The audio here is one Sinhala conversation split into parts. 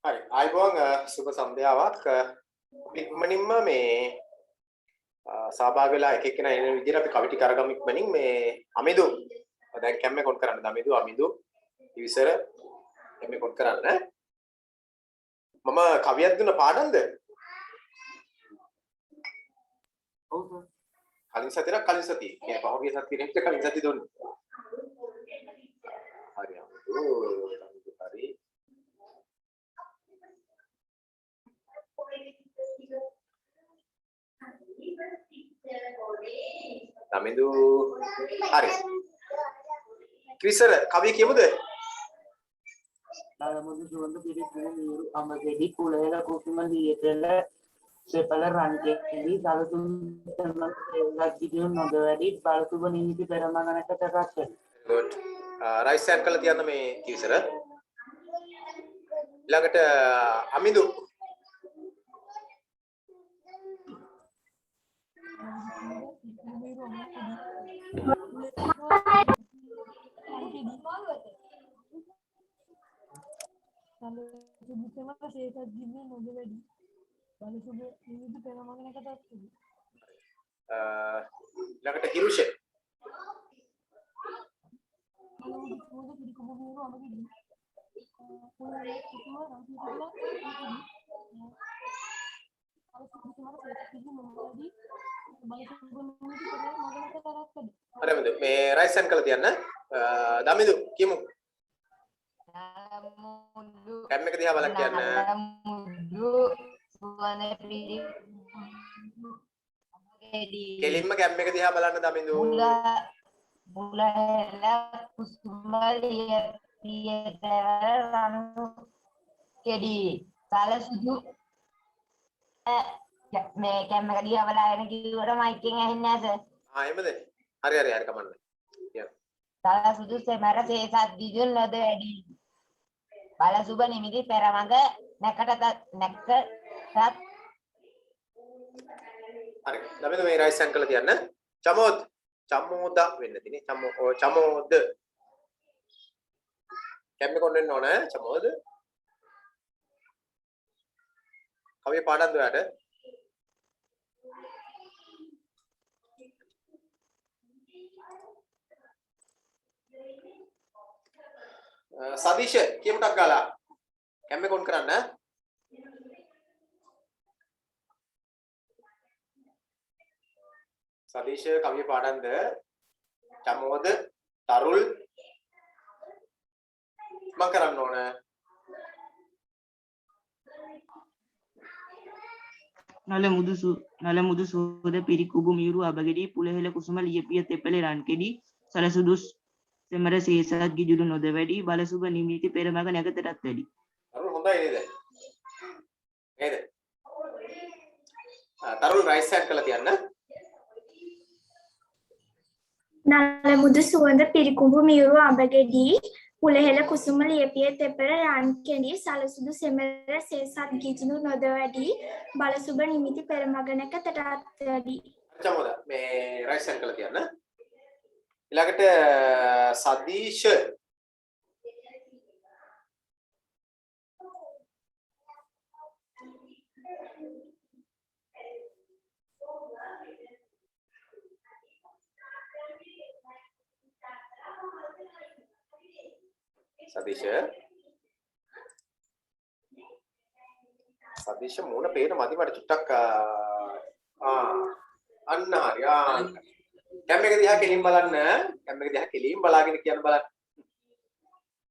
හරි ආයිබෝන් සුබ සන්ධ්‍යාවක් ඉක්මනින්ම මේ සහභාගී වෙලා එක එක්කෙනා එන විදිහට අපි කවි ටික අරගමු ඉක්මනින් මේ අමිදු දැන් කැම්මේ කොන් කරන්න අමිදු ඉවිසර කැම්මේ කොන් කරන්න මම කවියක් දුන්න පාඩම්ද ඔව් කලින් සතියේ මේ පහුගිය සතියේ නෙක්ට කලින් සතිය දුන්නේ හරි හරි Namidu hari Krisar කවිය කියමුද නලමුදු සුවඳ පිරිපුන මියුරු අඹගෙඩි කුලේල කුසුම දියතල සෙපල රන්කෙලි සලසුන් ලක්දියු නොද වැඩි බලසුබ නිමිති පෙරමගනක තකත් good right side කළා තියන්න මේ කිවිසර ළඟට අමිදු ළඟට හිරුෂේ අර මේ රයිස් සෙන් කළා තියන්න දමිදු කියමු කැම් එක දිහා බලන්න කියන්න කෙලින්ම කැම් එක දිහා බලන්න දමිදු මුලැල කුසුමලිය පියතර රණු කෙඩි සලසුදු මේ කැම් එක දිහා බලාගෙන කිව්වට මයික් එකෙන් ඇහෙන්නේ නැහැ සර් එහෙමද හරි කමන්න සලසුදු සෙමර සේසත් දිජුන් නොද වැඩි බලසුබ නිමිති පෙරමග නැකටත් හරි ළමයි මේ රයිස් සෙන් කළා තියන්න චමෝද වෙන්න තියෙන්නේ චමෝද කැම්මේ කොන්න වෙන්න ඕන චමෝද කවිය පාඩම්ද ඔයාට සදීෂ කියමුටක් ගාලා කැම්මේ කොන් කරන්න සදීෂ කවිය පාඩම්ද චමෝද තරුල් මම කරන්න ඕන නලමුදු සුවඳ පිරිකුබු මියුරු අබගෙඩි පුලහෙල කුසුම ලියපිය තෙපලේ රන්කෙඩි සලසුදුස් සෙමර සේසත් ගිජුළු නොද වැඩි බලසුබ නිමිති පෙරමග නැගතටත් වැඩි තරුල් හොඳයි නේද තරුල් රයිස් සෙන් කළා තියන්න නලමුදු සුවඳ පිරිකුඹු මියුරු අඹගෙඩි පුලහෙල කුසුම ලියපිය තෙපර රන්කෙඩි සලසුදු සෙමර සේසත් ගිජුණු නොද වැඩි බලසුබ නිමිති පෙරමගනක තටත් වැඩි චමෝද මේ රයිස් සෙන් කළා තියන්න ඊළඟට සදීෂ සදීෂ මොන පේන මදි මට චුට්ටක් අන්න හරි කැම් එක දිහා කෙලින් බලන්න කැම් එක දිහා කෙලින් බලාගෙන කියන්න බලන්න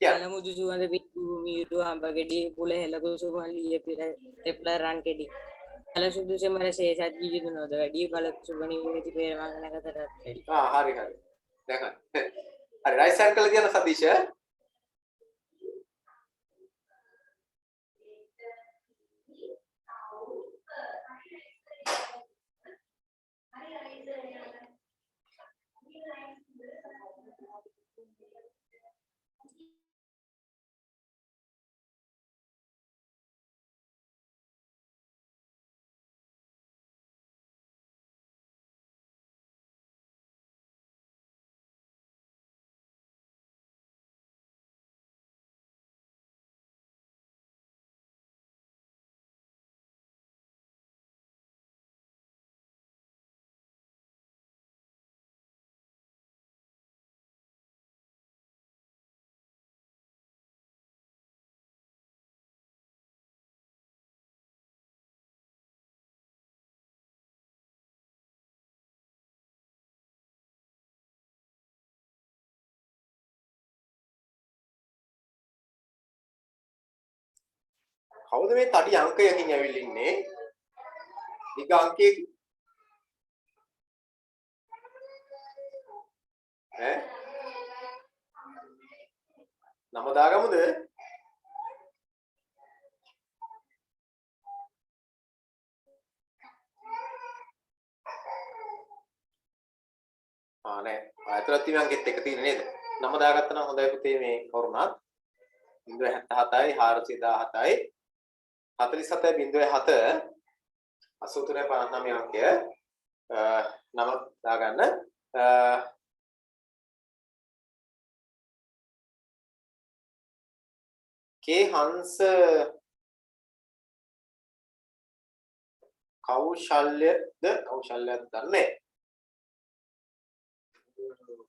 නලමුදු සුවඳ පිරිකුබු මියුරු අඹගෙඩි පුලහෙල කුසුම ලියපිය තෙපල රන්කෙඩි සලසුදු සෙමර සේසත් ගිජුළු නොද වැඩි බලසුබ නිමිති පෙරමග නැගතටත් වැඩි හරි දැන් හරි රයිස් සෙන් කළා තියන්න සදීෂ කවුද මේ තඩි අංකයකින් ඇවිල්ලා ඉන්නේ? දිග අංකයකින් ඈ නම දාගමුද? නෑ. ඇතුළත් තියෙන අංකෙත් එක තියෙන නේද? නම දාගත්තා නම් හොඳයි පුතේ මේ කවුරුණත්. 077යි 417යි 47.7 83.59 අංකය නම දාගන්න. කේ හංස කෞශල්‍යද දන්නේ.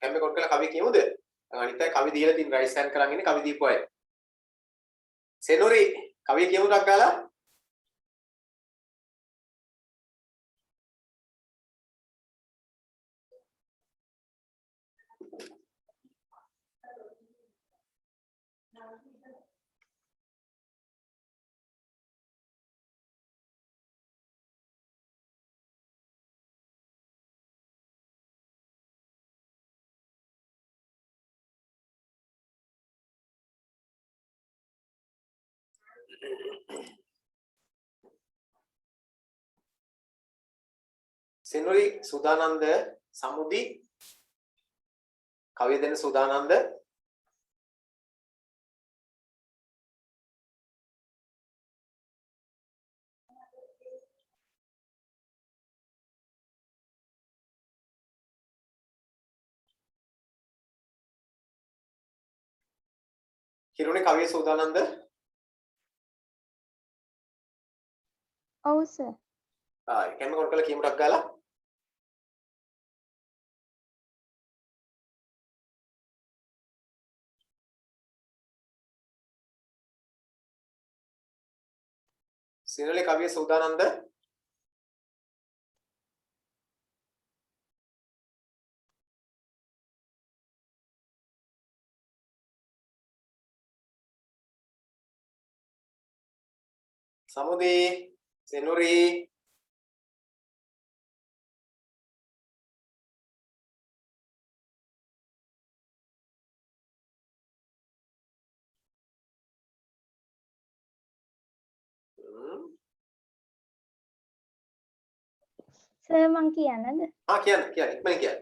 කැම්බේ කොට කළා කවි කියමුද? අනිත් අය කවි දීලා තින් රයිස් හෑන්ඩ් කරන් ඉන්නේ කවි දීපු අය. සෙනොරි කවිය කියමු ටක් ගාලා. සෙනොරි සුදානන්ද සමුදි කවිය දෙන්න සුදානන්ද කිරුනේ කවිය සුදානන්ද ඔව් සර්. කැම්බේ කොට කළා කියමු ටක් ගාලා. සිනලේ කවිය සූදානම්ද? සමුදි සෙනුරි සර් මං කියන්නද? කියන්න ඉක්මනින් කියන්න.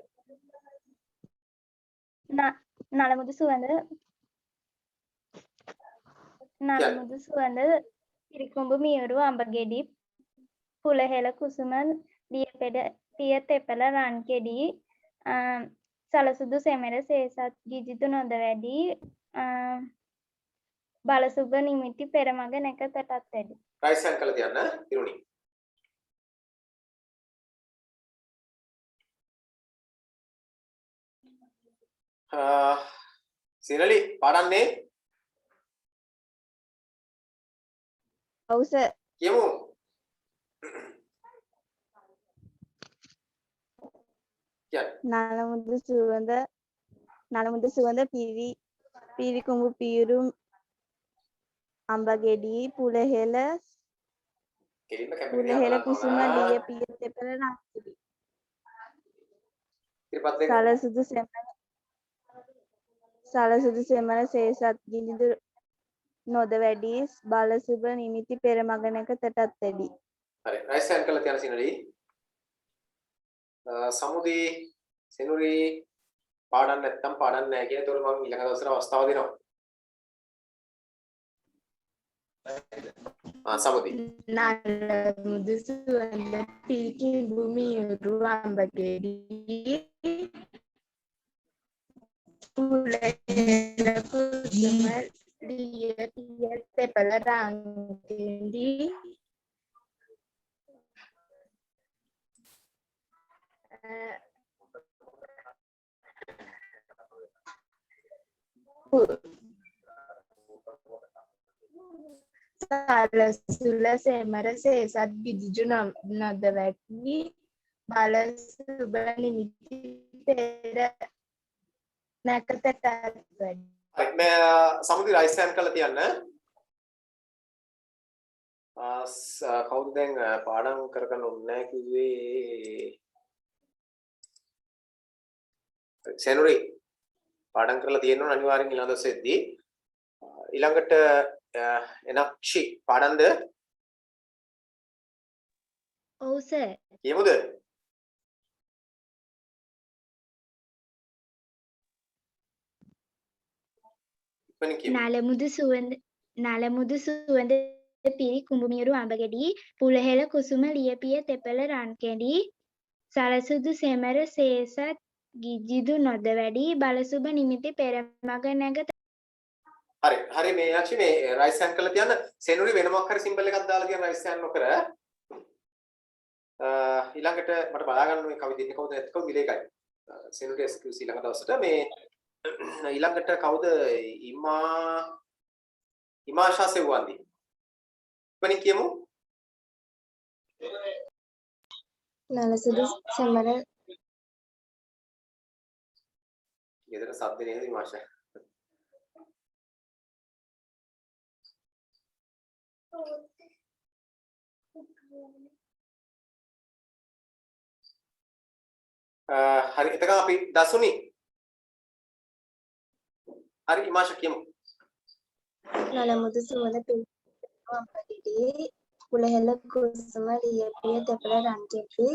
නලමුදු සුවඳ පිරිකුඹු මියුරු අඹගෙඩි පුලහෙල කුසුම දියපෙඩ පිය තෙපල රන් කෙඩි සලසුදු සෙමෙර සේසත් ගිජිතු නොද වැඩි බලසුබ නිමිති පෙරමග නැක තටත් වැඩි. රයිස් හෑන්ඩ් කරලා තියන්න ඉරුණි. සිනලි පාඩන්නේ ඔව් සර්. කියමු. නලමුදු සුවඳ පිරි කුඹු පියුරු අඹගෙඩි පුලහෙල කුසුම ලිය පිය තෙපල රන්කිඩි සලසුදු සෙමර සේසත් ගිනිදු නොද වැඩි බලසුබ නිමිති පෙරමගනක තටත් වැඩි. හරි රයිස් හෑන්ඩ් කරලා තියන්න සිනලි. සමුදි සෙනුරි පාඩම් නැත්තම් පාඩම් නැහැ කියන ඒතකොට මම ඊළඟ දවසට අවස්ථාව දෙනවා. සමුදි නලමුදු සුවඳ පිරි භූමියුරු අඹගෙඩි පුලහෙල කුසුම ලිය පිය තෙපල රන්කිඩි සලසුල සෙමර සේසත් ගිජු නොද වැඩි බලසුබ නිමිති පෙර නැකතටත් වැඩි. හරි මේ සමුදි රයිස් හෑන්ඩ් කරලා තියන්න. කවුද දැන් පාඩම් කරගන්න ඕනේ නැහැ කිව්වේ සෙනුරි පාඩම් කරලා තියෙනවා අනිවාර්යෙන් ඊළඟ දවසේදී ඊළඟට එනක්ෂි පාඩම්ද ඔව් සර්. කියමුද ඉක්මනින් කියමු නලමුදු සුවඳ පිරි කුඹුමියුරු අඹගෙඩි පුලහෙල කුසුම ලියපිය තෙපල රන්කෙඩි සලසුදු සෙමර සේසත් ගිජිදු නොද වැඩි බලසුබ නිමිති පෙරමග නැග හරි මේ යක්ෂි මේ රයිස් හෑන් කරලා තියන්න සෙනුරි වෙන මොකක් හරි සිම්බල් එකක් දාලා තියන්න රයිස් හෑන් නොකර ඊළඟට මට බලා ගන්න මේ කවි දෙන්නේ කවුද නැත්නම් මිලේකයි සෙනුරි SQC ඊළඟ දවසට මේ ඊළඟට කවුද ඉමාෂා සෙව්වන්දි ඉක්මනින් කියමු නලසුදු සෙමර ඊදර සද්ද නේද ඉමාෂා හරි එතක අපි දසුනි හරි ඉමාෂා කියමු නලමුදු සුවඳ පිරි අඹගෙඩි පුලහෙල කුසුම ලියපිය තෙපල රන්කෙඩි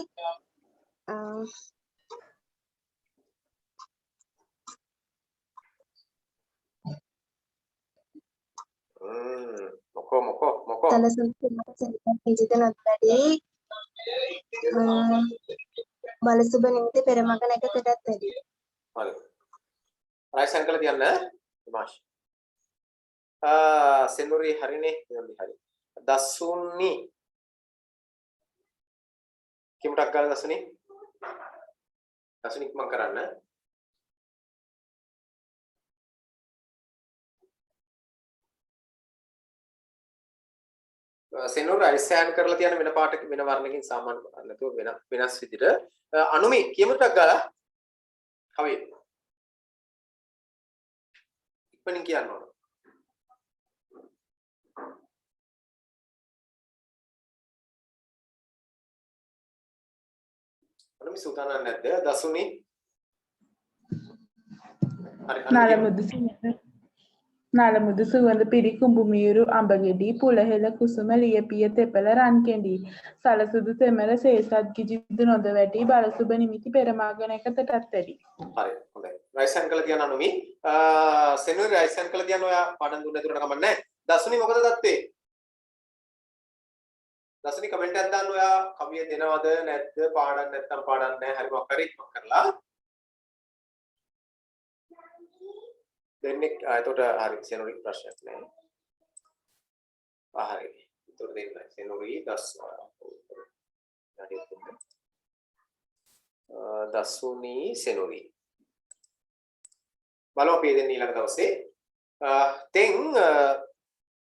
මොකෝ සලසුදු ගිජිදු නොද වැඩි බලසුබ නිමිති පෙරමග නැග තෙටත් වැඩි හරි රයිස් හෑන් කරලා තියන්න ඉමාෂා සෙනුරි හරිනේ හරි දසුනි කිමුටක් ගාලා දසුනි ඉක්මන් කරන්න සෙනුරි රයිස් හෑන් කරලා තියන්න වෙන පාටක වෙන වර්ණකින් සාමාන්‍ය නැතුව වෙනස් විදිහට අනුමි කිමුටක් ගාලා කවි ඉක්මනින් කියන්න ඕන අනුමි සූදානම් නැද්ද දසුනි නලමුදු සුවඳ පිරි කුඹුමියුරු අඹගෙඩි පුලහෙල කුසුම ලියපිය තෙපල රන්කෙඩි සලසුදු සෙමර සේසත් ගිජිදු නොද වැඩි බලසුබ නිමිති පෙරමග නැගතටත් වැඩි හරි හොඳයි රයිස් හෑන් කරලා තියන්න අනුමි සෙනුරි රයිස් හෑන් කරලා තියන්න ඔයා පාඩම් දුන්න ඇතුළට කමක් නැහැ දසුනි මොකද දත්තේ දසුනි කමෙන්ට් එකක් දාන්න ඔයා කවිය දෙනවද නැද්ද පාඩම් නැත්නම් පාඩම් නැහැ හරි මොකක් හරි ඉක්මන් කරලා දෙන්නේ එතකොට හරි සෙනුරි ප්‍රශ්නයක් නැහැ හරි එතකොට දෙන්න සෙනුරි දසුනි සෙනුරි බලමු අපි දෙන්න ඊළඟ දවසේ තෙන්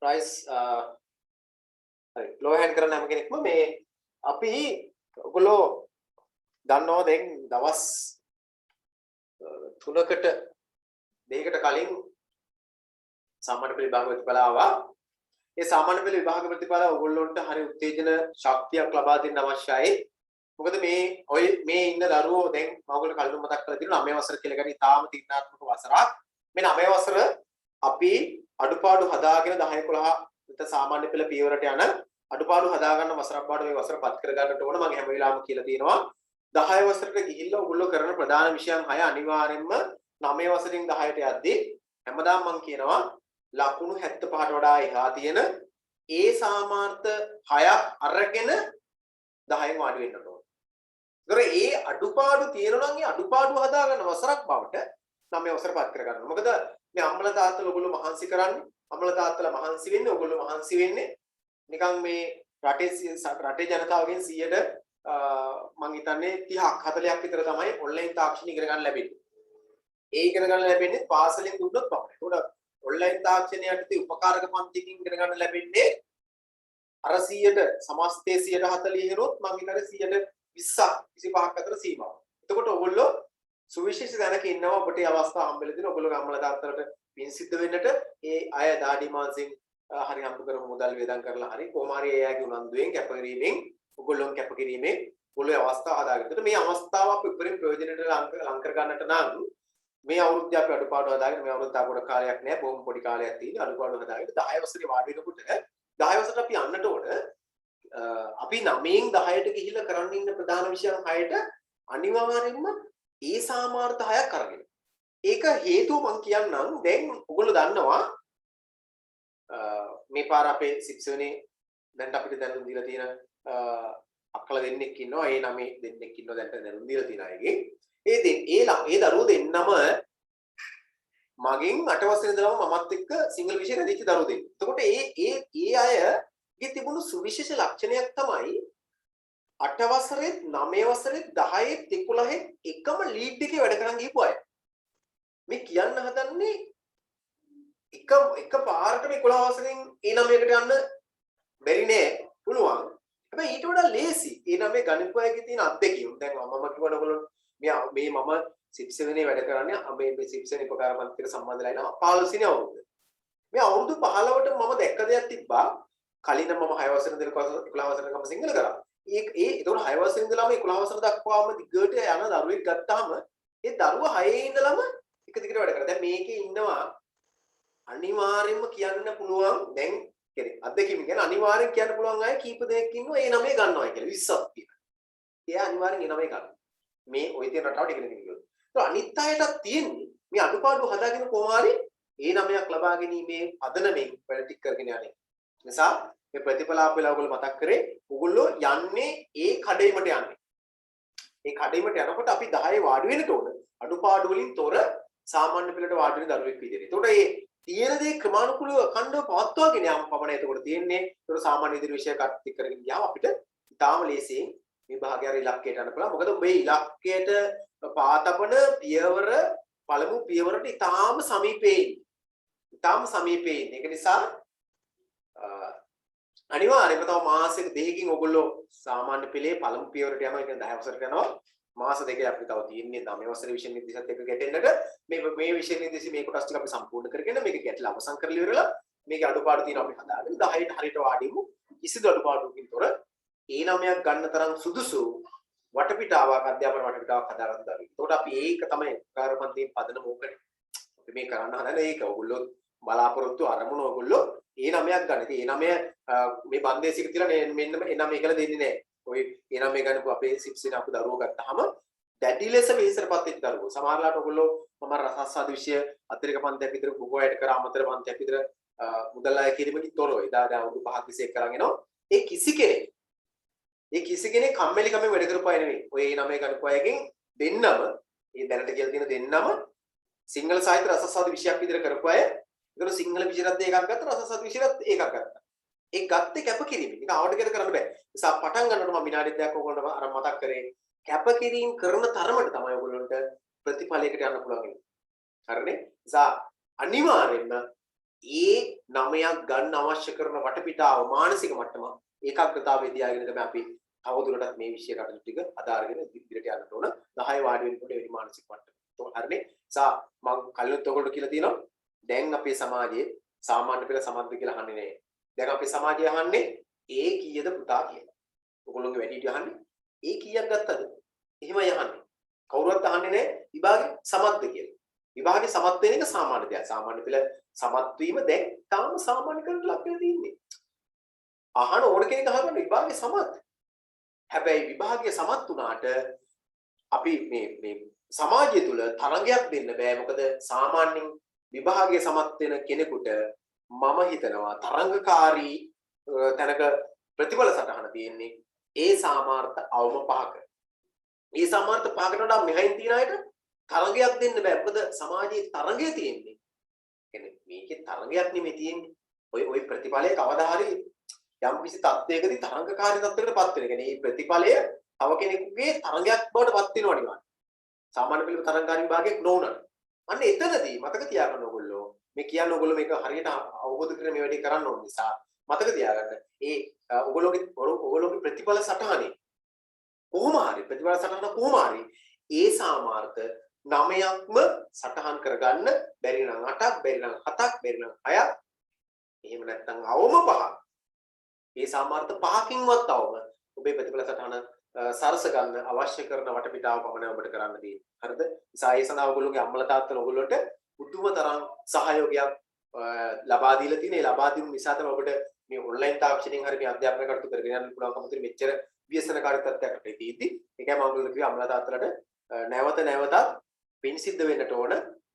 ප්‍රයිස් හරි ලෝ හෑන්ඩ් කරන හැම කෙනෙක්ම මේ අපි ඔයගොල්ලෝ දන්නවා දැන් දවස් 3කට දෙකකට කලින් සාමාන්‍ය පෙළ විභාග ප්‍රතිඵල ආවා. ඒ සාමාන්‍ය පෙළ විභාග ප්‍රතිඵල ඔයගොල්ලොන්ට හරි උත්තේජන ශක්තියක් ලබා දෙන්න අවශ්‍යයි. මොකද මේ ඉන්න දරුවෝ දැන් මම ඔයගොල්ලෝ කලින් මතක් කරලා තියෙනවා 9 වසර කියලා ගන්නේ තාම තීරණාත්මක වසරක්. මේ 9 වසර අපි අඩුපාඩු හදාගෙන 10 11 සාමාන්‍ය පෙළ පියවරට යන අඩුපාඩු හදාගන්න වසරක් බාට මේ වසර පත් කර ගන්නට ඕන. මම හැම වෙලාවෙම කියලා තියෙනවා 10 වසරට ගිහිල්ලා ඔයගොල්ලෝ කරන ප්‍රධාන විෂයන් 6 අනිවාර්යෙන්ම 9 වසරින් 10ට යද්දී හැමදාම මම කියනවා ලකුණු 75ට වඩා එහා තියෙන ඒ සාමාර්ථ 6ක් අරගෙන 10න් වාඩි වෙන්න ඕන. ඒතර ඒ අඩුපාඩු තියෙනවා නම් ඒ අඩුපාඩු හදාගන්න වසරක් බවට 9 වසර පත් කර ගන්නවා. මොකද මේ අම්මලා තාත්තලා ඔයගොල්ලෝ මහන්සි කරන්නේ අම්මලා තාත්තලා මහන්සි වෙන්නේ ඔයගොල්ලෝ මහන්සි වෙන්නේ නිකන් මේ රටේ ජනතාවගෙන් 100ට මම හිතන්නේ 30ක් 40ක් විතර තමයි ඔන්ලයින් තාක්ෂණ ඉගෙන ගන්න ලැබෙන්නේ. ඒ ඉගෙන ගන්න ලැබෙන්නේ පාසලෙන් දුන්නොත් පමණයි. ඒකට ඔන්ලයින් තාක්ෂණය යටතේ උපකාරක පන්තිකින් ඉගෙන ගන්න ලැබෙන්නේ අර 100ට සමස්තයේ 140 හෙනොත් මම හිතන්නේ 120ක් 25ක් අතර සීමාවක්. එතකොට ඔයගොල්ලෝ සුවිශේෂ දැනක ඉන්නවා ඔබට මේ අවස්ථාව හම්බෙලා දෙන ඔයගොල්ලෝ ගම්මල තාත්තලට පින් සිද්ධ වෙන්නට ඒ අය දාඩි මාසෙන් හරි හම්බ කරමු මුදල් වේදම් කරලා හරි කොහොම හරි එයාගේ උනන්දුවෙන් කැපකිරීමෙන් ඔයගොල්ලෝන් කැපකිරීමෙන් පොළොවේ අවස්ථාව හදාගන්න. ඒකට මේ අවස්ථාව අපි උපරිම ප්‍රයෝජනෙට ලං කර ගන්නට නම් මේ අවුරුද්දේ අපි අඩුපාඩු හදාගෙන මේ අවුරුද්ද අපොඩ කාලයක් නෑ බොහොම පොඩි කාලයක් තියෙන අඩුපාඩු හදාගෙන 10 වසරේ වාඩි වෙනකොට 10 වසරට අපි යන්නට ඕන අපි 9න් 10ට ගිහිල්ලා කරන්න ඉන්න ප්‍රධාන විෂයන් 6ට අනිවාර්යෙන්ම ඒ සාමාර්ථ 6ක් අරගෙන. ඒක හේතුව මම කියන්නම් දැන් ඔයගොල්ලෝ දන්නවා මේ පාර අපේ 6 වෙනි දැන් අපිට දැනුම් දීලා තියෙන අක්කලා දෙන්නෙක් ඉන්නවා ඒ 9 දෙන්නෙක් ඉන්නවා දැන් දැනුම් දීලා තියෙන අයගේ ඒ දරුවෝ දෙන්නම මගෙන් 8 වසරේ ඉඳලම මමත් එක්ක සිංගල් විෂය රැඳිච්ච දරුවෝ දෙන්න. එතකොට ඒ අයගේ තිබුණු සුවිශේෂ ලක්ෂණයක් තමයි 8 වසරේ 9 වසරේ 10 11 එකම ලීඩ් එකේ වැඩ කරන් ගිහපු අය. මේ කියන්න හදන්නේ එක පාරට මේ 11 වසරෙන් ඒ 9කට යන්න බැරි නෑ පුළුවන්. හැබැයි ඊට වඩා ලේසි. ඒ 9 ගණිත අයගේ තියෙන අත්දැකීම්. දැන් මම කිව්වනේ ඔයගොල්ලෝ මේ මම 6 වෙනි වැඩ කරන්නේ මේ 6 වෙනි උපකාර පන්තියට සම්බන්ධලා ඉනවා 15 වෙනි අවුරුද්ද. මේ අවුරුදු 15ට මම දැක්ක දෙයක් තිබ්බා. කලින් මම 6 වසරේ ඉඳලා 11 වසරකම සිංහල කරා. ඒතකොට 6 වසරේ ඉඳලාම 11 වසර දක්වාම දිගට යන දරුවෙක් ගත්තාම ඒ දරුවා 6 ඉඳලම එක දිගට වැඩ කරා. දැන් මේකේ ඉන්නවා අනිවාර්යයෙන්ම කියන්න පුළුවන් දැන් කියන්නේ අත්දැකීම් ගැන අනිවාර්යෙන් කියන්න පුළුවන් අය කීප දෙනෙක් ඉන්නවා ඒ 9 ගන්නවා කියලා 20ක් තියෙනවා. එයා අනිවාර්යෙන් ඒ 9 ගන්නවා. මේ ওই තියෙන රටාවට ඉගෙන ගන්න කිව්වොත්. ඒක අනිත් අයටත් තියෙන්නේ මේ අඩුපාඩු හදාගෙන කොහොම හරි ඒ 9ක් ලබා ගැනීමේ පදනමෙන් වැඩ ටික කරගෙන යන්නේ. නිසා මේ ප්‍රතිපලාප වෙලා ඔයගොල්ලෝ මතක් කරේ ඔයගොල්ලෝ යන්නේ ඒ කඩේමට යන්නේ. ඒ කඩේමට යනකොට අපි 10 වාඩි වෙන්නට ඕන. අඩුපාඩු වලින් තොර සාමාන්‍ය පෙළට වාඩි වෙන දරුවෙක් විදිහට. ඒතකොට මේ තියෙන දේ ක්‍රමානුකූලව අඛණ්ඩව පවත්වාගෙන යාම පමණයි එතකොට තියෙන්නේ. ඒතකොට සාමාන්‍ය ඉදිරි විෂය කට්ටි කරගෙන ගියාම අපිට ඉතාම ලේසියෙන් මේ භාගය අර ඉලක්කයට යන්න පුළුවන්. මොකද මේ ඉලක්කයට පාතපන පියවර පළමු පියවරට ඉතාම සමීපේ ඉන්නේ. ඉතාම සමීපේ ඉන්නේ. ඒක නිසා අනිවාර්යයෙන්ම තව මාසෙක දෙකකින් ඔයගොල්ලෝ සාමාන්‍ය පෙළේ පළමු පියවරට යනවා. ඒ කියන්නේ 10 වසරට යනවා. මාස දෙකේ අපිට තව තියෙන්නේ 9 වසරේ විෂය නිර්දේශයත් එක්ක ගැටෙන්නට මේ විෂය නිර්දේශي මේ කොටස් ටික අපි සම්පූර්ණ කරගෙන මේක ගැටලා අවසන් කරලා ඉවරලා මේකේ අඩුපාඩු තියෙනවා අපි හදාගෙන 10ට හරියට වාඩිමු. කිසිදු අඩුපාඩුවකින් තොර ඒ 9ක් ගන්න තරම් සුදුසු වටපිටාවක් අධ්‍යාපන වටපිටාවක් හදාගන්න දරුවෙක්. ඒකට අපි ඒක තමයි කාර්යපන්තියේ පදනම ඕකනේ. අපි මේ කරන්න හදන්නේ ඒක. ඔයගොල්ලෝ බලාපොරොත්තු අරමුණ ඔයගොල්ලෝ ඒ 9ක් ගන්න. ඉතින් ඒ 9 මේ බන්දේසික තියලා මෙන්න ඒ 9 කියලා දෙන්නේ නැහැ. ඔය ඒ 9 ගන්නපු අපේ 6 වෙනි අපු දරුවෝ ගත්තාම දැඩි ලෙස වෙහෙසටපත් වෙච්ච දරුවෝ. සමහරලාට ඔයගොල්ලෝ මම රසාස්වාද විෂය අතිරේක පන්තියක් විතර ගුගෝයට කර අමතර පන්තියක් විතර මුදල් අය කිරීමකින් තොරව එදා දැන් අවුරුදු 5ක් විසෙක් කරගෙන එනවා. ඒ කිසි කෙනෙක් කම්මැලිකමෙන් වැඩ කරපු අය නෙවෙයි. ඔය ඒ 9 ගන්නපු අයගෙන් දෙන්නම මේ දැනට කියලා තියෙන දෙන්නම සිංහල සාහිත්‍ය රසාස්වාද විෂයක් විතර කරපු අය. ඒතකොට සිංහල විෂයත් එකක් ගත්තා රසාස්වාද විෂයත් එකක් ගත්තා. ඒ ගත්තේ කැපකිරීමෙන්. ඒක ආවට කියලා කරන්න බෑ. නිසා පටන් ගන්නකොට මම විනාඩි 2ක් ඕගොල්ලන්ට අර මතක් කරේ කැපකිරීම කරන තරමට තමයි ඔයගොල්ලන්ට ප්‍රතිඵලයකට යන්න පුළුවන්. හරිනේ? නිසා අනිවාර්යෙන්ම ඒ 9ක් ගන්න අවශ්‍ය කරන වටපිටාව මානසික මට්ටම ඒකාග්‍රතාවයේ තියාගෙන තමයි අපි තවදුරටත් මේ විෂය කටයුතු ටික අදාරගෙන ඉදිරියට යන්න ඕන. 10 වාඩි වෙනකොට ඒ මානසික මට්ටම. හරිනේ? නිසා මම කලිනුත් ඔයගොල්ලෝ කියලා තියෙනවා දැන් අපේ සමාජයේ සාමාන්‍ය පෙළ සමත්ද කියලා අහන්නේ නැහැ. දැන් අපේ සමාජය අහන්නේ ඒ කීයද පුතා කියලා. ඔයගොල්ලෝගේ වැඩිහිටිය අහන්නේ ඒ කීයක් ගත්තද? එහෙමයි අහන්නේ. කවුරුවත් අහන්නේ නැහැ විභාගේ සමත්ද කියලා. විභාගේ සමත් වෙන එක සාමාන්‍ය දෙයක්. සාමාන්‍ය පෙළ සමත් වීම දැන් තාම සාමාන්‍ය කරට ලක් වෙලා තියෙන්නේ. අහන ඕන කෙනෙක් අහගන්න විභාගේ සමත්. හැබැයි විභාගයේ සමත් වුණාට අපි මේ සමාජය තුල තරංගයක් දෙන්න බෑ. මොකද සාමාන්‍යයෙන් විභාගයේ සමත් වෙන කෙනෙකුට මම හිතනවා තරංගකාරී තැනක ප්‍රතිඵල සටහන තියෙන්නේ ඒ සාමාර්ථ අවම 5ක. ඒ සාමාර්ථ 5කට වඩා මෙහයින් තියන අයට තරංගයක් දෙන්න බෑ. මොකද සමාජයේ තරංගය තියෙන්නේ. කියන්නේ මේකේ තරංගයක් නෙමෙයි තියෙන්නේ. ওই ප්‍රතිඵලයේ කවදා හරි යම් කිසි තත්ත්වයකදී තරංගකාරී තත්ත්වයකටපත් වෙන. කියන්නේ මේ ප්‍රතිඵලය තව කෙනෙකුගේ තරංගයක් බවට පත් වෙනවා නිකන්. සාමාන්‍ය පිළිවෙල තරංගකාරී විභාගයක් නොවුනත්. අන්න එතනදී මතක තියාගන්න ඕගොල්ලෝ මේ කියන්නේ ඔයගොල්ලෝ මේක හරියට අවබෝධ කරගෙන මේ වැඩේ කරන්න ඕන නිසා මතක තියාගන්න. ඒ ඔයගොල්ලෝගේ ප්‍රතිඵල සටහනේ කොහොම හරි ප්‍රතිඵල සටහන කොහොම හරි ඒ සාමාර්ථ 9ක්ම සටහන් කරගන්න බැරි නම් 8ක් බැරි නම් 7ක් බැරි නම් 6ක් එහෙම නැත්නම් අවම 5. ඒ සාමාර්ථ 5කින්වත් අවම ඔබේ ප්‍රතිඵල සටහන සරස ගන්න අවශ්‍ය කරන වටපිටාව පමණ ඔබට කරන්න තියෙන්නේ. හරිද? ඒ සඳහා ඔයගොල්ලෝගේ අම්මලා තාත්තලා ඔයගොල්ලන්ට උතුම් තරම් සහයෝගයක් ලබා දීලා තියෙන. ඒ ලබා දීම නිසා තමයි ඔබට මේ ඔන්ලයින් තාක්ෂණයෙන් හරි මේ අධ්‍යාපන කටයුතු කරගෙන යන්න පුළුවන්කම තියෙන මෙච්චර ව්‍යසනකාරී තත්ත්වයකට තියෙද්දි. ඒකයි මම ඔයගොල්ලෝ කිව්වේ අම්මලා තාත්තලාට නැවතත් පින් සිද්ධ වෙන්නට ඕන.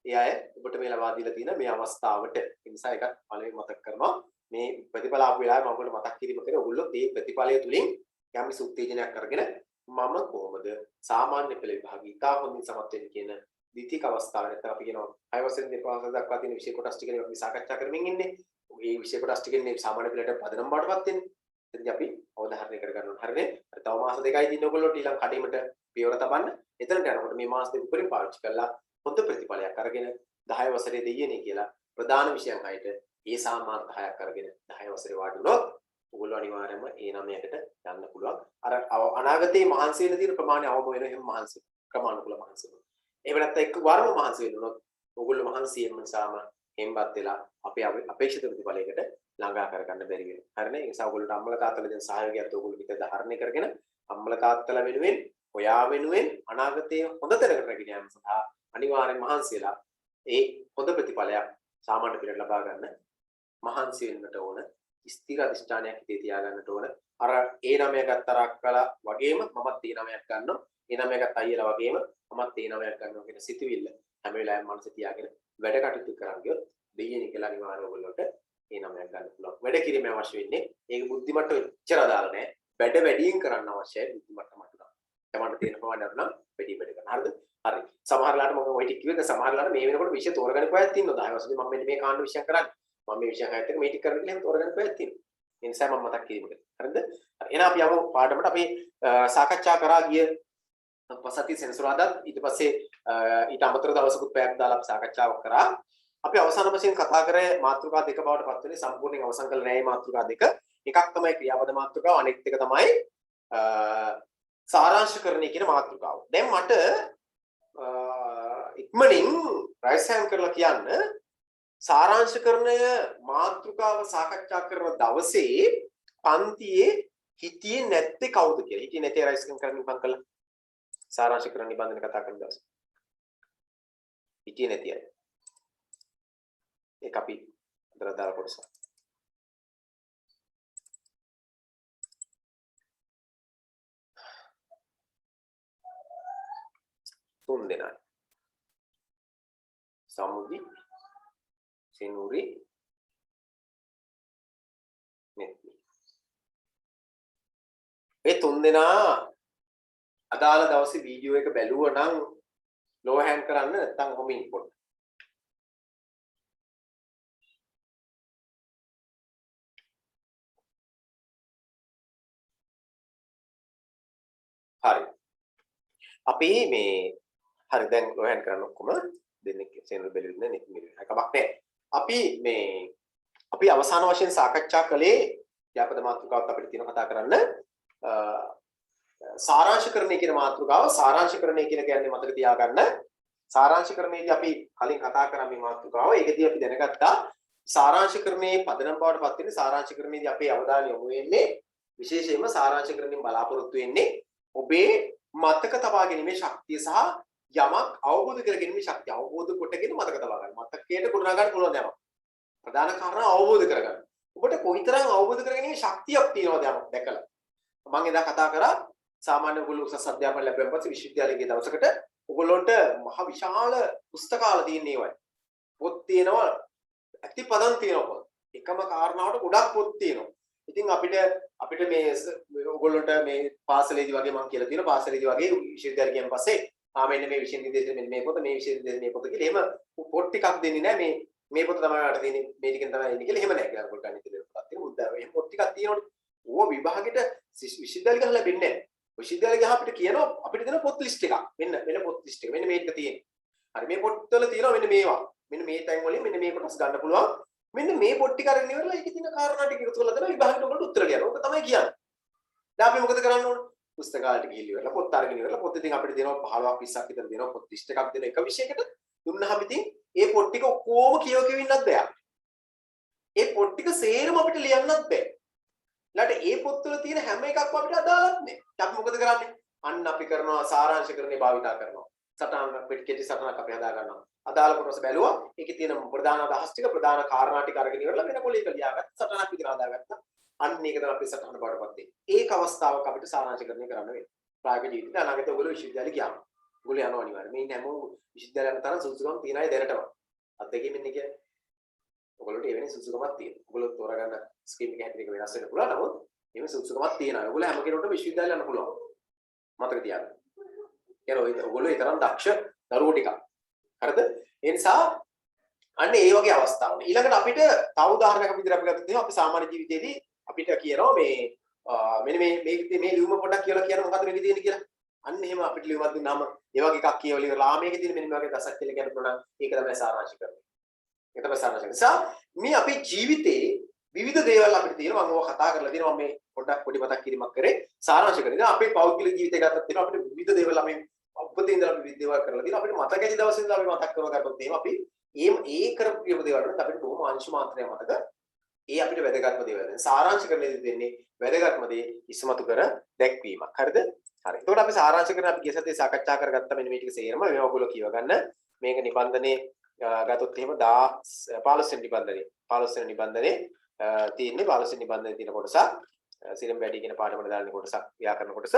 ඒ අය ඔබට මේ ලබා දීලා තියෙන මේ අවස්ථාවට. ඒ නිසා ඒකත් පළවෙනි මතක් කරනවා. මේ ප්‍රතිඵල ආපු වෙලාවේ මම ඔයගොල්ලෝ මතක් කිරීම කරේ ඔයගොල්ලෝ මේ ප්‍රතිඵලය තුලින් යම්කිසි උත්තේජනයක් අරගෙන මම කොහොමද සාමාන්‍ය පෙළ විභාගී ඉතා හොඳින් සමත් වෙන්නේ කියන ද්විතීයික අවස්ථාවේ නැත්නම් අපි කියනවා 6 වසරේ දෙපාර්ශ්ව දක්වා තියෙන විෂය කොටස් ටික ගැන අපි සාකච්ඡා කරමින් ඉන්නේ. මේ විෂය කොටස් ටිකෙන් මේ සාමාන්‍ය පෙළට පදනම් බාටපත් වෙන්නේ. එතනදී අපි අවධාරණය කර ගන්න ඕනේ. හරිනේ? අර තව මාස දෙකයි තියෙන ඔයගොල්ලෝ ඊළඟ කඩේමට පියවර තබන්න. එතනට යනකොට මේ මාස දෙක උඩින් පාවිච්චි කරලා හොඳ ප්‍රතිඵලයක් අරගෙන 10 වසරේ දෙයියනේ කියලා ප්‍රධාන විෂයන් හයට ඒ සාමාන්‍ය 6ක් අරගෙන 10 වසරේ වාඩි වුණොත් ඔයගොල්ලෝ අනිවාර්යයෙන්ම ඒ 9කට යන්න පුළුවන්. අර අනාගතයේ මහන්සි වෙන දින ප්‍රමාණය අවම වෙන හැම මහන්සි ක්‍රමානුකූල මහන්සි වෙනවා. එහෙම නැත්නම් එක්ක වරම මහන්සි වෙනොත් ඔයගොල්ලෝ මහන්සියෙන්ම සාම හෙම්බත් වෙලා අපේ අපේක්ෂිත ප්‍රතිඵලයකට ළඟා කරගන්න බැරි වෙනවා. හරිනේ? ඒ නිසා ඔයගොල්ලෝට අම්මලා තාත්තලා දෙන සහයෝගයත් ඔයගොල්ලෝ පිට ධාරණය කරගෙන අම්මලා තාත්තලා වෙනුවෙන් ඔයා වෙනුවෙන් අනාගතයේ හොඳ තැනකට රැගෙන යාම සඳහා අනිවාර්යෙන් මහන්සි වෙලා ඒ හොඳ ප්‍රතිඵලයක් සාමාන්‍ය පිළිවෙල ලබා ගන්න මහන්සි වෙන්නට ඕන. ස්ථිර අධිෂ්ඨානයක් හිතේ තියාගන්නට ඕන. අර ඒ 9 ගත්තරක් කළා වගේම මමත් ඒ 9ක් ගන්නවා. ඒ 9 ගත්ත අයියලා වගේම මමත් ඒ 9ක් ගන්නවා කියන සිතුවිල්ල හැම වෙලාවෙම මනසේ තියාගෙන වැඩ කටයුතු කරන් ගියොත් දෙයියනේ කියලා අනිවාර්යව ඔයගොල්ලෝට ඒ 9ක් ගන්න පුළුවන්. වැඩ කිරීම අවශ්‍ය වෙන්නේ ඒක බුද්ධිමට්ට එච්චර අදාළ නැහැ. වැඩ වැඩියෙන් කරන්න අවශ්‍යයි බුද්ධිමට්ට මට්ටම. තමන්ට තියෙන ප්‍රමාණයක් නම් වැඩි කරන්න. හරිද? හරි. සමහරලාට මම ඔය ටික කිව්වද සමහරලාට මේ වෙනකොට විෂය තෝරගන්න කොහෙද තියෙනවද? 10 වසරේ මම මෙන්න මේ කාණ්ඩ විෂය කරන්නේ. මම මේ විෂය හයත් එක මේ ටික කරගෙන එහෙම තෝරගන්න කොහෙද තියෙන්නේ? ඒ නිසා මම මතක් කිරීමකට. හරිද? එහෙනම් අපි යමු පාඩමට. අපි සාකච්ඡා කරා ගිය පසති සෙන්සුරාදාත් ඊට පස්සේ ඊට අමතරව දවසකුත් පැයක් දාලා අපි සාකච්ඡාවක් කරා. අපි අවසාන වශයෙන් කතා කරේ මාතෘකා දෙක බවට පත් වෙන්නේ සම්පූර්ණයෙන් අවසන් කළ නැහැ මාතෘකා දෙක. එකක් තමයි ක්‍රියාපද මාතෘකාව, අනෙක් එක තමයි සාරාංශකරණය කියන මාතෘකාව. දැන් මට ඉක්මනින් රයිසෑම් කරලා කියන්න සාරාංශකරණය මාතෘකාව සාකච්ඡා කරන දවසේ පන්තියේ හිටියේ නැත්තේ කවුද කියලා. හිටියේ නැතේ රයිසෑම් කරන්න ඉබන් කළා. සාරාංශකරණ නිබන්ධන කතා කරන දවසේ. හිටියේ නැති අය. ඒක අපි අදලා දාලා කොටස. තුන් දෙනා. සමුදි සෙනුරි මෙත්නි. ඒ තුන් දෙනා අදාළ දවසේ වීඩියෝ එක බැලුවා නම් ලෝ හෑන්ඩ් කරන්න නැත්නම් කොහොම ඉන්පොට්. හරි. අපි මේ හරි දැන් ලෝ හෑන්ඩ් කරන්න ඔක්කොම දෙන්නෙක් සෙනුරි බැලුවේ නැහැ නෙත් එකක් නැහැ. අපි අවසාන වශයෙන් සාකච්ඡා කළේ යාපද මාතෘකාවත් අපිට තියෙන කතා කරන්න සාරාංශකරණය කියන මාතෘකාව. සාරාංශකරණය කියන කියන්නේ මතක තියාගන්න. සාරාංශකරණයේදී අපි කලින් කතා කරා මේ මාතෘකාව. ඒකදී අපි දැනගත්තා සාරාංශකරණයේ පදනම් බවට පත් වෙන්නේ සාරාංශකරණයේදී අපේ අවධානය යොමු වෙන්නේ විශේෂයෙන්ම සාරාංශකරණයෙන් බලාපොරොත්තු වෙන්නේ ඔබේ මතක තබා ගැනීමේ ශක්තිය සහ යමක් අවබෝධ කර ගැනීමේ ශක්තිය. අවබෝධ කොටගෙන මතක තබා ගන්න. මතකයට ගොඩනගා ගන්න පුළුවන් යමක්. ප්‍රධාන කාරණා අවබෝධ කරගන්න. ඔබට කොයිතරම් අවබෝධ කරගැනීමේ ශක්තියක් තියෙනවද යමක් දැකලා. මම එදා කතා කරා සාමාන්‍ය ඔයගොල්ලෝ උසස් අධ්‍යාපන ලැබුවන් පස්සේ විශ්වවිද්‍යාලයේ දවසකට ඔයගොල්ලොන්ට මහ විශාල පුස්තකාල තියෙන ඒවා. පොත් තියෙනවා, අතිපදම් තියෙනවා. එකම කාරණාවට ගොඩක් පොත් තියෙනවා. ඉතින් අපිට මේ ඔයගොල්ලොන්ට මේ පාසලේදී වගේ මම කියලා තියෙනවා පාසලේදී වගේ විශ්වවිද්‍යාලය ගියන් පස්සේ මෙන්න මේ විෂය නිර්දේශය මෙන්න මේ පොත මේ විෂය නිර්දේශය මේ පොත කියලා එහෙම පොත් ටිකක් දෙන්නේ නැහැ. මේ පොත තමයි ඔයාලට දෙන්නේ මේ ටිකෙන් තමයි එන්නේ කියලා එහෙම නැහැ කියලා ඔයගොල්ලෝ ගණිත දෙන්න පොතක් තියෙන බුද්ධාව. එහෙම පොත් ටිකක් තියෙනවනේ. ඕව විභාගෙට විශ්වවිද්‍යාලය ගහලා ලැබෙන්නේ නැහැ. විශ්වවිද්‍යාලය ගහ අපිට කියනවා අපිට දෙන පොත් ලිස්ට් එකක්. මෙන්න පොත් ලිස්ට් එක. මෙන්න මේක තියෙන්නේ. හරි මේ පොත්වල තියෙනවා මෙන්න මේවා. මෙන්න මේ තැන් වලින් මෙන්න මේ කොටස් ගන්න පුළුවන්. මෙන්න මේ පොත් ටික අරගෙන ඉවරලා ඒකේ තියෙන කාරණා ටික එකතු කරලා දෙනවා විභාගෙට ඔයගොල්ලෝ උත්තර ලියනවා. ඕක තමයි කියන්නේ. දැන් අපි මොකද කරන්න ඕන? පුස්තකාලයට ගිහින් ඉවරලා පොත් අරගෙන ඉවරලා පොත් ඉතින් අපිට දෙනවා 15ක් 20ක් විතර දෙනවා පොත් ලිස්ට් එකක් දෙන එක විෂයකට. දුන්නාම ඉතින් ඒ පොත් ටික ඔක්කොම කියව ඉන්නත් බෑ. ඒ පොත් ටික සේරම අපිට ලියන්නත් බෑ. ඊළඟට ඒ පොත්වල තියෙන හැම එකක්ම අපිට අදාළත් නෑ. අපි මොකද කරන්නේ? අන්න අපි කරනවා සාරාංශකරණේ භාවිතා කරනවා. සටහන් කෙටි සටහනක් අපි හදා ගන්නවා. අදාළ කොටස බැලුවා. ඒකේ තියෙන ප්‍රධාන අදහස් ටික ප්‍රධාන කාරණා ටික අරගෙන ඉවරලා වෙන පොලේක ලියාගත්ත සටහනක් විතර හදාගත්තා. අන්න ඒක තමයි අපේ සටහන බාටපත් වෙන්නේ. ඒක අවස්ථාවක අපිට සාරාංශකරණය කරන්න වෙනවා. ප්‍රායෝගික ජීවිතේ අනාගතේ ඔයගොල්ලෝ විශ්වවිද්‍යාලේ ගියාම. ඔයගොල්ලෝ යනවා අනිවාර්යයෙන්. මේ හැමෝම විශ්වවිද්‍යාලේ යන තරම් සුසුකම් තියන අය දැනටම. අත්දැකීම් ඉන්නේ කියන්නේ. ඔයගොල්ලෝට එවැනි සුසුකමක් තියෙනවා. ඔයගොල්ලෝ තෝරාගන්න ස්කීම් එක හැටියට වෙනස් වෙන්න පුළුවන්. නමුත් මේ සුසුකමක් තියෙනවා. ඔයගොල්ලෝ හැම කෙනෙකුටම විශ්වවිද්‍යාලේ යන්න පුළුවන්. මතක තියාගන්න. ඔයගොල්ලෝ ඒ තරම් දක්ෂ දරුවෝ ටිකක්. හරිද? ඒ නිසා අන්න ඒ වගේ අවස්ථාවල ඊළඟට අපිට තව උදාහරණයක් විදිහට අපි ගත්තොත් අපි සාමාන්‍ය ජීවිතයේදී අපිට කියනවා මේ මෙන්න මේ ලියුම පොඩ්ඩක් කියලා කියන මොකද්ද මේකේ තියෙන්නේ කියලා. අන්න එහෙම අපිට ලියුමක් දුන්නාම ඒ වගේ එකක් කියවල ඉවරලා මේකේ තියෙන මෙන්න මේ වගේ දසක් කියලා කියන්න පුළුවන්. ඒක තමයි සාරාංශිකරණය. ඒක තමයි සාරාංශිකරණය. නිසා මේ අපේ ජීවිතේ විවිධ දේවල් අපිට තියෙනවා. මම ඔය කතා කරලා තියෙනවා මේ පොඩ්ඩක් පොඩි මතක් කිරීමක් කරේ සාරාංශිකරණය. අපේ පෞද්ගලික ජීවිතේ ගත්තත් තියෙනවා අපිට විවිධ දේවල් අපි උපතින් ඉඳලා අපි විවිධ දේවල් කරලා තියෙනවා. අපිට මතක ඇති දවසේ ඉඳලා අපි මතක් කරගත්තොත් එහෙම අපි ඒ කරපු දේවල් වලට අපිට බොහොම අංශ මාත්‍රයක් මතක ඒ අපිට වැදගත්ම දේවල්. සාරාංශකරණයේදී දෙන්නේ වැදගත්ම දේ ඉස්මතු කර දැක්වීමක්. හරිද? හරි. එතකොට අපි සාරාංශකරණ අපි ගිය සතියේ සාකච්ඡා කරගත්ත මෙන්න මේ ටික සේරම මේවා ඔයගොල්ලෝ කියව ගන්න. මේක නිබන්ධනේ ගත්තොත් එහෙම 15 වෙනි නිබන්ධනේ 15 වෙනි නිබන්ධනේ තියෙන්නේ 15 වෙනි නිබන්ධනේ තියෙන කොටසක් සිරම් වැඩි කියන පාඩමට දාන්නේ කොටසක් ව්‍යාකරණ කොටස.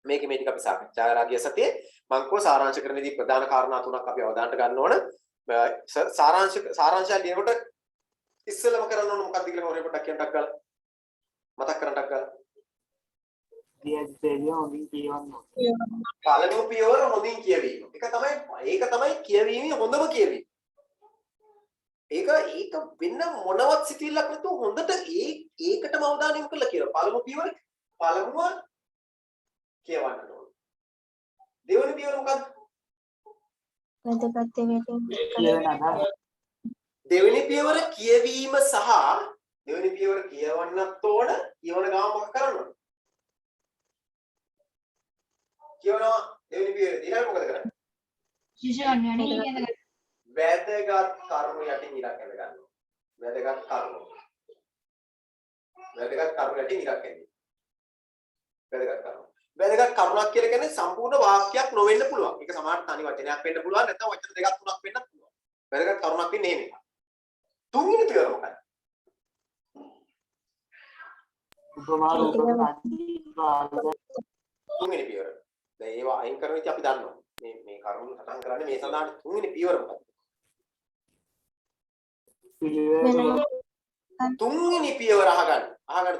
මේකේ මේ ටික අපි සාකච්ඡා කරා ගිය සතියේ මම කෝ සාරාංශකරණයේදී ප්‍රධාන කාරණා තුනක් අපි අවධානයට ගන්න ඕන. සාරාංශය ලියනකොට ඉස්සෙල්ලම කරන්න ඕන මොකක්ද කියලා මොරේ පොඩ්ඩක් කියන්නක් ගාලා මතක් කරන්නක් ගාලා පළවෙනි පියවර හොඳින් කියවීම. ඒක තමයි කියවීමේ හොඳම කියවීම. ඒක වෙන මොනවත් සිතිවිල්ලක් නැතුව හොඳට ඒකටම අවධානය යොමු කරලා කියනවා. පළමු පියවර පළමුව කියවන්න ඕන. දෙවෙනි පියවර මොකක්ද? දෙවෙනි පියවර කියවීම සහ දෙවෙනි පියවර කියවන්නත් ඕන. කියවන ගාම මොකක් කරන්න ඕන? කියවනවා දෙවෙනි පියවර ඊළඟ මොකද කරන්නේ? වැදගත් කරුණු යටින් ඉරක් ඇඳ ගන්නවා. වැදගත් කරුණු යටින් ඉරක් ඇඳිනවා. වැදගත් කරුණක් කියලා කියන්නේ සම්පූර්ණ වාක්‍යයක් නොවෙන්න පුළුවන්. ඒක සමහරට තනි වචනයක් වෙන්න පුළුවන්. නැත්නම් වචන දෙකක් තුනක් වෙන්නත් පුළුවන්. වැදගත් කරුණක් වෙන්නේ එහෙම. තුන්වෙනි පියවර මොකක්ද? තුන්වෙනි පියවර. දැන් ඒවා අයින් කරන විදිහ අපි දන්නවා. මේ කරුණු සටහන් කරන්නේ මේ සඳහා තුන්වෙනි පියවර මොකක්ද? තුන්වෙනි පියවර අහගන්න.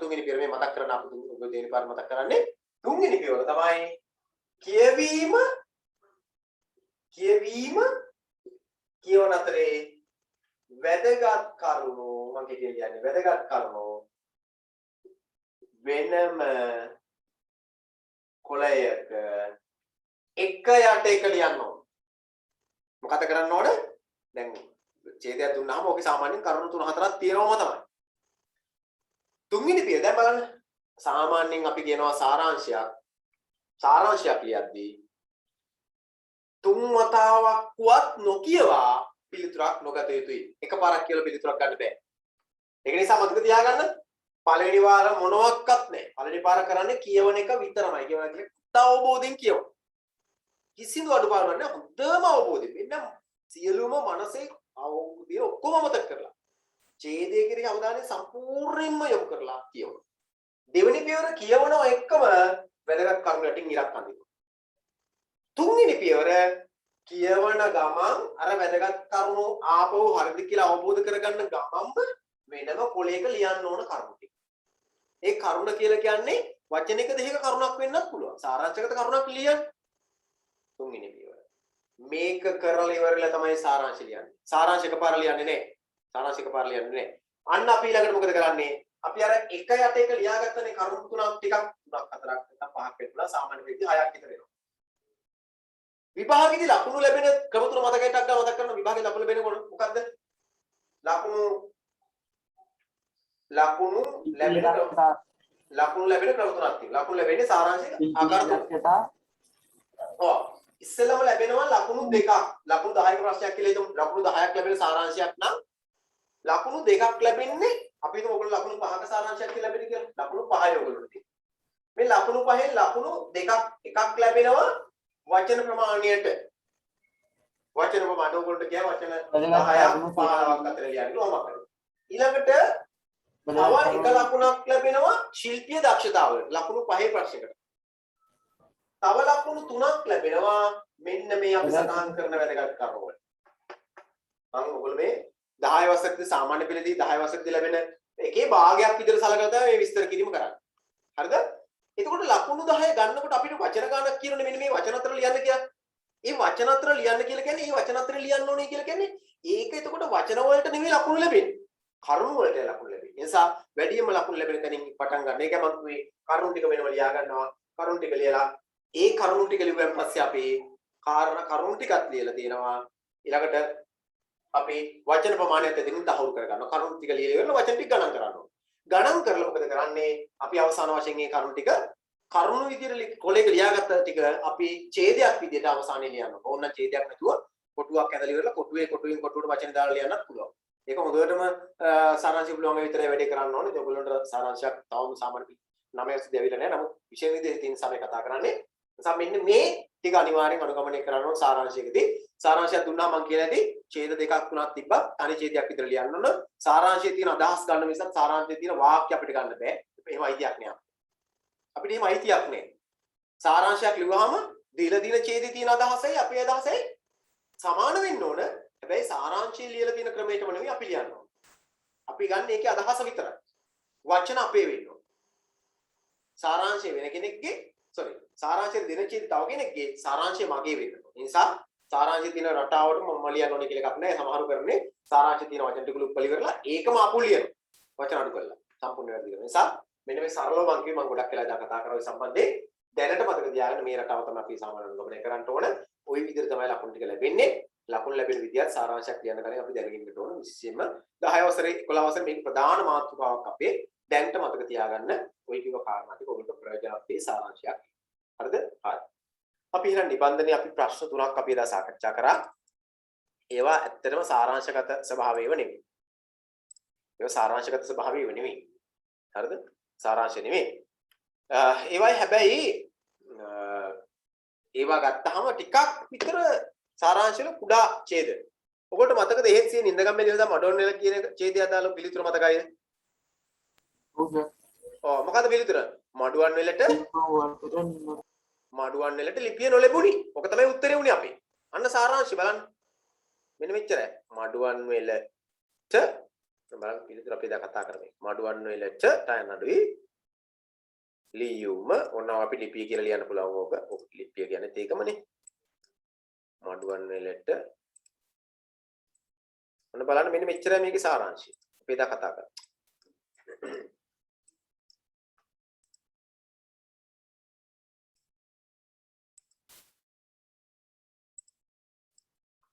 තුන්වෙනි පියවර මේ මතක් කරන අපි දෙවෙනි පාර මතක් කරන්නේ තුන්වෙනි පියවර තමයි කියවීම කියවන අතරේ වැදගත් කරුණු මම කියන්නේ වැදගත් කරුණු වෙනම කොළයක එක යට එක ලියන්න ඕන. මොකද කරන්න ඕන? දැන් ඡේදයක් දුන්නාම ඔකේ සාමාන්‍යයෙන් කරුණු 3-4ක් තියෙනවම තමයි. තුන්වෙනි පියවර දැන් බලන්න. සාමාන්‍යයෙන් අපි කියනවා සාරාංශයක් ලියද්දී තුන් වතාවක්වත් නොකියවා පිළිතුරක් නොගත යුතුයි. එකපාරක් කියලා පිළිතුරක් ගන්න බෑ. ඒක නිසා මතක තියාගන්න පළවෙනි වාර මොනවත් නැහැ. පළවෙනි පාර කරන්නේ කියවන එක විතරමයි. කියවන එක අවබෝධයෙන් කියවන. කිසිදු අඩුපාඩුවක් නැහැ. හොඳම අවබෝධයෙන්. මෙන්න සියලුම මනසේ අවබෝධය ඔක්කොම මතක කරලා. ඡේදයේ කෙරෙහි අවධානය සම්පූර්ණයෙන්ම යොමු කරලා කියවන. දෙවෙනි පියවර කියවනවා එක්කම වැදගත් කරුණු යටින් ඉරක් අඳිනවා. තුන්වෙනි පියවර කියවන ගමන් අර වැදගත් කරුණු ආපහු හරිද කියලා අවබෝධ කරගන්න ගමන්ම වෙනම පොලේක ලියන්න ඕන කරුණු ටික. ඒ කරුණ කියලා කියන්නේ වචනයක දෙකක කරුණක් වෙන්නත් පුළුවන්. සාරාංශගත කරුණක් ලියන්න. තුන්වෙනි පියවර. මේක කරලා ඉවරලා තමයි සාරාංශ ලියන්නේ. සාරාංශ එකපාර ලියන්නේ නැහැ. අන්න අපි ඊළඟට මොකද කරන්නේ? අපි අර එක යට එක ලියාගත්තනේ කරුණු තුනක් ටිකක් 3ක් 4ක් නැත්නම් 5ක් වෙනවා. සාමාන්‍ය වෙද්දී 6ක් විතර වෙනවා. විභාගයේදී ලකුණු ලැබෙන ක්‍රම තුන මතක කරන විභාගයේ ලකුණු ලැබෙන මොකද්ද? ලකුණු ලැබෙන ක්‍රම තුනක් තියෙනවා. ලකුණු ලැබෙන්නේ සාරාංශයක ආකාර තුනක්. ඉස්සෙල්ලම ලැබෙනවා ලකුණු දෙකක්. ලකුණු 10ක ප්‍රශ්නයක් කියලා හිතමු. ලකුණු 10ක් ලැබෙන සාරාංශයක් නම් ලකුණු දෙකක් ලැබෙන්නේ අපි හිතමු ඔයගොල්ලෝ ලකුණු 5ක සාරාංශයක් කියලා ලැබෙන්නේ කියලා. ලකුණු 5යි ඔයගොල්ලෝට තියෙන්නේ. මේ ලකුණු 5න් ලකුණු දෙකක් එකක් ලැබෙනවා වචන ප්‍රමාණයට. වචන ප්‍රමාණය ඔයගොල්ලන්ට කියව වචන 10ක් 15ක් අතර ලියන්න ඕමක් කරනවා. ඊළඟට තව එක ලකුණක් ලැබෙනවා ශිල්පීය දක්ෂතාවලට. ලකුණු 5 ප්‍රශ්නයකට. තව ලකුණු 3ක් ලැබෙනවා මෙන්න මේ අපි සටහන් කරන වැදගත් කරුණු වල. මම ඔයගොල්ලෝ මේ 10 වසරේදී සාමාන්‍ය පෙළේදී 10 වසරේදී ලැබෙන එකේ භාගයක් විතර සලකලා තමයි මේ විස්තර කිරීම කරන්නේ. හරිද? එතකොට ලකුණු 10 ගන්නකොට අපිට වචන ගණනක් කියනනේ මෙන්න මේ වචන අතර ලියන්න කියලා. මේ වචන අතර ලියන්න කියලා කියන්නේ මේ වචන අතර ලියන්න ඕනේ කියලා කියන්නේ ඒක එතකොට වචන වලට නෙමෙයි ලකුණු ලැබෙන්නේ. කරුණු වලට ලකුණු ලැබෙන්නේ. ඒ නිසා වැඩිම ලකුණු ලැබෙන තැනින් පටන් ගන්න. ඒක මම මේ කරුණු ටික වෙනම ලියා ගන්නවා. කරුණු ටික ලියලා ඒ කරුණු ටික ලිව්වන් පස්සේ අපි කරුණු ටිකත් ලියලා තියෙනවා. ඊළඟට අපි වචන ප්‍රමාණයත් එදින් තහවුරු කර ගන්නවා. කරුණු ටික ලියලා ඉවරලා වචන ටික ගණන් කරනවා. ගණන් කරලා මොකද කරන්නේ? අපි අවසාන වශයෙන් මේ කරුණු ටික කරුණු විදියට කොලේක ලියාගත්ත ටික අපි ඡේදයක් විදියට අවසානයේ ලියනවා. ඕන්න ඡේදයක් නැතුව කොටුවක් ඇදලා ඉවරලා කොටුවෙන් කොටුවට වචන දාලා ලියන්නත් පුළුවන්. ඒක හොඳටම සාරාංශය පුළුවන් විතරයි වැඩේ කරන්න ඕනේ. ඔයගොල්ලන්ට සාරාංශයක් තවම සාමාන්‍ය 9 වසරේදී ඇවිල්ලා නැහැ. නමුත් විශේෂ විදිහට තියෙන සමය කතා කරන්නේ. නිසා මෙන්න මේ ටික අනිවාර්යෙන් අනුගමනය කරන්න ඕන සාරාංශයකදී. සාරාංශයක් දුන්නා මම කියලා ඇති ඡේද දෙකක් තුනක් තිබ්බා. තනි ඡේදයක් විතර ලියන්න ඕන. සාරාංශයේ තියෙන අදහස් ගන්න මිසක් සාරාංශයේ තියෙන වාක්‍ය අපිට ගන්න බෑ. එහෙම අයිතියක් නෑ. අපිට එහෙම අයිතියක් නෑ. සාරාංශයක් ලිව්වහම දීලා දින ඡේදයේ තියෙන අදහසයි අපේ අදහසයි සමාන වෙන්න ඕන. හැබැයි සාරාංශය ලියලා තියෙන ක්‍රමයටම නෙවෙයි අපි ලියන්න ඕන. අපි ගන්න ඒකේ අදහස විතරයි. වචන අපේ වෙන්න ඕන. සාරාංශය වෙන කෙනෙක්ගේ සාරාංශයේ දෙන ඡේද තව කෙනෙක්ගේ සාරාංශය මගේ වෙන්න ඕන. ඒ නිසා සාරාංශයේ තියෙන රටාවට මම ලියන්න ඕනේ කියලා එකක් නැහැ. සමහරු කරන්නේ සාරාංශයේ තියෙන වචන ටික උප්පලි කරලා ඒකම අපුල් ලියනවා. වචන අඩු කරලා සම්පූර්ණ වැරදි කරනවා. ඒ නිසා මෙන්න මේ සරලව මම කිව්වේ මම ගොඩක් වෙලා කතා කරා ඔය සම්බන්ධයෙන් දැනට මතක තියාගන්න මේ රටාව තමයි අපි සාමාන්‍යයෙන් ගමනය කරන්න ඕන. ওই විදිහට තමයි ලකුණු ටික ලැබෙන්නේ. ලකුණු ලැබෙන විදියත් සාරාංශයක් ලියන්න කලින් අපි දැනගෙන ඉන්න ඕන. විශේෂයෙන්ම 10 වසරේ 11 වසරේ මේක ප්‍රධාන මාතෘකාවක් අපේ දැනට මතක තියාගන්න. ওই කිව්ව කාරණා ටික ඔබට ප්‍රයෝජනවත් වේ සාරාංශයක්. හරිද? හරි. අපි ඊළඟ නිබන්ධනයේ අපි ප්‍රශ්න තුනක් අපි එදා සාකච්ඡා කරා. ඒවා ඇත්තටම සාරාංශගත ස්වභාවයව නෙමෙයි. ඒවා සාරාංශගත ස්වභාවයව නෙමෙයි. හරිද? සාරාංශය නෙමෙයි. ඒවයි හැබැයි ඒවා ගත්තාම ටිකක් විතර සාරාංශවල කුඩා ඡේද. ඔබට මතකද එහෙත් සිය නින්දගම්මේ දිනදා මඩොන් වල කියන ඡේදය අදාළව පිළිතුර මතකයිද? ඔව් මොකද්ද පිළිතුර? මඩුවන් වලට ලිපිය නොලැබුණි. ඔක තමයි උත්තරේ උනේ අපේ. අන්න සාරාංශය බලන්න. මෙන්න මෙච්චරයි. මඩුවන් වලට බලන්න පිළිතුර අපි දැන් කතා කරමු. මඩුවන් වලට තයන් අඩුයි. ලියුම ඔන්නවා අපි ලිපිය කියලා ලියන්න පුළුවන් ඕක. ඔක ලිපිය කියන්නේ ඒකමනේ. මඩුවන් වලට ඔන්න බලන්න මෙන්න මෙච්චරයි මේකේ සාරාංශය. අපි දැන් කතා කරමු.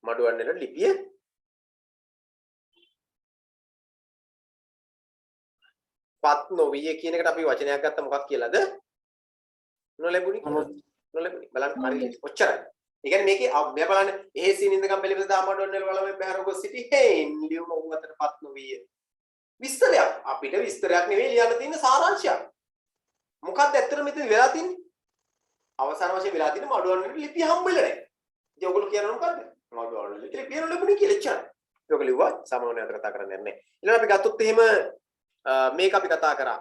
මඩුවන් වල ලිපිය පත් නොවිය කියන එකට අපි වචනයක් ගත්තා මොකක් කියලාද? නොලැබුණි කියලා. නොලැබුණි. බලන්න හරියට ඔච්චරයි. ඒ කියන්නේ මේකේ මෙයා බලන්න එහෙ සීනින්දකම් බැලිවද දාමඩොන් වල බලම බහැර ගොස් සිටි හේන් ලියුම උන් අතර පත් නොවිය. විස්තරයක් අපිට විස්තරයක් නෙවෙයි ලියන්න තියෙන සාරාංශයක්. මොකක්ද ඇත්තට මෙතන වෙලා තින්නේ? අවසාන වශයෙන් වෙලා තින්නේ මඩුවන් වල ලිපිය හම්බෙලා නැහැ. ඉතින් ඔයගොල්ලෝ කියන්නේ මොකද්ද? මඩුවන් වල ලිපිය නොලැබුණි කියලා එච්චරයි. ඔයගොල්ලෝ ලිව්වා සාමාන්‍යයෙන් අතර කතා කරන්නේ නැහැ. ඊළඟ අපි ගත්තොත් එහෙම මේක අපි කතා කරා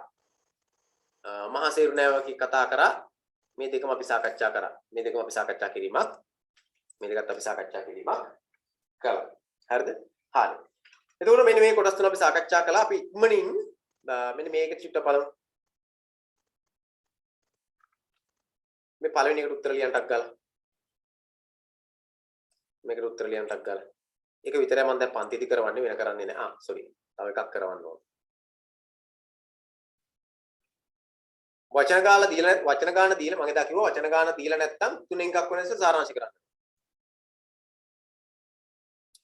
මහා සේරුණෑවකී කතා කරා මේ දෙකම අපි සාකච්ඡා කරා මේ දෙකම අපි සාකච්ඡා කිරීමක් මේ දෙකත් අපි සාකච්ඡා කිරීමක් කළා හරිද හරි එතකොට මෙන්න මේ කොටස් තුන අපි සාකච්ඡා කළා අපි ඉක්මනින් මෙන්න මේක චුට්ට බලමු මේ පළවෙනි එකට උත්තර ලියන්නක් ගාලා මේකට උත්තර ලියන්නක් ගාලා ඒක විතරයි මම දැන් පන්තිදි කරවන්නේ වෙන කරන්නේ නැහැ සෝරි තව එකක් කරවන්න ඕන වචන ගාන දීලා මම එදා කිව්වා වචන ගාන දීලා නැත්නම් තුනෙන් එකක් වෙන නිසා සාරාංශ කරන්න.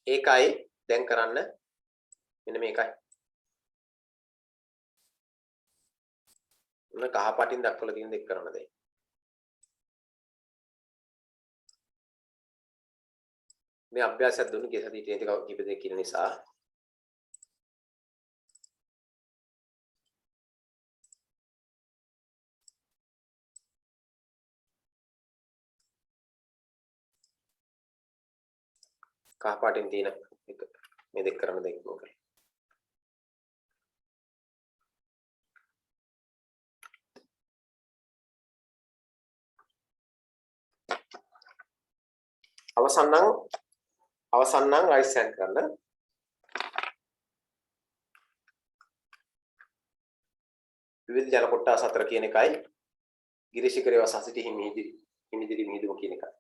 ඒකයි දැන් කරන්න මෙන්න මේකයි. මොන කහ පාටින් දක්වලා තියෙන දෙක කරන්න දැන්. මේ අභ්‍යාසයක් දුන්නු කීප දෙනෙක් කියන නිසා කහ පාටින් තියෙන එක මේ දෙක කරන දෙක මොකක්ද? අවසන් නම් රයිට් හෑන්ඩ් කරන්න. විවිධ ජන කොටස් අතර කියන එකයි ගිරිශිකරේ වසසිටි හිමිදිරි මිහිදුම කියන එකයි.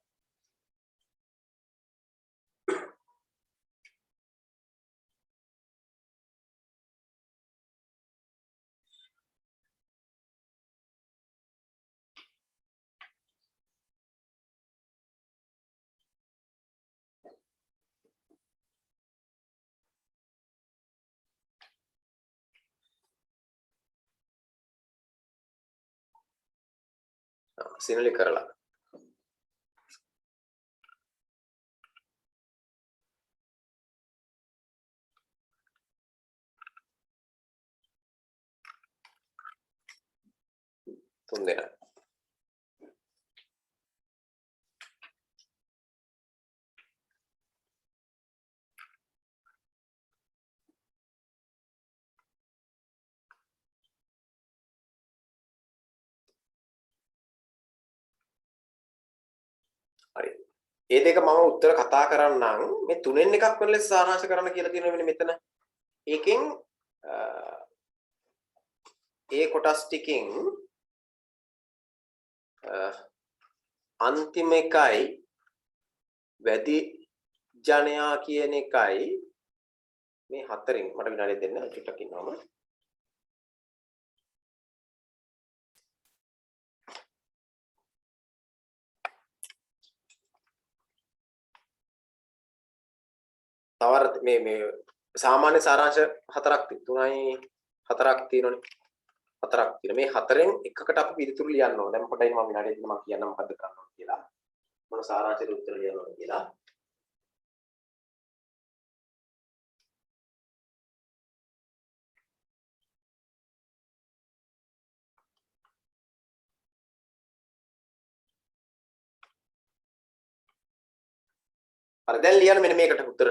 සිනලි කරලා තුන් දෙනා හරි. ඒ දෙක මම උත්තර කතා කරන්නම්. මේ තුනෙන් එකක් වෙන ලෙස සාරාංශ කරන්න කියලා තියෙනවා මෙන්න මෙතන. ඒකෙන් ඒ කොටස් ටිකෙන් අන්තිම එකයි වැඩි ජනයා කියන එකයි මේ හතරෙන් මට විනාඩියක් දෙන්න චුට්ටක් ඉන්නවම තවර මේ සාමාන්‍ය සාරාංශ හතරක් 4ක් තියෙනවනේ. හතරක් තියෙන මේ හතරෙන් එකකට අපි පිළිතුරු ලියන්න ඕන. දැන් පොඩ්ඩයි මම විනාඩියක් දෙන්න මම කියන්නම් මොකද්ද කරන්න ඕන කියලා. මොන සාරාංශයට උත්තර ලියන්න ඕන කියලා. හරි දැන් ලියන්න මෙන්න මේකට උත්තර.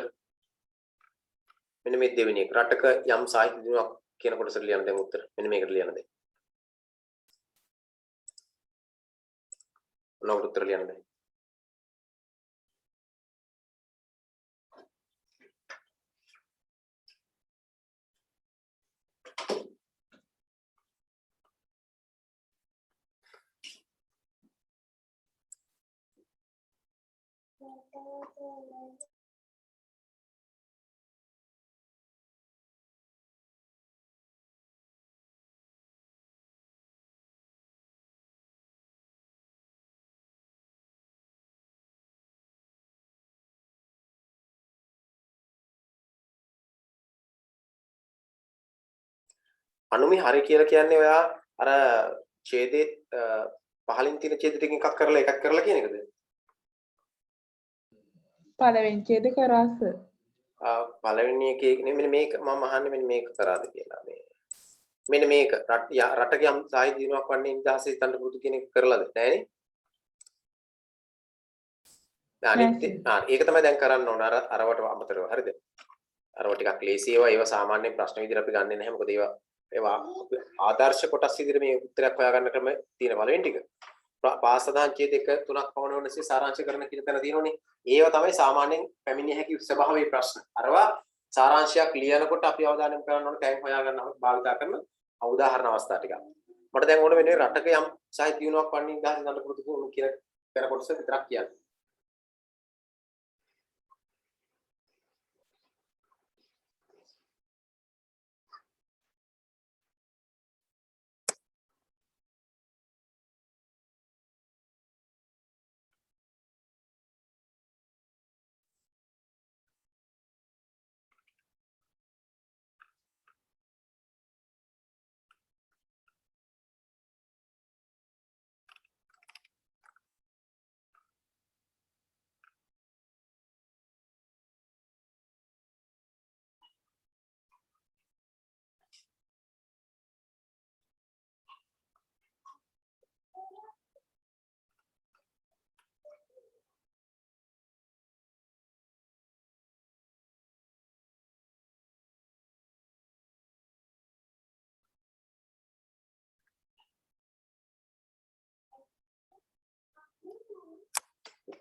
මෙන්න මේ දෙවෙනි එක. රටක යම් සාහිත්‍ය දිනුවක් කියන කොටසට ලියන්න දැන් උත්තර. මෙන්න මේකට ලියන්න දැන්. මොනවද උත්තර ලියන්න දැන්? අනුමි හරි කියලා කියන්නේ ඔයා අර ඡේදේ පහලින් තියෙන ඡේද ටිකෙන් එකක් කරලා කියන එකද? පළවෙනි ඡේද කරාස. පළවෙනි එකේ මෙන්න මේක මම අහන්නේ මෙන්න මේක කරාද කියලා. මෙන්න මේක රටක යම් සාහිත්‍ය දිනුවක් වන්නේ නිදහසේ හිතන්න පුරුදු කියන එක කරලාද නැහැනේ? ඒක තමයි දැන් කරන්න ඕන අරවට අමතරව. හරිද? අරව ටිකක් ලේසි ඒවා සාමාන්‍ය ප්‍රශ්න විදිහට අපි ගන්නෙ නැහැ. මොකද ඒවා ආදර්ශ කොටස් විදිහට මේ උත්තරයක් හොයාගන්න ක්‍රම තියෙන පළවෙනි ටික. පාසදාන් ඡේද 1 3ක් පවන වෙනසේ සාරාංශ කරන කියන තැන තියෙනෝනේ. ඒව තමයි සාමාන්‍යයෙන් පැමිණිය හැකි ස්වභාවයේ ප්‍රශ්න. අරවා සාරාංශයක් ලියනකොට අපි අවධානය යොමු කරන්න ඕන තැන් හොයාගන්න භාවිතා කරන උදාහරණ අවස්ථා ටිකක්. මට දැන් ඕන වෙන්නේ රටක යම් සාහිත්‍ය දිනුවක් වන්නේ නිදහස් ගන්න පුරුදු කියන තැන කොටස විතරක් කියන්න.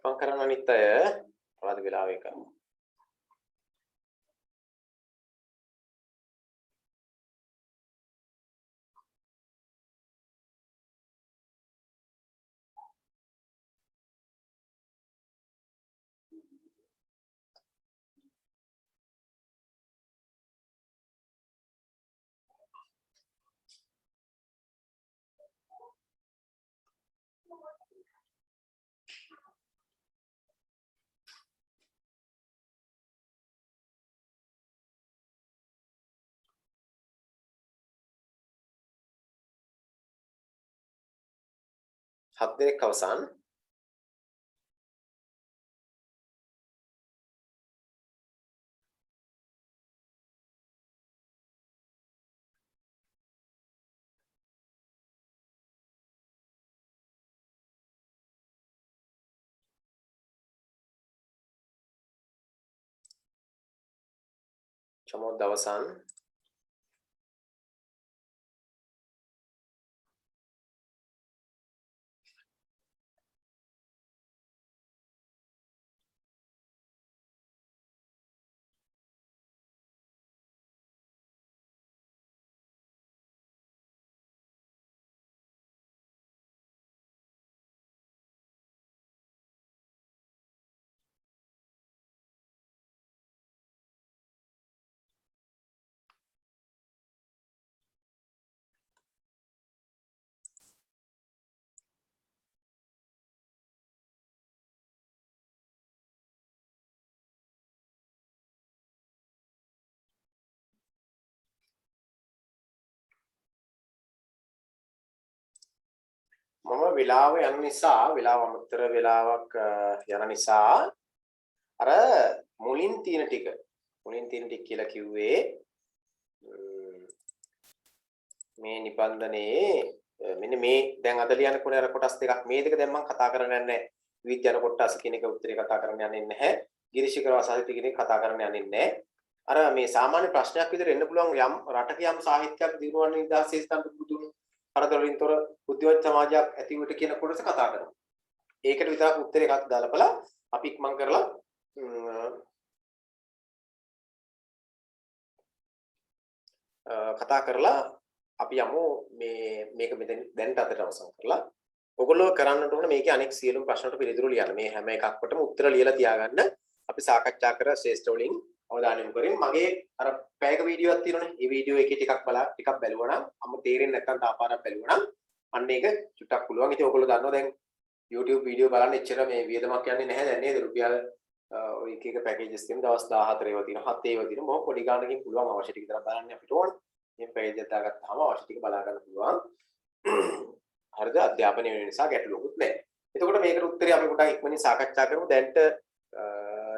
ඉක්මන් කරන්න අනිත් අය මොනවද වෙලාව එක හත් දෙනෙක් අවසන් චමෝත් අවසන් මම වෙලාව යන නිසා වෙලාව අමතර වෙලාවක් යන නිසා අර මුලින් තියෙන ටික කියලා කිව්වේ මේ නිබන්ධනයේ මෙන්න මේ දැන් අද ලියන්න කොනේ අර කොටස් දෙකක් මේ දෙක දැන් මම කතා කරන්න යන්නේ විවිධ යන කොටස් කියන එක උත්තරේ කතා කරන්න යන්නේ නැහැ ගිරිශිකර වාසාහිත්‍ය කියන එක කතා කරන්න යන්නේ නැහැ අර මේ සාමාන්‍ය ප්‍රශ්නයක් විදිහට එන්න පුළුවන් යම් රටක යම් සාහිත්‍යයක් දිනුවන නිදහසේ ස්ථාන බුදුන් කරදරවලින්තර බුද්ධිවත් සමාජයක් ඇති වෙට කියන කොටස කතා කරමු. ඒකට විතරක් උත්තරේ එකක් දාලා බලලා අපි ඉක්මන් කරලා කතා කරලා අපි යමු මේක මෙතන දැනට අතට අවසන් කරලා ඔයගොල්ලෝ කරන්නට ඕන මේකේ අනෙක් සියලුම ප්‍රශ්නවලට පිළිතුරු ලියන්න. මේ හැම එකක්වටම උත්තර ලියලා තියාගන්න. අපි සාකච්ඡා කර ශ්‍රේෂ්ඨ වලින් අවධානය යොමු කරමින් මගේ අර පැයක වීඩියෝවක් තියෙනවනේ. මේ වීඩියෝ එකේ ටිකක් බැලුවා නම් අම්ම තේරෙන්නේ නැත්නම් තාපාරක් බැලුවා නම් අන්න ඒක චුට්ටක් පුළුවන්. ඉතින් ඔයගොල්ලෝ දන්නවා දැන් YouTube වීඩියෝ බලන්න එච්චර මේ වියදමක් යන්නේ නැහැ දැන් නේද? රුපියල් ඔය එක පැකේජස් තියෙන දවස් 14 ඒවා තියෙනවා 7 ඒවා තියෙනවා. මොකක් පොඩි ගානකින් පුළුවන් අවශ්‍ය ටික විතර බලන්න අපිට ඕන. මේ පැකේජ් එක දාගත්තාම අවශ්‍ය ටික බලා ගන්න පුළුවන්. හරිද? අධ්‍යාපනය වෙන නිසා ගැටලුවකුත් නැහැ. එතකොට මේකට උත්තරේ අපි පොඩ්ඩක් ඉක්මනින් සාකච්ඡා කරමු. දැන්ට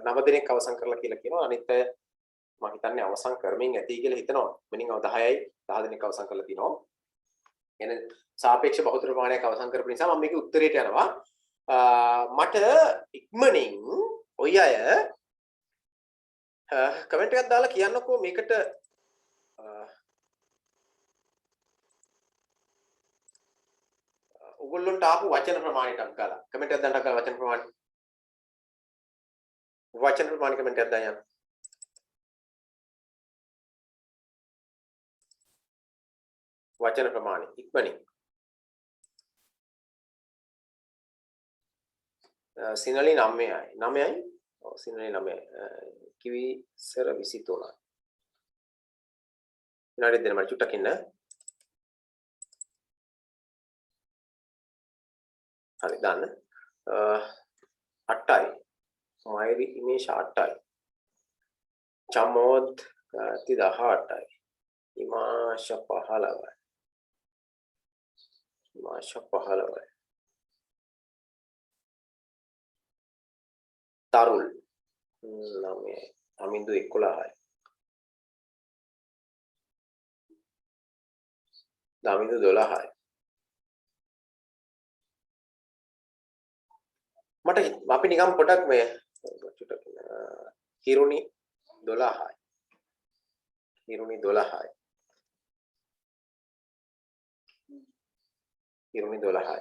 9 දිනක් අවසන් කරලා කියලා කියනවා. අනිත් මම හිතන්නේ අවසන් කරමින් ඇති කියලා හිතනවා. මෙනින් 10යි 10 දිනක් අවසන් කරලා තිනවා. එන සාපේක්ෂ බහුතර ප්‍රමාණයක් අවසන් කරපු නිසා මම මේකේ උත්තරේට යනවා. මට ඉක්මනින් ඔය අය කමෙන්ට් එකක් දාලා කියන්නකෝ මේකට ඔයගොල්ලන්ට ආපු වචන ප්‍රමාණයටක් ගාලා කමෙන්ට් එකක් දාන්න ගාලා වචන ප්‍රමාණය කමෙන්ට් එකක් දාන්න වචන ප්‍රමාණය ඉක්මනින් සිනලි 9යි ඔව් සිනලි 9යි කිවි සර 23යි විනාඩි දෙන්න මට චුට්ටක් ඉන්න හරි දාන්න 8යි මයිරි ඉමේෂ 8යි චමෝද් 18යි ඉමාෂ 15යි තරුල් 9යි අමින්දු 11යි දමින්දු 12යි මට අපි නිකම් පොඩක් මේ හිරුනි 12යි හිරුනි 12යි හිරුනි 12යි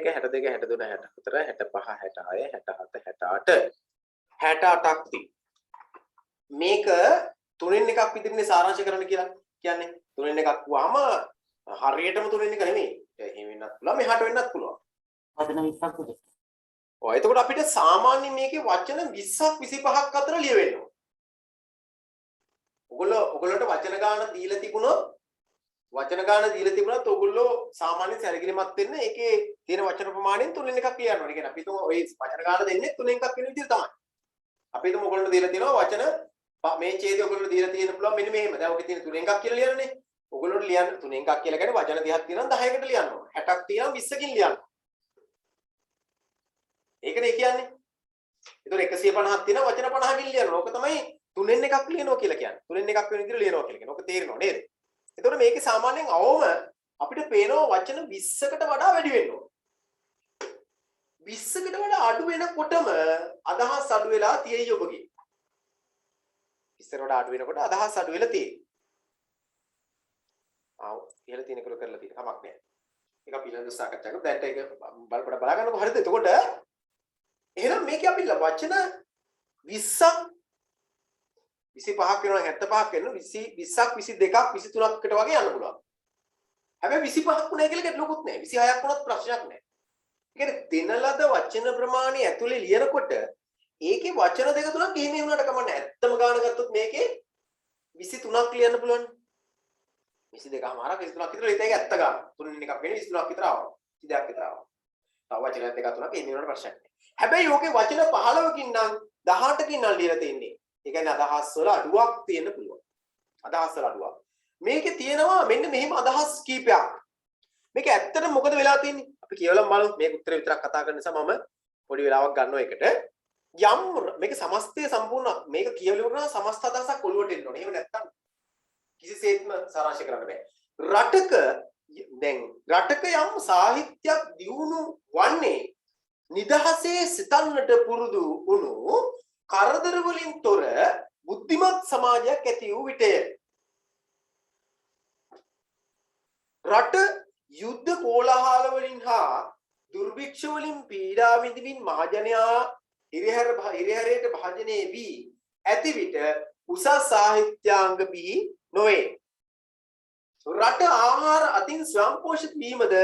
61 62 63 64 65 66 67 68 68ක් මේක තුනෙන් එකක් විදිහට සාරාංශ කරන්න කියලා කියන්නේ. තුනෙන් එකක් වුවාම හරියටම තුනෙන් එක නෙමෙයි. එහෙම වෙන්නත් පුළුවන් මෙහාට වෙන්නත් පුළුවන්. වචන 20ක් උදේ. ඔය එතකොට අපිට සාමාන්‍යයෙන් මේකේ වචන 20ක් 25ක් අතර ලියවෙන්න ඕන. ඔයගොල්ලන්ට වචන ගාන දීලා තිබුණත් ඔයගොල්ලෝ සාමාන්‍යයෙන් සැලකිලිමත් වෙන්න ඒකේ තියෙන වචන ප්‍රමාණයෙන් තුනෙන් එකක් ලියන්න ඕනේ. කියන්නේ අපි තුම ඔය වචන ගාන දෙන්නේ තුනෙන් එකක් වෙන විදිහට තමයි. අපි තුම ඔයගොල්ලන්ට දීලා තියෙනවා වචන මේ ඡේදය ඔයගොල්ලෝ දීලා තියෙන පුළුවන් මෙන්න මෙහෙම. දැන් ඔකේ තියෙන තුනෙන් එකක් කියලා ලියන්නනේ. ඔයගොල්ලෝට ලියන්න තුනෙන් එකක් කියලා කියන්නේ වචන 30ක් තියෙනවා 10කට ලියන්න ඕන. 60ක් තියෙනවා 20කින් ලියන්න. ඒකනේ කියන්නේ. ඒතකොට 150ක් තියෙනවා වචන 50කින් ලියනවා. ඕක තමයි තුනෙන් එකක් ලියනවා කියලා කියන්නේ. තුනෙන් එකක් වෙන විදිහට ලියනවා කියලා කියන්නේ. ඕක තේරෙනව නේද? ඒතකොට මේකේ සාමාන්‍යයෙන් අවම අපිට පේනවා වචන 20කට වඩා වැඩි වෙන්න ඕන. 20කට වඩා අඩු වෙනකොටම අදහස් අඩු වෙලා තියෙයි ඔබගේ. 20කට වඩා අඩු වෙනකොට අදහස් අඩු වෙලා තියෙයි. ඉහළ තියෙන කර කරලා තියෙන කමක් නැහැ. ඒක අපි ඊළඟ සාකච්ඡා කරමු. දැන් ඒක බල ගන්නකො හරිද? එතකොට එහෙනම් මේකේ අපි වචන 20ක් 25ක් වෙනවා 75ක් වෙනවා 20ක් 22ක් 23කට වගේ යන්න පුළුවන්. හැබැයි 25ක් වුණා කියලා ගැට ලොකුත් නෑ. 26ක් වුණත් ප්‍රශ්නයක් නෑ. ඒ කියන්නේ දෙන ලද වචන ප්‍රමාණය ඇතුලේ ලියනකොට ඒකේ වචන දෙක තුනක් එහෙම වුණාට කමන්නේ. ඇත්තම ගාන ගත්තොත් මේකේ 23ක් ලියන්න පුළුවන්. 22කමාරක් 23ක් විතර ඒක ඇත්ත ගාන. තුනෙන් එකක් වෙන්නේ 23ක් විතර ආවා. 30ක් විතර ආවා. තව වචන දෙක තුනක් එහෙම වුණාට ප්‍රශ්නයක් නෑ. හැබැයි ඕකේ වචන 15කින් නම් 18කින් නම් ලියලා තියෙන්නේ. ඒ කියන්නේ අදහස් වල අඩුවක් තියෙන්න පුළුවන්. අදහස් වල අඩුවක්. මේකේ තියෙනවා මෙන්න මෙහෙම අදහස් කීපයක්. මේක ඇත්තටම මොකද වෙලා තියෙන්නේ? අපි කියවලම බලමු. මේක උත්තර විතරක් කතා කරන නිසා මම පොඩි වෙලාවක් ගන්නවා ඒකට. යම් මේක සමස්තය සම්පූර්ණ මේක කියවලුණා සමස්ත අදහසක් ඔළුවට එන්න ඕනේ. එහෙම නැත්නම් කිසිසේත්ම සාරාංශ කරන්න බෑ. රටක යම් සාහිත්‍යයක් දියුණු වන්නේ නිදහසේ සිතන්නට පුරුදු වුණු කරදර වලින් තොර බුද්ධිමත් සමාජයක් ඇති වූ විටය. රට යුද්ධ කෝලාහල වලින් හා දුර්භික්ෂ වලින් පීඩා විඳින්න මහජනයා හිරිහැරයට භාජනයේ වී ඇති විට උසස් සාහිත්‍යාංග බිහි නොවේ. රට ආහාර අතින් ස්වයංපෝෂිත වීමද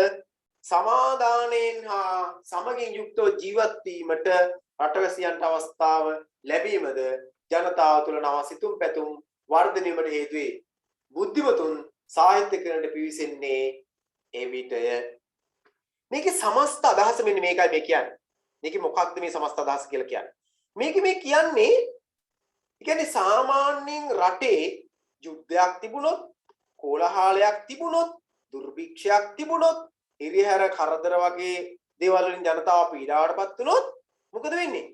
සමාදානයෙන් හා සමගින් යුක්තව ජීවත් වීමට රටවැසියන්ට අවස්ථාව ලැබීමද ජනතාව තුළ නව සිතුම් පැතුම් වර්ධනය වීමට හේතු වේ. බුද්ධිමතුන් සාහිත්‍යකරණයට පිවිසෙන්නේ එවිටය. මේකේ සමස්ත අදහස මෙන්න මේකයි මේ කියන්නේ. මේකේ මොකක්ද මේ සමස්ත අදහස කියලා කියන්නේ? මේකේ මේ කියන්නේ සාමාන්‍යයෙන් රටේ යුද්ධයක් තිබුණොත්, කෝලාහලයක් තිබුණොත්, දුර්භික්ෂයක් තිබුණොත්, හිරිහැර කරදර වගේ දේවල් වලින් ජනතාව පීඩාවටපත් වුණොත් මොකද වෙන්නේ?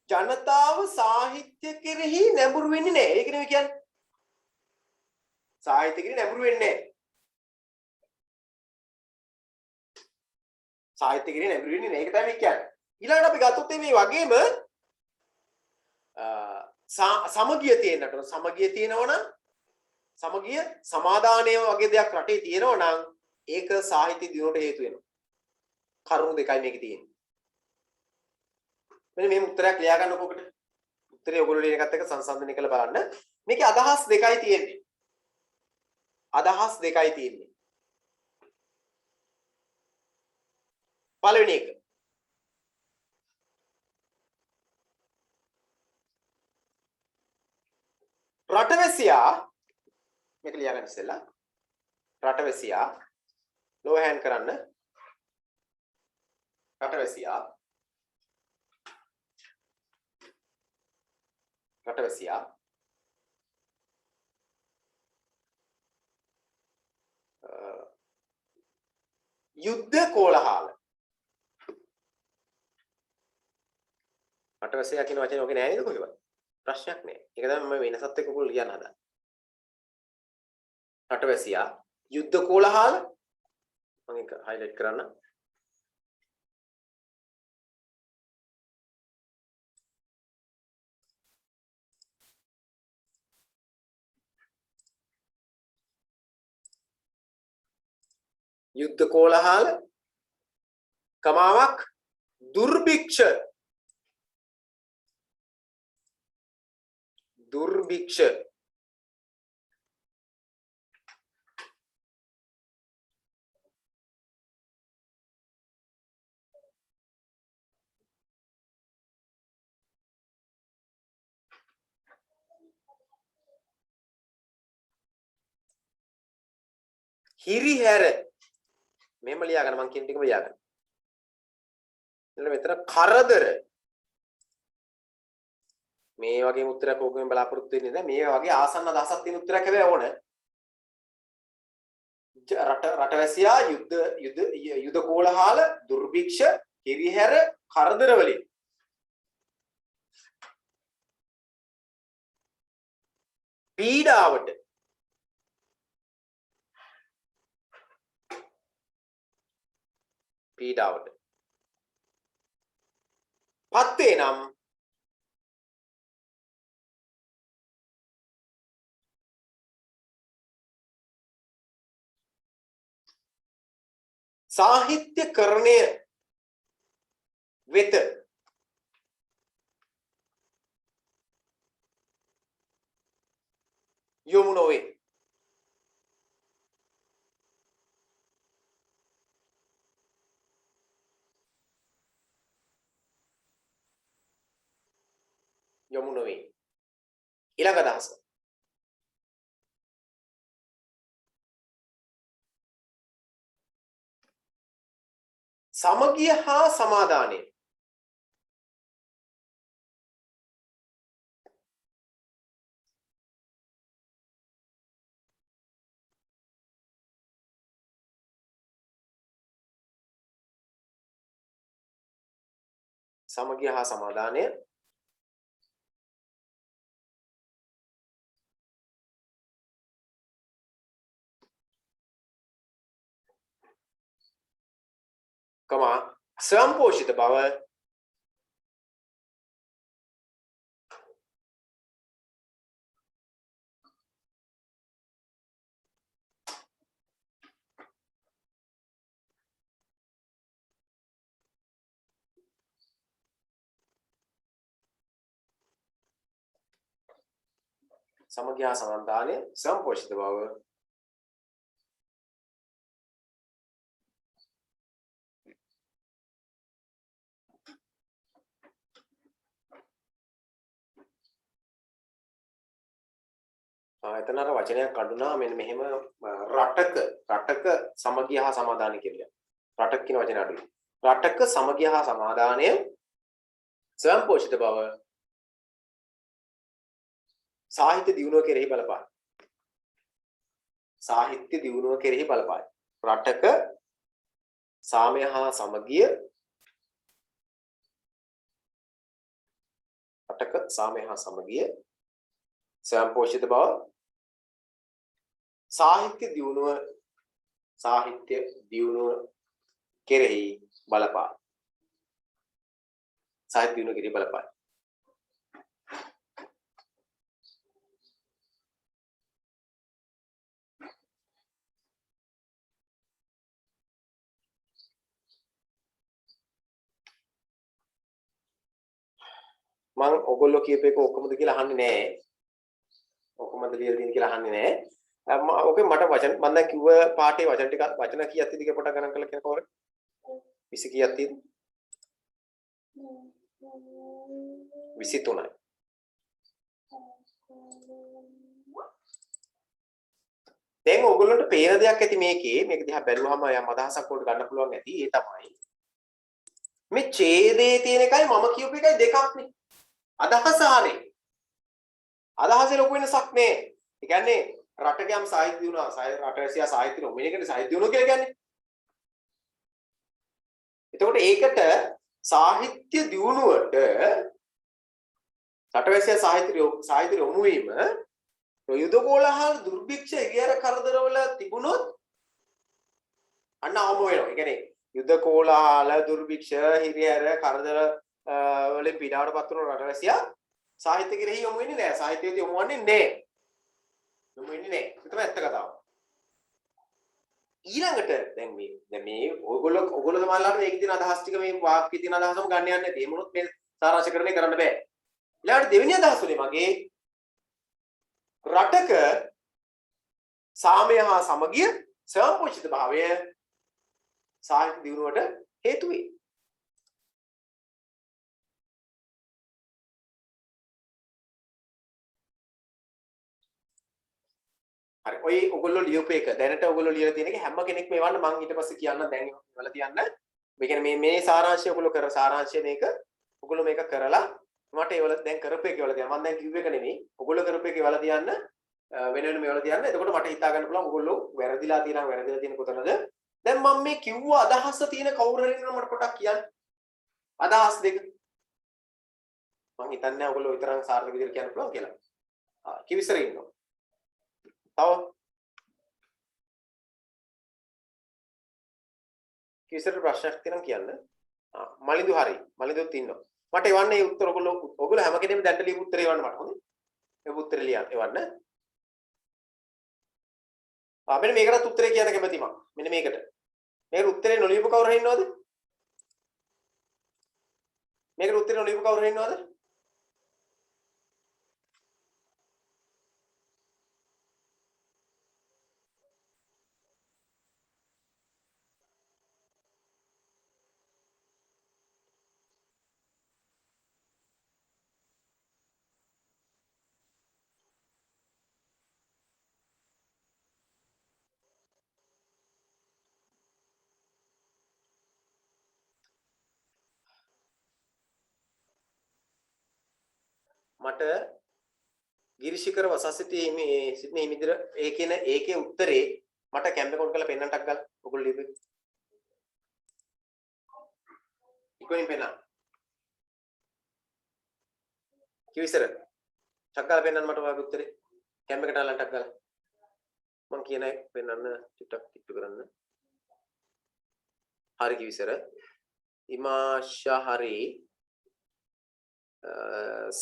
ජනතාව සාහිත්‍ය කෙරෙහි නැඹුරු වෙන්නේ නැහැ. ඒක නෙවෙයි කියන්නේ. සාහිත්‍ය කෙරෙහි නැඹුරු වෙන්නේ නැහැ. සාහිත්‍ය කෙරෙහි නැඹුරු වෙන්නේ නැහැ. ඒක තමයි කියන්නේ. ඊළඟට අපි ගත්තොත් මේ වගේම සමගිය තියෙනට සමගිය තියෙනවනම් සමගිය සමාදානය වගේ දෙයක් රටේ තියෙනවනම් ඒක සාහිත්‍ය දියුණුවට හේතු වෙනවා. කරුණු දෙකයි මේකේ තියෙන්නේ. මෙන්න මේ උත්තරයක් ලියා ගන්නකො ඔකට. උත්තරේ ඔයගොල්ලෝ ලියන එකත් එක්ක සංසන්දනය කරලා බලන්න. මේකේ අදහස් දෙකයි තියෙන්නේ. අදහස් දෙකයි තියෙන්නේ. පළවෙනි එක. රටවැසියා මේක ලියා ගන්න ඉස්සෙල්ලා. රටවැසියා ලෝ හෑන්ඩ් කරන්න. රටවැසියා යුද්ධ කෝලහල. රටවැසියා කියන වචනේ ඔගේ නෑ නේද කොහෙවත්? ප්‍රශ්නයක් නෑ. ඒක තමයි මම වෙනසත් එක්ක පොල් ලියන්න හදන්නේ. රටවැසියා යුද්ධ කෝලහල මම ඒක highlight කරන්න. යුද්ධ කෝලහල කමාවක් දුර්භික්ෂ හිරිහැර මෙහෙම ලියාගන්න මං කියන ටිකම ලියාගන්න. ඊළඟ මෙතන කරදර මේ වගේ උත්තරයක් ඕකෙන් බලාපොරොත්තු වෙන්නේ නැහැ. මේ වගේ ආසන්න අදහසක් තියෙන උත්තරයක් හැබැයි ඕන. රටවැසියා යුද කෝලහල දුර්භික්ෂ හිරිහැර කරදර වලින් පීඩාවට පත් වේ නම් සාහිත්‍යකරණය වෙත යොමු නොවේ. ඊළඟ අදහස සමගිය හා සමාදානය කමා ස්වයංපෝෂිත බව සමගිය හා සමාදානය ස්වයංපෝෂිත බව එතන අර වචනයක් කඩුනා මෙන්න මෙහෙම රටක සමගිය හා සමාදානය කියලා. රටක කියන වචනේ අඩුයි. රටක සමගිය හා සමාදානය ස්වයංපෝෂිත බව සාහිත්‍ය දියුණුව කෙරෙහි බලපාන. රටක සාමය හා සමගිය ස්වයංපෝෂිත බව සාහිත්‍ය දියුණුව කෙරෙහි බලපාන. මම ඔයගොල්ලෝ කියපේක ඔක්කොමද කියලා අහන්නේ නැහැ. ඔක්කොමද ලියලා තියෙන කියලා අහන්නේ නැහැ. ඔකේ මට වචන මම දැන් කිව්ව පාඩේ වචන ටිකක් වචන කීයක් තියෙද කියලා පොඩ්ඩක් ගණන් කරලා කියනකෝ. 20 කීයක් තියෙද? 23යි. දැන් ඔයගොල්ලන්ට පේන දෙයක් ඇති මේකේ මේක දිහා බැලුවම යම් අදහසක් වලට ගන්න පුළුවන් ඇති. ඒ තමයි මේ ඡේදයේ තියෙන එකයි මම කියපු එකයි දෙකක් නේ. අදහස හරි. අදහසේ ලොකු වෙනසක් නෑ. ඒ කියන්නේ රටකයම් සාහිත්‍ය දිනුවා රටවැසියා සාහිත්‍ය දිනුවා මේකට සාහිත්‍ය දිනුවා කියලා කියන්නේ. එතකොට ඒකට සාහිත්‍ය දියුණුවට රටවැසියා සාහිත්‍ය යොමු වීම යුද කෝලාහල දුර්භික්ෂ ඉරියර කරදරවල තිබුණොත් අන්න අවම වෙනවා. ඒ කියන්නේ යුද කෝලාහල දුර්භික්ෂ ඉරියර කරදර වලින් පීඩාවටපත් වුණු රටවැසියා සාහිත්‍ය කෙරෙහි යොමු වෙන්නේ නැහැ. සාහිත්‍යයට යොමු වෙන්නේ නැහැ. යොමු වෙන්නේ නැහැ. ඒක තමයි ඇත්ත කතාව. ඊළඟට දැන් මේ ඔයගොල්ලෝ සමාජලාට මේක දින අදහස් ටික මේ වාක්‍ය දින අදහසම ගන්න යන්නේ නැති. ඒ මොනොත් මේ සාරාංශකරණය කරන්න බෑ. ඊළඟට දෙවෙනි අදහස උනේ මගේ රටක සාමය හා සමගිය සමපෝෂිත භාවය සාහිත්‍ය දියුණුවට හේතු වේ. හරි ඔය ඔයගොල්ලෝ ලියපු එක දැනට ඔයගොල්ලෝ ලියලා තියෙන එක හැම කෙනෙක්ම එවන්න මම ඊට පස්සේ කියන්න දැන් ඉවලා තියන්න. මේ කියන්නේ මේ සාරාංශය ඔයගොල්ලෝ කර සාරාංශය මේක ඔයගොල්ලෝ මේක කරලා මට ඒවල දැන් කරපු එක ඒවල තියන්න. මම දැන් කිව්ව එක නෙමෙයි. ඔයගොල්ලෝ කරපු එක ඒවල තියන්න වෙන වෙනම ඒවල තියන්න. එතකොට මට හිතා ගන්න පුළුවන් ඔයගොල්ලෝ වැරදිලා තියෙන කොතනද. දැන් මම මේ කිව්ව අදහස තියෙන කවුරු හරි ඉන්නවද මට පොඩ්ඩක් කියන්න. අදහස් දෙක. මම හිතන්නේ ඔයගොල්ලෝ විතරක් සාර්ථක විදිහට කියන්න පුළුවන් කියලා. කිවිසර ඉන්නවා. තව කිවිසර ප්‍රශ්නයක් තියෙනවා කියන්න. මලින්දු හරි. මලින්දුත් ඉන්නවා. මට එවන්න මේ උත්තර ඔයගොල්ලෝ හැම කෙනෙක්ම දැන්ට ලියපු උත්තරේ එවන්න මට හොඳයි. මේ උත්තරේ ලියන්න එවන්න. මෙන්න මේකට උත්තරේ කියන්න කැමති මම. මෙන්න මේකට. මේකට උත්තරේ නොලියපු කවුරු හරි ඉන්නවද? මේකට උත්තරේ නොලියපු කවුරු හරි ඉන්නවද? මට ගිරිශිකර වසසිතේ මේ සිඩ්නි හිමිදිර ඒකේ උත්තරේ මට කැම්ප් එක ඔන් කරලා පෙන්නන්නටක් ගාලා ඔයගොල්ලෝ ලියපු එක. ඉක්මනින් පෙන්නන්න. කිවිසර චක්කාලා පෙන්නන්න මට ඔයාගේ උත්තරේ කැම්ප් එකට ආලන්ටක් ගාලා. මම කියන එක පෙන්නන්න ටිකක් කිට්ටු කරන්න. හරි කිවිසර. ඉමාෂා හරි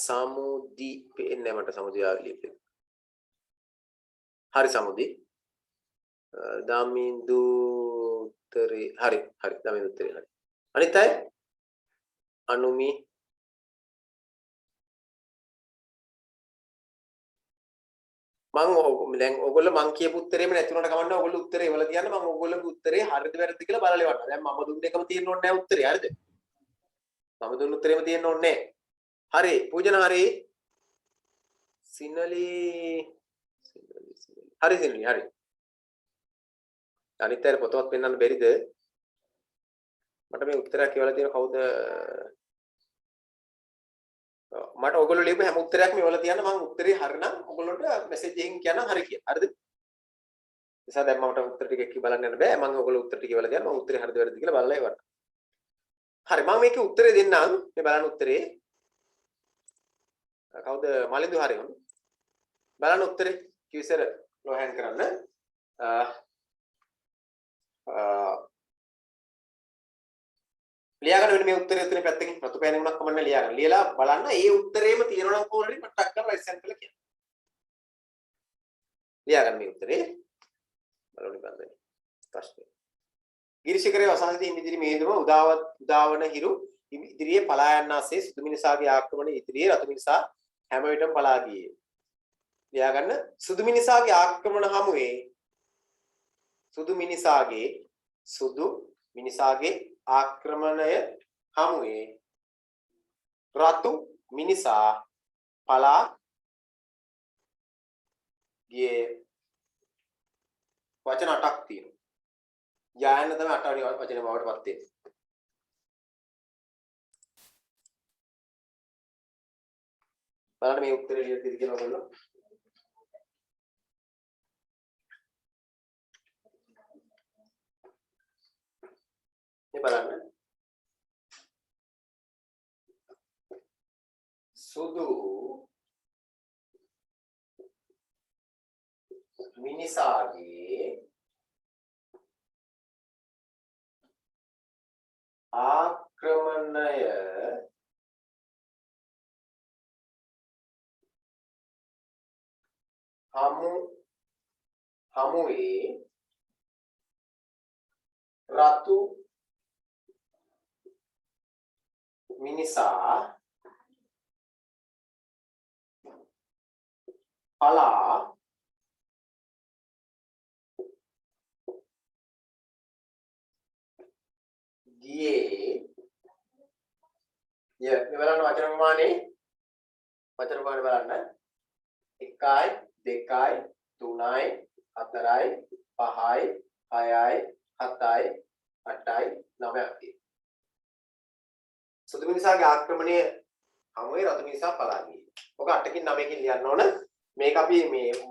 සමුදි පෙන්නේ මට සමුදි ආලිපේ. හරි සමුදි. දමින්දු උත්තරේ හරි දමින්දු උත්තරේ හරි. අනිත් අය අනුමි මම දැන් ඔයගොල්ලෝ මං කියපු උත්තරේම නැතුණට කමන්නේ ඔයගොල්ලෝ උත්තරේ වල තියන්න මම ඔයගොල්ලෝගේ උත්තරේ හරිද වැරදිද කියලා බලලා ඉවරනවා. දැන් මම දුන්න එකම තියෙන්න ඕනේ නැහැ උත්තරේ හරිද? මම දුන්න උත්තරේම තියෙන්න ඕනේ නැහැ. හරි පූජන හරි සිනලි හරි අනිත් අය පොතවත් පෙන්වන්න බැරිද මට මේ උත්තරයක් කියලා තියෙන කවුද මට ඔයගොල්ලෝ ලියපු හැම උත්තරයක්ම ඉවලා තියන්න මම උත්තරේ හරිනම් ඔයගොල්ලන්ට මැසේජ් එකකින් කියන්න හරි කියලා හරිද නිසා දැන් මට උත්තර ටික බලන්න යන්න බෑ මම ඔයගොල්ලෝ උත්තර ටික ඉවලා තියන්න මම උත්තරේ හරිද වැරදිද කියලා බලලා ඉවරයි හරි මම මේකේ උත්තරේ දෙන්නම් මේ බලන්න උත්තරේ කවුද මලින්දු හරි වුණ බලන්න උත්තරේ කිවිසර ලෝහන් කරන්න ලියා ගන්න මේ උත්තරේ උත්තරේ පැත්තකින් රතු පෑනේ උනක් කමන්න ලියා ගන්න ලියලා බලන්න ඒ උත්තරේම තියෙනවා නම් කොහොමද මට ටක් කරලා රයිට් සෙන්ටර් කියලා කියන්න ලියා ගන්න මේ උත්තරේ බලන්න බන්දේ ප්‍රශ්නේ ගිරිශිකරේ වසන්තී ඉදිරි මේදුම උදාවන හිරු ඉදිරියේ පලා යන්නාසේ සුදු මිනිසාගේ ආක්‍රමණ ඉදිරියේ රතු මිනිසා හැම විටම පලා ගියේ. ලියා ගන්න සුදු මිනිසාගේ ආක්‍රමණ හමුවේ සුදු මිනිසාගේ ආක්‍රමණය හමුවේ රතු මිනිසා පලා ගියේ වචන 8ක් තියෙනවා. යායන තමයි 8 වෙනි වචනේ බවට පත් වෙන්නේ. බලන්න මේ උත්තරේ ලියලා තියෙද කියලා බලන්න. මේ බලන්න. සුදු මිනිසාගේ ආක්‍රමණය හමුවේ රතු මිනිසා පලා ගියේ මේ බලන්න වචන ප්‍රමාණේ බලන්න 1යි 2යි 3යි 4යි 5යි 6යි 7යි 8යි 9යි සුදු මිනිසාගේ ආක්‍රමණය හමුවේ රතු මිනිසා පලා ගියේ. ඔක 8කින් 9කින් ලියන්න ඕන. මේක අපි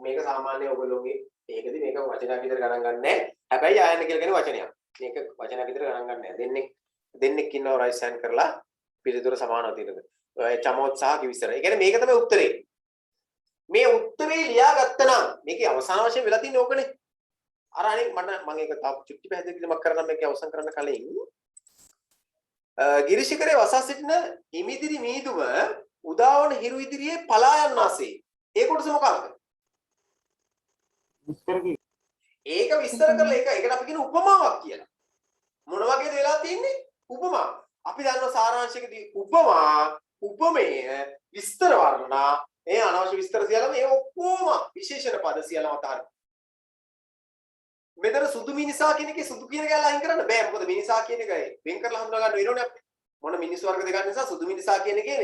මේක සාමාන්‍ය ඔයගොල්ලෝගේ මේකදී මේක වචනයක් විතර ගණන් ගන්නෑ. හැබැයි ආයන කියලා කියන වචනයක්. මේක වචනයක් විතර ගණන් ගන්නෑ. දෙන්නෙක් ඉන්නව රයිස් හෑන්ඩ් කරලා පිළිතුර සමානව තියෙනද. චමෝත් සහ කිවිසර. ඒ කියන්නේ මේක තමයි උත්තරේ. මේ උත්තරේ ලියාගත්ත නම් මේකේ අවසාන වශයෙන් වෙලා තියෙන්නේ ඕකනේ. අර අනේ මම ඒක තව චුට්ටි පැහැදිලිමක් කරනම් මේක අවසන් කරන්න කලින් ගිරිශිකරේ වසා සිටින හිමිදිරි මීදුම උදාවන හිරු ඉදිරියේ පලා යන්නාසේ. ඒ කොටස මොකක්ද? ඒක විස්තර කරලා ඒකට අපි කියන උපමාවක් කියලා. මොන වගේද වෙලා තියෙන්නේ? උපමා. අපි දන්නවා සාරාංශයකදී උපමේය විස්තර වර්ණනා ඒ අනවශ්‍ය විස්තර සියල්ලම ඒ ඔක්කොම විශේෂණ පද සියල්ලම අතහරින්න. මෙතන සුදු මිනිසා කියන එකේ සුදු කියන එක අයින් කරන්න බෑ. මොකද මිනිසා කියන එක වෙන් කරලා හඳුනා ගන්න වෙනෝනේ අපිට. මොන මිනිස් වර්ග දෙකක් නිසා සුදු මිනිසා කියන එකේ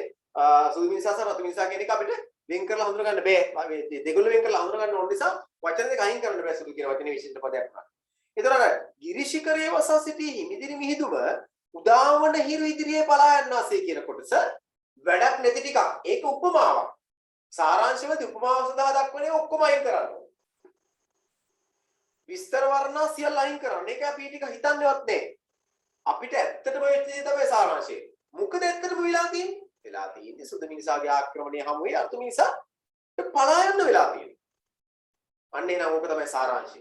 සුදු මිනිසා සහ රතු මිනිසා කියන එක අපිට වෙන් කරලා හඳුනා ගන්න බෑ. මේ දෙගොල්ල වෙන් කරලා හඳුනා ගන්න ඕන නිසා වචන දෙක අයින් කරන්න බෑ සුදු කියන වචනේ විශේෂ පදයක් වුණා. ඒතර අර ගිරිශිකරයේ වසා සිටි හිමිදිරි මිහිදුම උදාවන හිරු ඉදිරියේ පලා යන්නාසේ කියන කොටස වැඩක් නැති ටිකක්. ඒක උපමාවක්. සාරාංශවලදී උපමාව සඳහා දක්වන්නේ ඔක්කොම අයින් කරන්න ඕනේ. විස්තර වර්ණා සියල්ල අයින් කරන්න. ඒක අපි ටික හිතන්නේවත් නැහැ. අපිට ඇත්තටම වෙච්ච දේ තමයි සාරාංශය. මොකද ඇත්තටම වෙලා තියෙන්නේ? වෙලා තියෙන්නේ සුදු මිනිසාගේ ආක්‍රමණය හමුවේ රතු මිනිසා පලා යන්න වෙලා තියෙන්නේ. අන්නේ නම් ඕක තමයි සාරාංශය.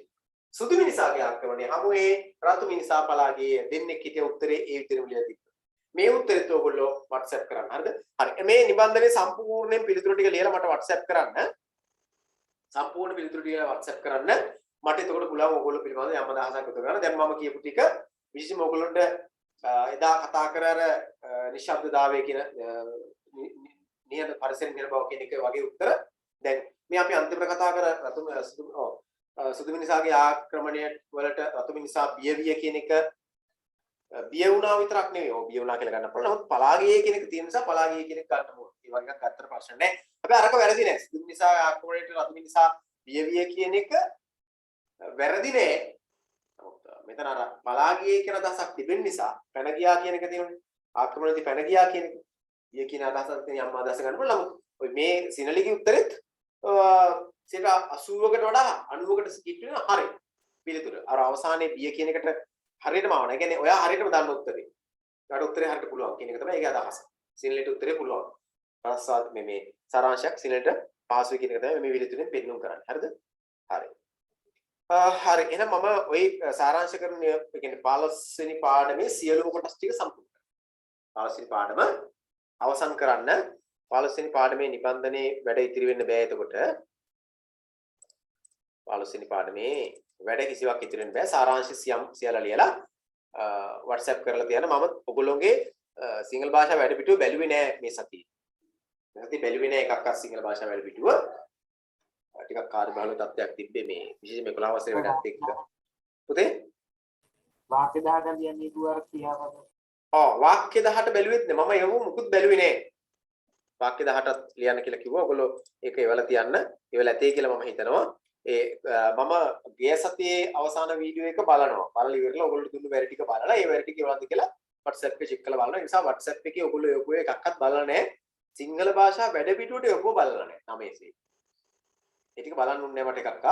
සුදු මිනිසාගේ ආක්‍රමණය හමුවේ රතු මිනිසා පලා ගියේ. දෙන්නෙක් හිටිය උත්තරේ ඒ විදිහටම ලියලා තිබ්බා. මේ උත්තරෙත් ඔයගොල්ලෝ WhatsApp කරන්න. හරිද? හරි. මේ නිබන්ධනයේ සම්පූර්ණයෙන් පිළිතුරු ටික ලියලා මට WhatsApp කරන්න. සම්පූර්ණ පිළිතුරු ටික WhatsApp කරන්න. මට එතකොට පුළුවන් ඔයගොල්ලෝ පිළිබඳව යම් අදහසක් එකතු කරගන්න. දැන් මම කියපු ටික විශේෂයෙන්ම ඔයගොල්ලන්ට එදා කතා කර අර නිශ්ශබ්දතාවය කියන නිහඬ පරිසරයෙන් කියන බව කියන එක වගේ උත්තර. දැන් මේ අපි අන්තිමට කතා කර සුදු මිනිසාගේ ආක්‍රමණය වලට රතු මිනිසා බියවිය කියන එක බිය වුණා විතරක් නෙවෙයි. ඔව් බිය වුණා කියලා ගන්න පුළුවන්. නමුත් පලාගියේ කියන එක තියෙන නිසා පලාගියේ කියන එක ගන්න ඕනේ. ඒ වගේ එකක් ගත්තට ප්‍රශ්න නැහැ. හැබැයි අරක වැරදි නෑ. සුදු මිනිසා ආක්‍රමණයට රතු මිනිසා බියවිය කියන එක වැරදි නෑ. මෙතන අර පලාගියේ කියන අදහසක් තිබෙන නිසා පැන ගියා කියන එක තියෙන්නේ. ආක්‍රමණයේදී පැන ගියා කියන එක. ඊය කියන අදහසක් තියෙන යම් අදහස ගන්න පුළුවන්. නමුත් ඔය මේ සිනලිගේ උත්තරෙත් 80කට වඩා 90කට ස්කිප් වෙන හරිය. පිළිතුර. අර අවසානයේ බිය කියන එකට හරියටම ආවන. ඒ කියන්නේ ඔයා හරියටම දන්න උත්තරේ. ඔයාට උත්තරේ හරියට පුළුවන් කියන එක තමයි ඒකේ අදහස. සිනලෙට උත්තරේ පුළුවන්. රසාත් මේ සාරාංශයක් සිනලෙට පාස් වෙ කියන එක තමයි මේ පිළිතුරෙන් පෙන්වන්න කරන්නේ. හරිද? හරි. හරි. එහෙනම් මම ওই සාරාංශ කරන ඒ කියන්නේ 15 වෙනි පාඩමේ සියලුම කොටස් ටික සම්පූර්ණ කරනවා. 15 වෙනි පාඩම අවසන් කරන්න 15 වෙනි පාඩමේ නිබන්ධනේ වැඩ ඉතිරි වෙන්න බෑ. එතකොට 15 වෙනි පාඩමේ වැඩ කිසිවක් ඉතිරි වෙන්න බෑ. සාරාංශ සියල්ල ලියලා WhatsApp කරලා තියන්න. මම ඔයගොල්ලෝගේ සිංහල භාෂා වැඩ පිටුව බැලුවේ නෑ මේ සතියේ. මේ සතියේ බැලුවේ නෑ එකක්වත් සිංහල භාෂා වැඩ පිටුව. ටිකක් කාර්යබහුල තත්ත්වයක් තිබ්බේ මේ විශේෂයෙන්ම 11 වසරේ වැඩත් එක්ක. පුතේ වාක්‍ය 10ක් ලියන්නේ දුවර ක්‍රියාපද. වාක්‍ය 18 බැලුවෙත් නෑ. මම ඒව මුකුත් බැලුවේ නෑ. වාක්‍ය 18ත් ලියන්න කියලා කිව්වා. ඔයගොල්ලෝ ඒක එවලා තියන්න. එවලා ඇතේ කියලා මම හිතනවා. මම ගිය සතියේ අවසාන වීඩියෝ එක බලනවා. බලලා ඉවරලා ඔයගොල්ලෝ දුන්නු වැඩ ටික බලලා ඒ වැඩ ටික එවලාද කියලා WhatsApp එකේ චෙක් කරලා බලනවා. ඒ නිසා WhatsApp එකේ ඔයගොල්ලෝ යොපුව එකක්වත් බලලා නැහැ. සිංහල භාෂා වැඩ පිටුවට යොපුව බලලා නැහැ. 9 ඒ ටික බලන්න උන්නේ මට එකක්වත්.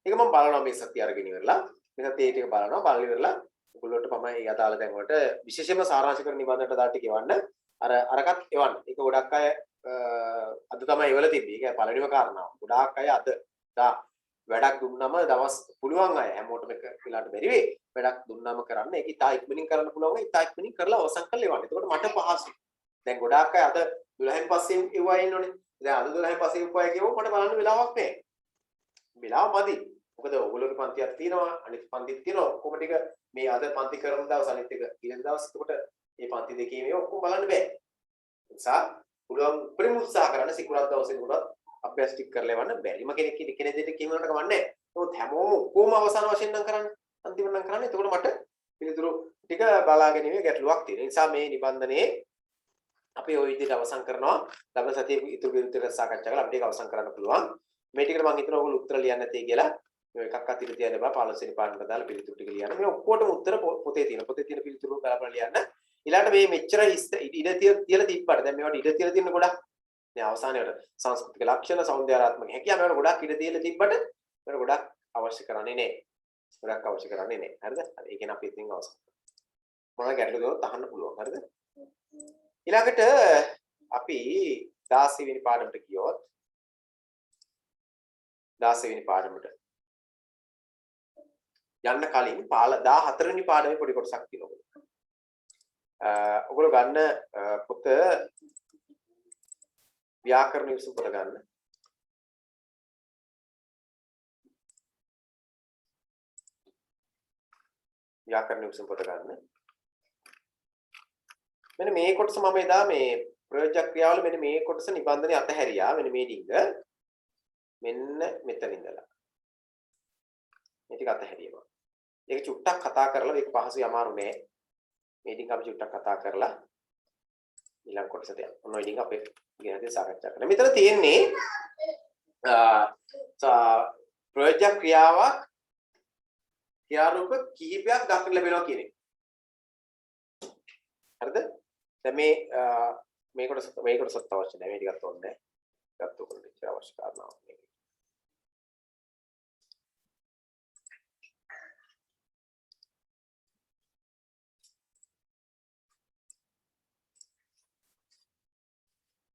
ඒක මම බලනවා මේ සතිය අරගෙන ඉවරලා. මේ සතියේ ටික බලනවා. බලලා ඉවරලා ඔයගොල්ලෝට මම ඒ අදාළ තැන් වලට විශේෂයෙන්ම සාරාංශ කරන නිබන්ධනට දාලා ටික එවන්න. අරකට එවන්න. ඒක ගොඩක් අය අද තමයි ඉවල තිබ්බේ. ඒක පළවෙනිම කාරණාව. ගොඩාක් අය අද වැඩක් දුන්නම දවස් පුළුවන් අය හැමෝටම එක වෙලාවට බැරි වෙයි. වැඩක් දුන්නම කරන්න ඒක ඉතා ඉක්මනින් කරන්න පුළුවන් නම් ඉතා ඉක්මනින් කරලා අවසන් කරලා එවන්න. එතකොට මට පහසුයි. දැන් ගොඩාක් අය අද 12න් පස්සේ එවුවා ඉන්නෝනේ. දැන් අද 12න් පස්සේ එවුවා කියවෝ මට බලන්න වෙලාවක් නැහැ. වෙලාව මදි. මොකද ඔයගොල්ලෝගේ පන්තියක් තියෙනවා අනිත් පන්තිත් තියෙනවා. ඔක්කොම ටික මේ අද පන්ති කරන දවස් අනිත් එක ඊළඟ දවස්. එතකොට මේ පන්ති දෙකේ මේ ඔක්කොම බලන්න බෑ. ඒ නිසා පුළුවන් උපරිම උත්සාහ කරන්න සිකුරාදා දවසේ උනත් අභ්‍යාස ටික කරලා යවන්න බැරිම කෙනෙක් දෙයක් කියනකට කමන්නේ නැහැ. නමුත් හැමෝම ඔක්කොම අවසාන වශයෙන් නම් කරන්නේ. අන්තිමට නම් කරන්නේ. එතකොට මට පිළිතුරු ටික බලා ගැනීමේ ගැටලුවක් තියෙනවා. ඒ නිසා මේ නිබන්ධනයේ අපි ওই විදිහට අවසන් කරනවා. ලබන සතියේ ඉතුරු විදිහට සාකච්ඡා කරලා අපිට ඒක අවසන් කරන්න පුළුවන්. මේ ටිකට මම හිතනවා ඔයගොල්ලෝ උත්තර ලියන්න නැtei කියලා. මේ එකක්වත් ඉඳ තියන්න බෑ 15 වෙනි පාඩමට දාලා පිළිතුරු ටික ලියන්න. මේ ඔක්කොටම උත්තර පොතේ තියෙන. පොතේ තියෙන පිළිතුරු බලපලා ලියන්න. ඊළඟට මේ මෙච්චර ඉඩ තියලා තිබ්බට දැන් මේවට ඉඩ තියලා තියෙන ගොඩක් දැන් අවසානයේට සංස්කෘතික ලක්ෂණ සෞන්දර්යාත්මක හැකියාව මේවට ගොඩක් ඉඩ තියලා තිබ්බට මේවට ගොඩක් අවශ්‍ය කරන්නේ නැහැ. ගොඩක් අවශ්‍ය කරන්නේ නැහැ. හරිද? හරි. ඒකෙන් අපි ඉතින් අවසන්. මොනවා ගැටලු දුන්නොත් අහන්න පුළුවන්. හරිද? ඊළඟට අපි 16 වෙනි පාඩමට ගියොත් 16 වෙනි පාඩමට යන්න කලින් 14 වෙනි පාඩමේ පොඩි කොටසක් තියෙනවා. ඔයගොල්ලෝ ගන්න පොත ව්‍යාකරණ විසු පොත ගන්න. ව්‍යාකරණ විසු පොත ගන්න. මෙන්න මේ කොටස මම එදා මේ ප්‍රයෝජක ක්‍රියාවල මෙන්න මේ කොටස නිබන්ධනයේ අතහැරියා. මෙන්න මේ ඩිංග මෙන්න මෙතන ඉඳලා. මේ ටික අතහැරියම. ඒක චුට්ටක් කතා කරලා මේක පහසුයි අමාරු නෑ. මේ ටික අපි චුට්ටක් කතා කරලා ඊළඟ කොටසට යන්න. ඔන්න ඔය ටික අපේ ඉගෙනදී සාකච්ඡා කරනවා. මෙතන තියෙන්නේ ප්‍රයෝජක ක්‍රියාවක් ක්‍රියාරූප කිහිපයක් දක්වන්න ලැබෙනවා කියන එක. හරිද? දැන් මේ කොටසත් අවශ්‍ය නැහැ. මේ ටිකත් ඕනේ නැහැ. ඒකත් ඔයගොල්ලෝ ඉච්ච අවශ්‍ය කාරණාවක් නෙවෙයි.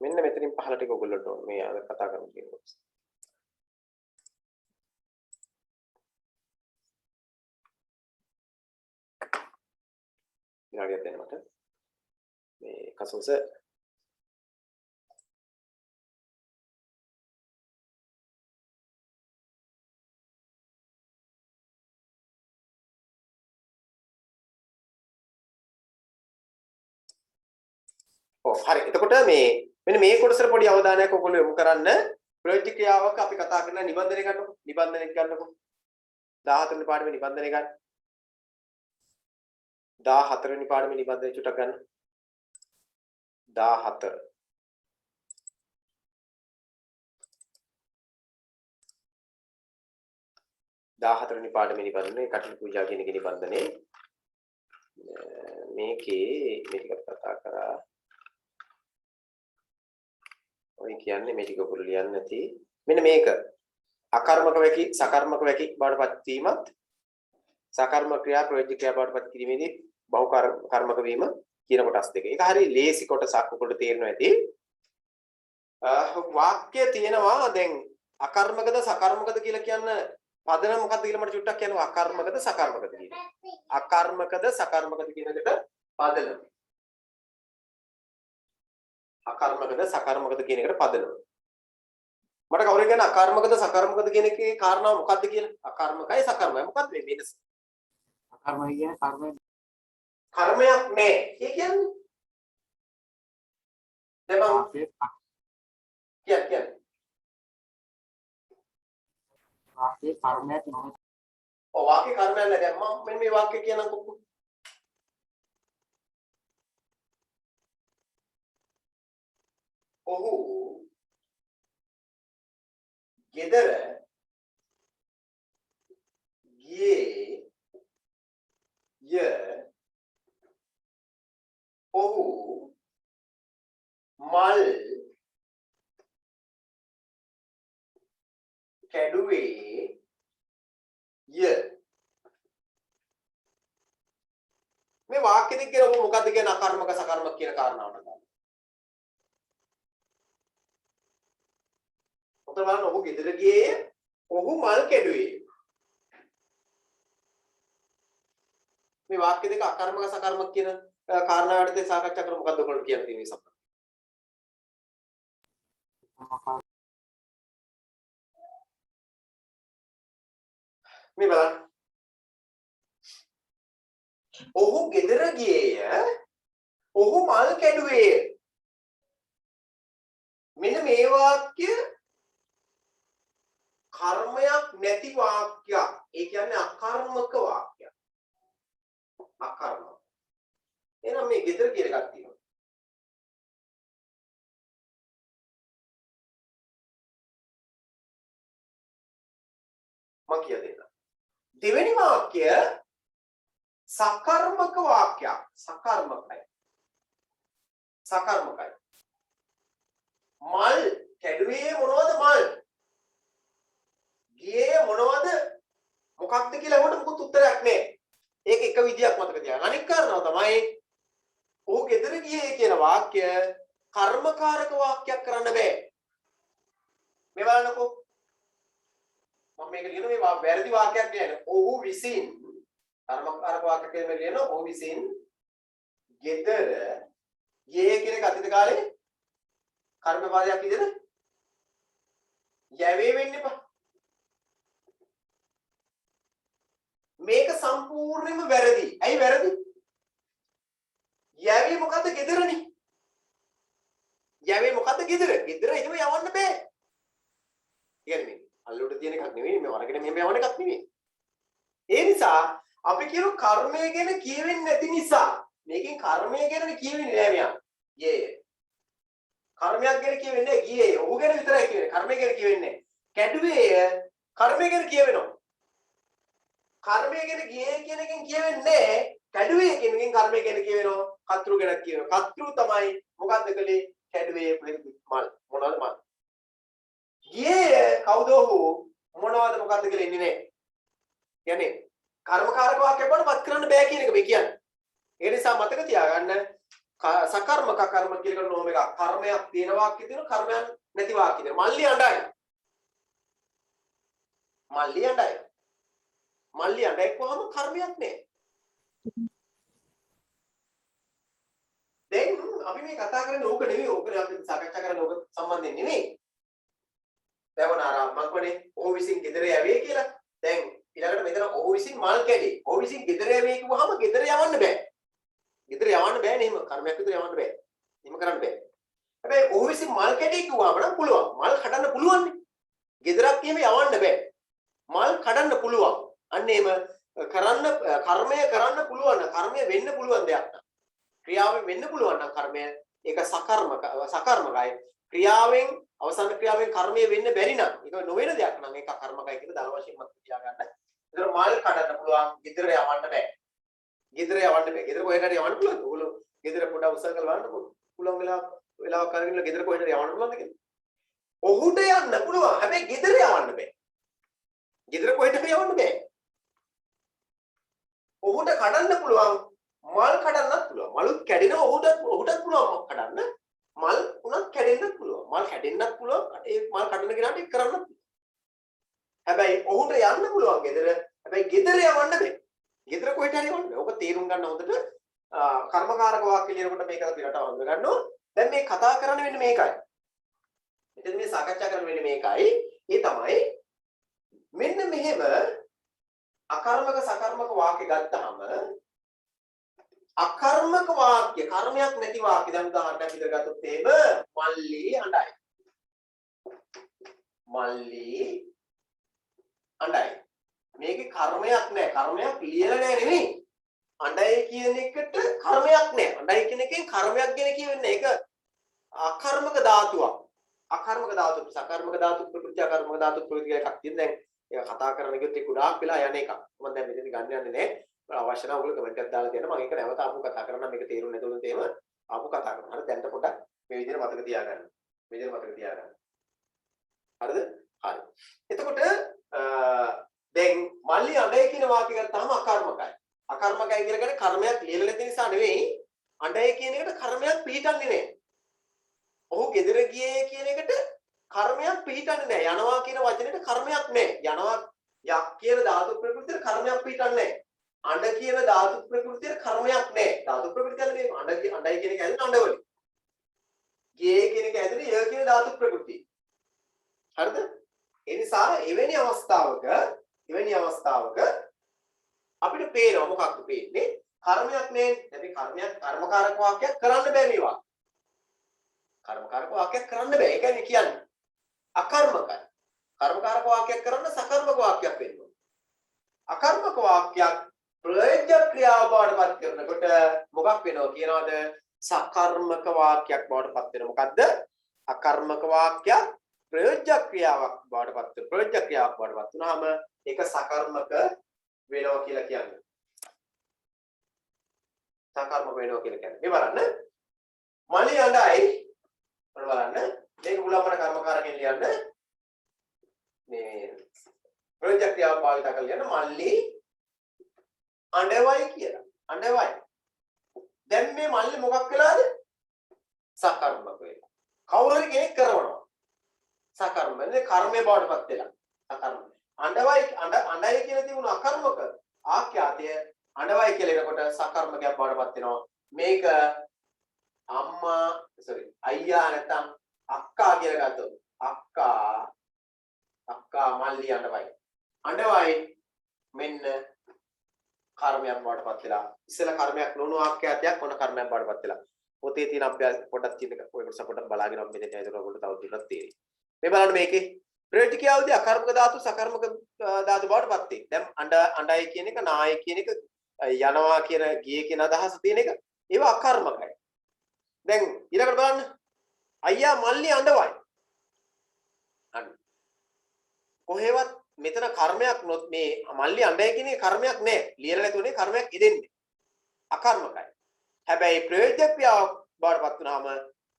මෙන්න මෙතනින් පහළ ටික ඔයගොල්ලන්ට ඕනේ. මේ අද කතා කරමු කියන කොටස. විනාඩියක් දෙන්න මට. මේ කසෝස හරි. එතකොට මෙන්න මේ කොටසට පොඩි අවධානයක් ඔයගොල්ලෝ යොමු කරන්න. ප්‍රයෝජක ක්‍රියාවක් අපි කතා කරන නිබන්ධනය ගන්නකො. නිබන්ධනය ගන්නකො. 14 වෙනි පාඩමේ නිබන්ධනය ගන්න. 14 වෙනි පාඩමේ නිබන්ධනය චුට්ටක් ගන්න. 14 වෙනි පාඩමේ නිබන්ධනය කටළු පූජා කියන එකේ නිබන්ධනේ මේකේ මේ ටිකක් කතා කරා. ඔය කියන්නේ මේ ටික ඔයගොල්ලෝ ලියන්න නැති. මෙන්න මේක අකර්මක වැකි සකර්මක වැකි බවට පත් වීමත් සකර්මක ක්‍රියා ප්‍රයෝජක ක්‍රියා බවට පත් කිරීමේදී බහු කර්මක වීම කියන කොටස් දෙක. ඒක හරිය ලේසි කොටසක් ඔයගොල්ලෝ තේරෙනවා ඇති. වාක්‍ය තියෙනවා දැන් අකර්මකද සකර්මකද කියලා කියන්න පදනම මොකක්ද කියලා මට චුට්ටක් කියනවා. අකර්මකද සකර්මකද කියන. අකර්මකද සකර්මකද කියන එකට පදනම. අකර්මකද සකර්මකද කියන එකට පදනම. මට කවුරු කියන අකර්මකද සකර්මකද කියන එකේ කාරණාව මොකක්ද කියලා? අකර්මකයි සකර්මයි මොකක්ද මේ වෙනස? කර්මය කියන්නේ කර්මයක් නෑ. ඒ කියන්නේ දැන් මම කියන්නේ වාක්‍ය කර්මයක් නෙවෙයි. ඔව් වාක්‍ය කර්මයක් නෑ. දැන් මම මෙන්න මේ වාක්‍ය කියනකො ඔහු ගෙදර ගියේ ඔහු මල් කැඩුවේ මේ වාක්‍ය දෙක කියලා මොකද්ද කියන අකර්මක සකර්මක කියන කාරණාවට ගන්න. උතන බලන්න ඔහු ගෙදර ගියේ ඔහු මල් කැඩුවේ. මේ වාක්‍ය දෙක අකර්මක සකර්මක කියන කාරණා යටතේ සාකච්ඡා කරමු. මොකද්ද ඔයගොල්ලෝ කියන්න තියෙන්නේ සම්බන්ධ? මේ බලන්න. ඔහු ගෙදර ගියේය. ඔහු මල් කැඩුවේය. මෙන්න මේ වාක්‍ය කර්මයක් නැති වාක්‍යයක්. ඒ කියන්නේ අකර්මක වාක්‍යයක්. අකර්මක. එහෙනම් මේ ගෙදර කියන එකක් තියෙනවා. මම කිය දෙන්න. දෙවෙනි වාක්‍ය සකර්මක වාක්‍යයක්. සකර්මකයි. සකර්මකයි. මල් කැඩුවේ මොනවද මල්? ගියේ මොනවද? මොකක්ද කියලා උඩ මොකුත් උත්තරයක් නැහැ. ඒක එක විදියක් මතක තියාගන්න. අනික් කාරණාව තමයි ඔහු ගෙදර ගියේ කියන වාක්‍ය කර්මකාරක වාක්‍යයක් කරන්න බෑ. මේ බලන්නකෝ. මම මේක ලියන මේ වැරදි වාක්‍යයක් කියන්නේ. ඔහු විසින් කර්මකාරක වාක්‍යයක් කියන්නේ ලියන ඔහු විසින් ගෙදර ගියේ කියන එක අතීත කාලේ කර්මකාරයක් විදිහට යැවේ වෙන්න එපා. මේක සම්පූර්ණයෙන්ම වැරදි. ඇයි වැරදි? යැවේ මොකද්ද ගෙදරනේ? යැවේ මොකද්ද ගෙදර? ගෙදර එහෙම යවන්න බෑ. කියන්නේ මේ අල්ලුවට තියෙන එකක් නෙවෙයි මේ වරගෙන මෙහෙම යවන එකක් නෙවෙයි. ඒ නිසා අපි කියන කර්මය ගැන කියවෙන්නේ නැති නිසා මේකෙන් කර්මය ගැන කියවෙන්නේ නෑ මෙයා. යේ. කර්මයක් ගැන කියවෙන්නේ නෑ ගියේ. ඔහු ගැන විතරයි කියවෙන්නේ. කර්මය ගැන කියවෙන්නේ නෑ. කැඩුවේ කර්මය ගැන කියවෙනවා. කර්මය ගැන ගියේ කියන එකෙන් කියවෙන්නේ නෑ. කැඩුවේ කියන එකෙන් කර්මය ගැන කියවෙනවා. කර්තෘ ගැන කියවෙනවා. කර්තෘ තමයි මොකද්ද කලේ? කැඩුවේ මල්. මොනවද මල්? ගියේ කවුද ඔහු? මොනවද මොකද්ද කියලා ඉන්නේ නෑ. කියන්නේ කර්මකාරක වාක්‍යයක් වලපත් කරන්න බෑ කියන එක මේ කියන්නේ. ඒ නිසා මතක තියාගන්න සකර්මක කර්ම කියලා නෝම එක කර්මයක් තියෙන වාක්‍ය තියෙන කර්මයන් නැති වාක්‍ය තියෙන. මල්ලි අඬයි. මල්ලි අඬයි. මල්ලි අඬයිකවම කර්මයක් නෑ. දැන් අපි මේ කතා කරන්නේ ඕක නෙවෙයි. ඕක අපි සාකච්ඡා කරන්නේ ඕක සම්බන්ධයෙන් නෙවෙයි. දැන් අර මම කියන්නේ ඔහු විසින් ගෙදර යවේ කියලා. දැන් ඊළඟට මෙතන ඔහු විසින් මල් කැඩේ. ඔහු විසින් ගෙදර යවේ කිව්වහම ගෙදර යවන්න බෑ. ගෙදර යවන්න බෑ නේ. කර්මයක් විතර යවන්න බෑ. එහෙම කරන්න බෑ. හැබැයි ඔහු විසින් මල් කැඩේ කිව්වම නම් පුළුවන්. මල් කඩන්න පුළුවන් නේ. ගෙදරක් එහෙම යවන්න බෑ. මල් කඩන්න පුළුවන්. අන්න එහෙම කරන්න කර්මය කරන්න පුළුවන්. කර්මය වෙන්න පුළුවන් දෙයක් නක්. ක්‍රියාවෙන් වෙන්න පුළුවන් නම් කර්මය ඒක සකර්මකයි. ක්‍රියාවෙන් අවසාන ක්‍රියාවෙන් කර්මය වෙන්න බැරි නම් ඒක නොවන දෙයක් නම් ඒක කර්මකයි කියලා දාන වශයෙන් මතක තියාගන්න. ඒතර මල් කඩන්න පුළුවන්. ගෙදර යවන්න බෑ. ගෙදර යවන්න බෑ. ගෙදර කොහෙට හරි යවන්න පුළුවන්ද? ඔයගොල්ලෝ ගෙදර පොඩ උසස් කරලා බලන්න පුළුවන් වෙලාවක් කරගෙන ගෙදර කොහෙට හරි යවන්න පුළුවන්ද කියලා? ඔහුට යන්න පුළුවන්. හැබැයි ගෙදර යවන්න බෑ. ගෙදර කොහෙට හරි යවන්න බෑ. ඔහුට කඩන්න පුළුවන්. මල් කඩන්නත් පුළුවන්. මලුත් කැඩෙන ඔහුටත් පුළුවන් කඩන්න. මල් උනත් කැඩෙන්නත් පුළුවන්. මල් කැඩෙන්නත් පුළුවන්. ඒ මල් කඩන කෙනාට ඒක කරන්නත් පුළුවන්. හැබැයි ඔහුට යන්න පුළුවන් ගෙදර. හැබැයි ගෙදර යවන්න බෑ. ගෙදර කොහෙට හරි යවන්න. ඔක තේරුම් ගන්න හොඳට කර්මකාරක වාක්‍ය ලියනකොට මේක අපි රටව හඳ ගන්නවා. දැන් මේ කතා කරන්න වෙන්නේ මේකයි. මෙතන මේ සාකච්ඡා කරන්න වෙන්නේ මේකයි. ඒ තමයි මෙන්න මෙහෙම අකර්මක සකර්මක වාක්‍ය ගත්තාම අකර්මක වාක්‍ය කර්මයක් නැති වාක්‍ය දැන් උදාහරණයක් විතර ගත්තොත් එහෙම මල්ලි අඬයි. මල්ලි අඬයි. මේකේ කර්මයක් නැහැ. කර්මයක් ලියලා නැහැ නෙමෙයි. අඬයි කියන එකට කර්මයක් නැහැ. අඬයි කියන එකෙන් කර්මයක් ගැන කියවෙන්නේ. ඒක අකර්මක ධාතුවක්. අකර්මක ධාතු, සකර්මක ධාතු, ප්‍රකෘති අකර්මක ධාතු ප්‍රකෘති එකක් තියෙන. දැන් ඒක කතා කරන එකත් එක්ක ගොඩාක් වෙලා යන එකක්. මම දැන් මෙතන ගන්න යන්නේ නැහැ. අවශ්‍ය නම් ඔයගොල්ලෝ කමෙන්ට් එකක් දාලා දෙන්න. මම ඒක නැවත ආපහු කතා කරන්න. මේක තේරුම් නැතුනොත් එහෙම ආපහු කතා කරන්න. හරි දැන්ට පොඩ්ඩක් මේ විදිහට මතක තියාගන්න. මේ විදිහට මතක තියාගන්න. හරිද? හරි. එතකොට දැන් මල්ලි අඬයි කියන වාක්‍ය ගත්තාම අකර්මකයි. අකර්මකයි කියලා කියන්නේ කර්මයක් ලියලා නැති නිසා නෙවෙයි. අඬයි කියන එකට කර්මයක් පිළිටන්නේ නැහැ. ඔහු ගෙදර ගියේ කියන එකට කර්මයක් පිළිටන්නේ නැහැ. යනවා කියන වචනෙට කර්මයක් නැහැ. යනවා යක් කියන ධාතු ප්‍රකෘතියේ කර්මයක් පිළිටන්නේ නැහැ. අඬ කියන ධාතු ප්‍රකෘතියේ කර්මයක් නැහැ. ධාතු ප්‍රකෘතිය කියන්නේ මේ අඬයි කියන එක ඇදෙන අඬවලින්. ගේ කියන එක ඇදෙන ය කියන ධාතු ප්‍රකෘතිය. හරිද? ඒ නිසා එවැනි අවස්ථාවක අපිට පේනවා මොකක්ද පේන්නේ? කර්මයක් නේ. අපි කර්මයක් කර්මකාරක වාක්‍යයක් කරන්න බෑ මේවා. කර්මකාරක වාක්‍යයක් කරන්න බෑ. ඒකයි කියන්නේ. අකර්මකයි. කර්මකාරක වාක්‍යයක් කරන්න සකර්මක වාක්‍යයක් වෙනවා. අකර්මක වාක්‍යයක් ප්‍රයෝජ්‍ය ක්‍රියාව බවට පත් කරනකොට මොකක් වෙනව කියනවාද? සකර්මක වාක්‍යයක් බවට පත් වෙනවා. මොකද්ද? අකර්මක වාක්‍යයක් ප්‍රයෝජ්‍ය ක්‍රියාවක් බවට පත් වෙනවා. ප්‍රයෝජ්‍ය ක්‍රියාවක් බවට පත් වුනහම ඒක සකර්මක වෙනවා කියලා කියන්නේ. සකර්මක වෙනවා කියලා කියන්නේ. මේ බලන්න. මලි අඬයි බලන්න මේක උලම්මන කර්මකාරකෙන් ලියන්න මේ ප්‍රයෝජ්‍ය ක්‍රියාව පාවිච්චි කරලා ලියන්න මල්ලි අඬවයි කියලා. අඬවයි. දැන් මේ මල්ලි මොකක් වෙලාද? සකර්මක වෙලා. කවුරු හරි කෙනෙක් කරනවා. සකර්ම. මේ කර්මයේ බවටපත් වෙලා. සකර්ම. අඬවයි අඬයි කියලා තිබුණ අකර්මක ආඛ්‍යාතය අඬවයි කියලා එනකොට සකර්මකයක් බවටපත් වෙනවා. මේක අම්මා අයියා නැත්නම් අක්කා කියලා ගත්තොත් අක්කා මල්ලි අඬවයි මෙන්න කර්මයක් බවටපත් වෙලා ඉස්සෙල්ලා කර්මයක් නොවුණු ආඛ්‍යාතයක් මොන කර්මයක් බවටපත් වෙලා පොතේ තියෙන අභ්‍යාස පොඩක් තියෙන ඔය කොටස පොඩක් බලාගෙන අපි මෙතන ඇවිත් ඔයගොල්ලෝ තව ටිකක් තේරෙයි මේ බලන්න මේකේ ප්‍රේතිකියාවදී අකර්මක ධාතු සකර්මක ධාතු බවටපත් වෙයි දැන් අඬයි කියන එක නාය කියන එක යනවා කියන ගියේ කියන අදහස තියෙන එක ඒවා අකර්මකයි දැන් ඊළඟට බලන්න අයියා මල්ලි අඬවයි අන්න කොහෙවත් මෙතන කර්මයක් නොත් මේ මල්ලි අඬයි කියන එක කර්මයක් නෑ ලියලා නැතුනේ කර්මයක් ඉදෙන්නේ අකර්මකයි හැබැයි ප්‍රයෝජ්‍ය ක්‍රියාව බවටපත් වුනහම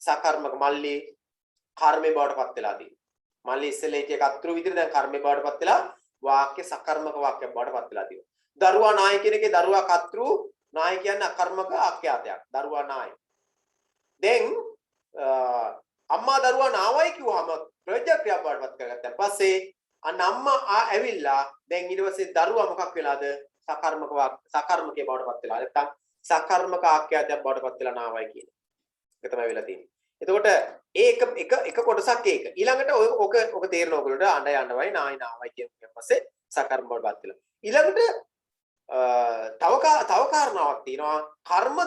සකර්මක මල්ලි කර්මේ බවටපත් වෙලා තියෙනවා මල්ලි ඉස්සෙල්ලා එක අතුරු විදිහට දැන් කර්මේ බවටපත් වෙලා වාක්‍ය සකර්මක වාක්‍යයක් බවටපත් වෙලා තියෙනවා දරුවා නාය කියන එකේ දරුවා කතෘ නාය කියන්නේ අකර්මක ආඛ්‍යාතයක් දරුවා නාය දැන් අම්මා දරුවා නාවයි කිව්වම ප්‍රයෝජ්‍ය ක්‍රියාව බවටපත් කරගත්තා පස්සේ අන්න අම්මා ඇවිල්ලා දැන් ඊට පස්සේ දරුවා මොකක් වෙලාද සකර්මකයේ බවටපත් වෙලා නැත්තම් සකර්මක ආඛ්‍යාතයක් බවටපත් වෙලා නාවයි කියන එක තමයි වෙලා තියෙන්නේ. එතකොට ඒක කොටසක් ඒක. ඊළඟට ඔක තේරෙන ඕගොල්ලන්ට අඬයි අඬවයි නායි නාවයි කියන පස්සේ සකර්ම බවටපත් වෙලා. ඊළඟට තව කාරණාවක් තියෙනවා කර්ම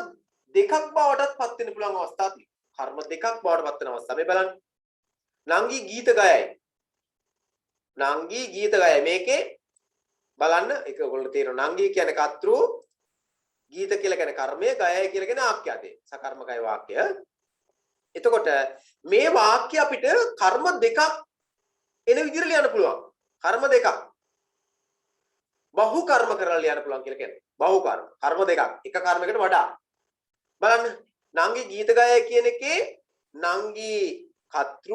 දෙකක් බවටපත් වෙන්න පුළුවන් අවස්ථා තියෙනවා. කර්ම දෙකක් බවටපත් වෙන අවස්ථා. මේ බලන්න. නංගි ගීත ගයයි. නංගි ගීත ගයයි මේකේ බලන්න ඒක ඔයගොල්ලෝ තේරෙනවා නංගි කියන්නේ කතෘ ගීත කියලා කියන්නේ කර්මය ගයයි කියලා කියන ආඛ්‍යාතය සකර්මකයි වාක්‍ය එතකොට මේ වාක්‍ය අපිට කර්ම දෙකක් එන විදිහට ලියන්න පුළුවන් කර්ම දෙකක් බහු කර්ම කරලා ලියන්න පුළුවන් කියලා කියන්නේ බහු කර්ම දෙකක් එක කර්මයකට වඩා බලන්න නංගි ගීත ගයයි කියන එකේ නංගි කතෘ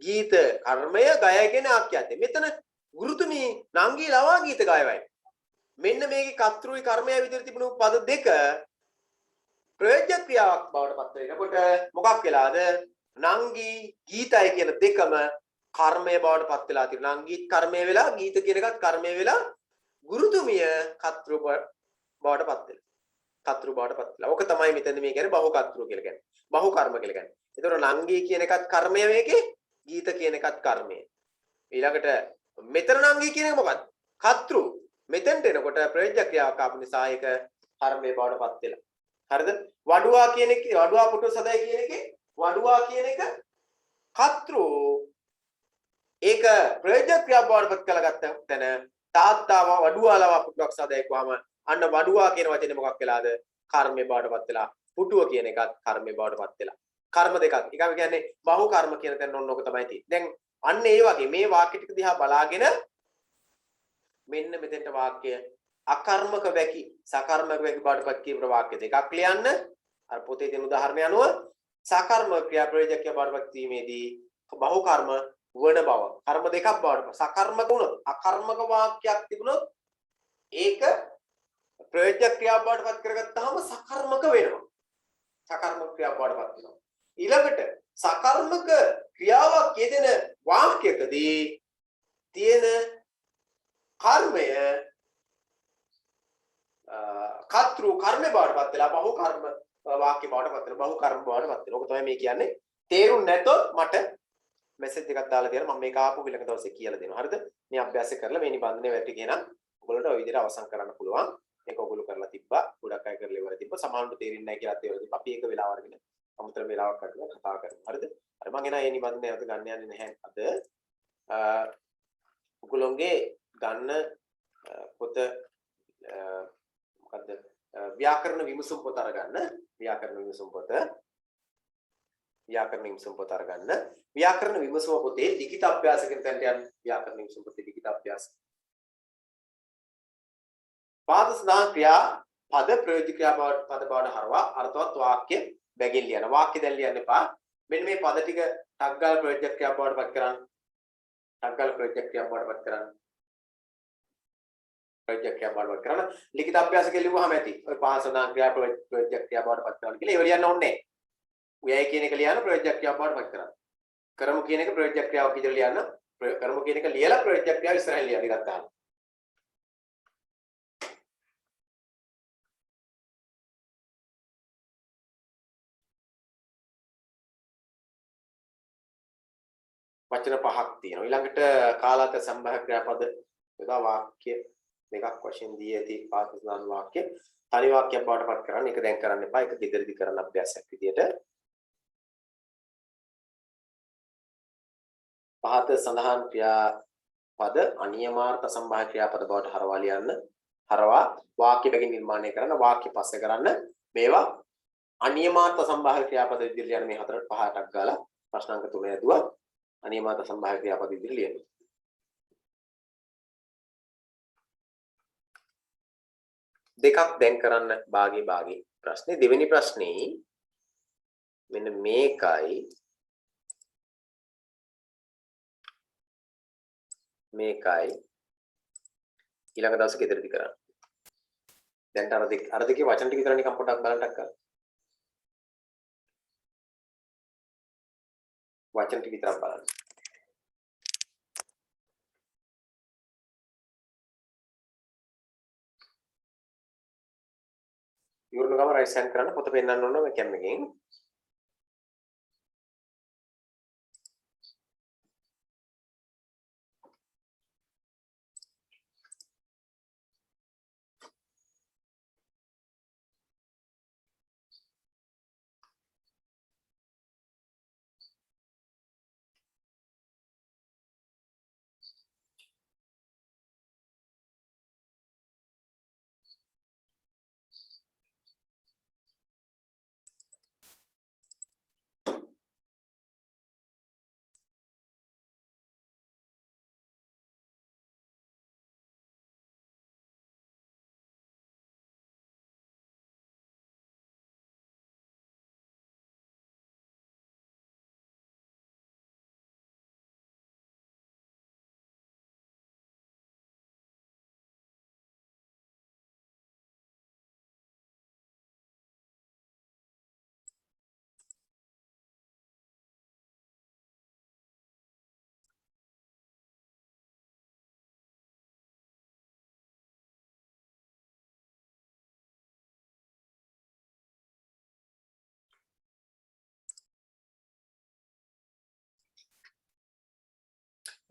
ගීත කර්මය ගය කියන ආඛ්‍යාතය. මෙතන ගුරුතුමී නංගී ලවා ගීත ගයවයි. මෙන්න මේකේ කතෘයි කර්මය විදිහට තිබුණු පද දෙක ප්‍රයෝජ්‍ය ක්‍රියාවක් බවට පත් වෙනකොට මොකක් වෙලාද? නංගී ගීතයි කියන දෙකම කර්මය බවට පත් වෙලා තියෙනවා. නංගීත් කර්මය වෙලා ගීත කියන එකත් කර්මය වෙලා ගුරුතුමිය කතෘ බවට පත් වෙනවා. කතෘ බවට පත් වෙලා. ඔක තමයි මෙතන මේ කියන්නේ බහු කතෘ කියලා කියන්නේ. බහු කර්ම කියලා කියන්නේ. ඒතකොට නංගී කියන එකත් කර්මය මේකේ ගීත කියන එකත් කර්මය. ඊළඟට මෙතන නංගී කියන එක මොකක්ද? කතෘ. මෙතෙන්ට එනකොට ප්‍රයෝජ්‍ය ක්‍රියාවක් ආපු නිසා ඒක කර්මයේ බවටපත් වෙලා. හරිද? වඩුවා කියන එක වඩුවා පුටු සදයි කියන එකේ වඩුවා කියන එක කතෘ ඒක ප්‍රයෝජ්‍ය ක්‍රියාව බවටපත් කරගත්ත තැන තාත්තාව වඩුවාලව පුටුවක් සදයි කියවම අන්න වඩුවා කියන වචනේ මොකක් වෙලාද? කර්මයේ බවටපත් වෙලා. පුටුව කියන එකත් කර්මයේ බවටපත් වෙලා. කර්ම දෙකක්. ඒක අපි කියන්නේ බහු කර්ම කියන තැන ඔන්න ඔක තමයි තියෙන්නේ. දැන් අන්න ඒ වගේ මේ වාක්‍ය ටික දිහා බලාගෙන මෙන්න මෙතෙන්ට වාක්‍ය අකර්මක වැකි සකර්මක වැකි බවටපත් කියපු වාක්‍ය දෙකක් ලියන්න. අර පොතේ තියෙන උදාහරණය අනුව සකර්මක ක්‍රියා ප්‍රයෝජක බවටපත් වීමේදී බහු කර්ම වන බව. කර්ම දෙකක් බවට සකර්මක වුණොත් අකර්මක වාක්‍යයක් තිබුණොත් ඒක ප්‍රයෝජක ක්‍රියාව බවටපත් කරගත්තාම සකර්මක වෙනවා. සකර්මක ක්‍රියාව බවටපත් වෙනවා. ඊළඟට සකර්මක ක්‍රියාවක් යෙදෙන වාක්‍යයකදී තියෙන කර්මය කර්තෘ කර්ම බවටපත් වෙලා බහු කර්ම වාක්‍ය බවටපත් වෙනවා. බහු කර්ම බවටපත් වෙනවා. ඔක තමයි මේ කියන්නේ. තේරුම් නැතොත් මට මෙසේජ් එකක් දාලා දෙන්න. මම මේක ආපහු ඊළඟ දවසේ කියලා දෙනවා. හරිද? මේ අභ්‍යාසය කරලා මේ නිබන්ධනය වැටි කියනම් ඔයගොල්ලන්ට ওই විදිහට අවසන් කරන්න පුළුවන්. මේක ඔයගොල්ලෝ කරලා තිබ්බා. ගොඩක් අය කරලා ඉවර තිබ්බා. සමහරවිට තේරෙන්නේ නැහැ කියලා තේරෙලා තිබ්බා. අපි ඒක වෙලාව අරගෙන අමුතර වෙලාවක් කරගෙන කතා කරමු. හරිද? හරි මම එන මේ නිබන්ධනය අද ගන්න යන්නේ නැහැ අද. ඔයගොල්ලෝගේ ගන්න පොත මොකද්ද? ව්‍යාකරණ විමසුම් පොත අරගන්න. ව්‍යාකරණ විමසුම් පොත අරගන්න. ව්‍යාකරණ විමසුම පොතේ ලිඛිත අභ්‍යාස කියන තැනට යන්න. ව්‍යාකරණ විමසුම පොතේ ලිඛිත අභ්‍යාස. පාද සඳහන් ක්‍රියා පද ප්‍රයෝජක ක්‍රියා බවට පද බවට හරවා අර්ථවත් වාක්‍ය බැගින් ලියන. වාක්‍ය දැන් ලියන්න එපා. මෙන්න මේ පද ටික ටක් ගාලා ප්‍රයෝජක ක්‍රියා බවට පත් කරන්න. ටක් ගාලා ප්‍රයෝජක ක්‍රියා බවට පත් කරන්න. ප්‍රයෝජක ක්‍රියා බවට පත් කරන්න. ලිඛිත අභ්‍යාස කියලා ලිව්වහම ඇති. ඔය පාද සඳහන් ක්‍රියා ප්‍රයෝජක ක්‍රියා බවට පත් කරන්න කියලා ඒව ලියන්න ඕනේ නැහැ. උයයි කියන එක ලියන්න ප්‍රයෝජක ක්‍රියාව බවට පත් කරන්න. කරමු කියන එක ප්‍රයෝජක ක්‍රියාවක් විදිහට ලියන්න. කරමු කියන එක ලියලා ප්‍රයෝජක ක්‍රියාව ඉස්සරහින් ලියන්න ටිකක් ගන්න. වචන පහක් තියෙනවා. ඊළඟට කාලාත සම්භාව්‍ය ක්‍රියාපද යොදා වාක්‍ය දෙකක් වශයෙන් දී ඇති පාඨසදාන වාක්‍ය තනි වාක්‍යයක් බවට පත් කරන්න. ඒක දැන් කරන්න එපා. ඒක ගෙදරදී කරන අභ්‍යාසයක් විදියට. පහත සඳහන් ක්‍රියාපද අනියමාර්ථ සම්භාව්‍ය ක්‍රියාපද බවට හරවා ලියන්න. හරවා වාක්‍ය බැගින් නිර්මාණය කරන්න. වාක්‍ය පස්සේ කරන්න. මේවා අනියමාර්ථ සම්භාව්‍ය ක්‍රියාපද විදිහට ලියන්න. මේ හතර පහටක් ගාලා ප්‍රශ්න අංක 3 ඇදුවා. අනියමාර්ථ සම්භාව්‍ය ක්‍රියාපද විදිහට ලියන්න. දෙකක් දැන් කරන්න භාගේ ප්‍රශ්නේ. දෙවෙනි ප්‍රශ්නේ මෙන්න මේකයි ඊළඟ දවසේ ගෙදරදී කරන්න. දැන් අර දෙකේ වචන ටික විතර නිකන් පොඩ්ඩක් බලන්නක් කරන්න. වචන ටික විතරක් බලන්න. ඉවරන ගම රයිට් හෑන්ඩ් කරන්න පොත පෙන්නන්න ඕන මේ කැම් එකෙන්.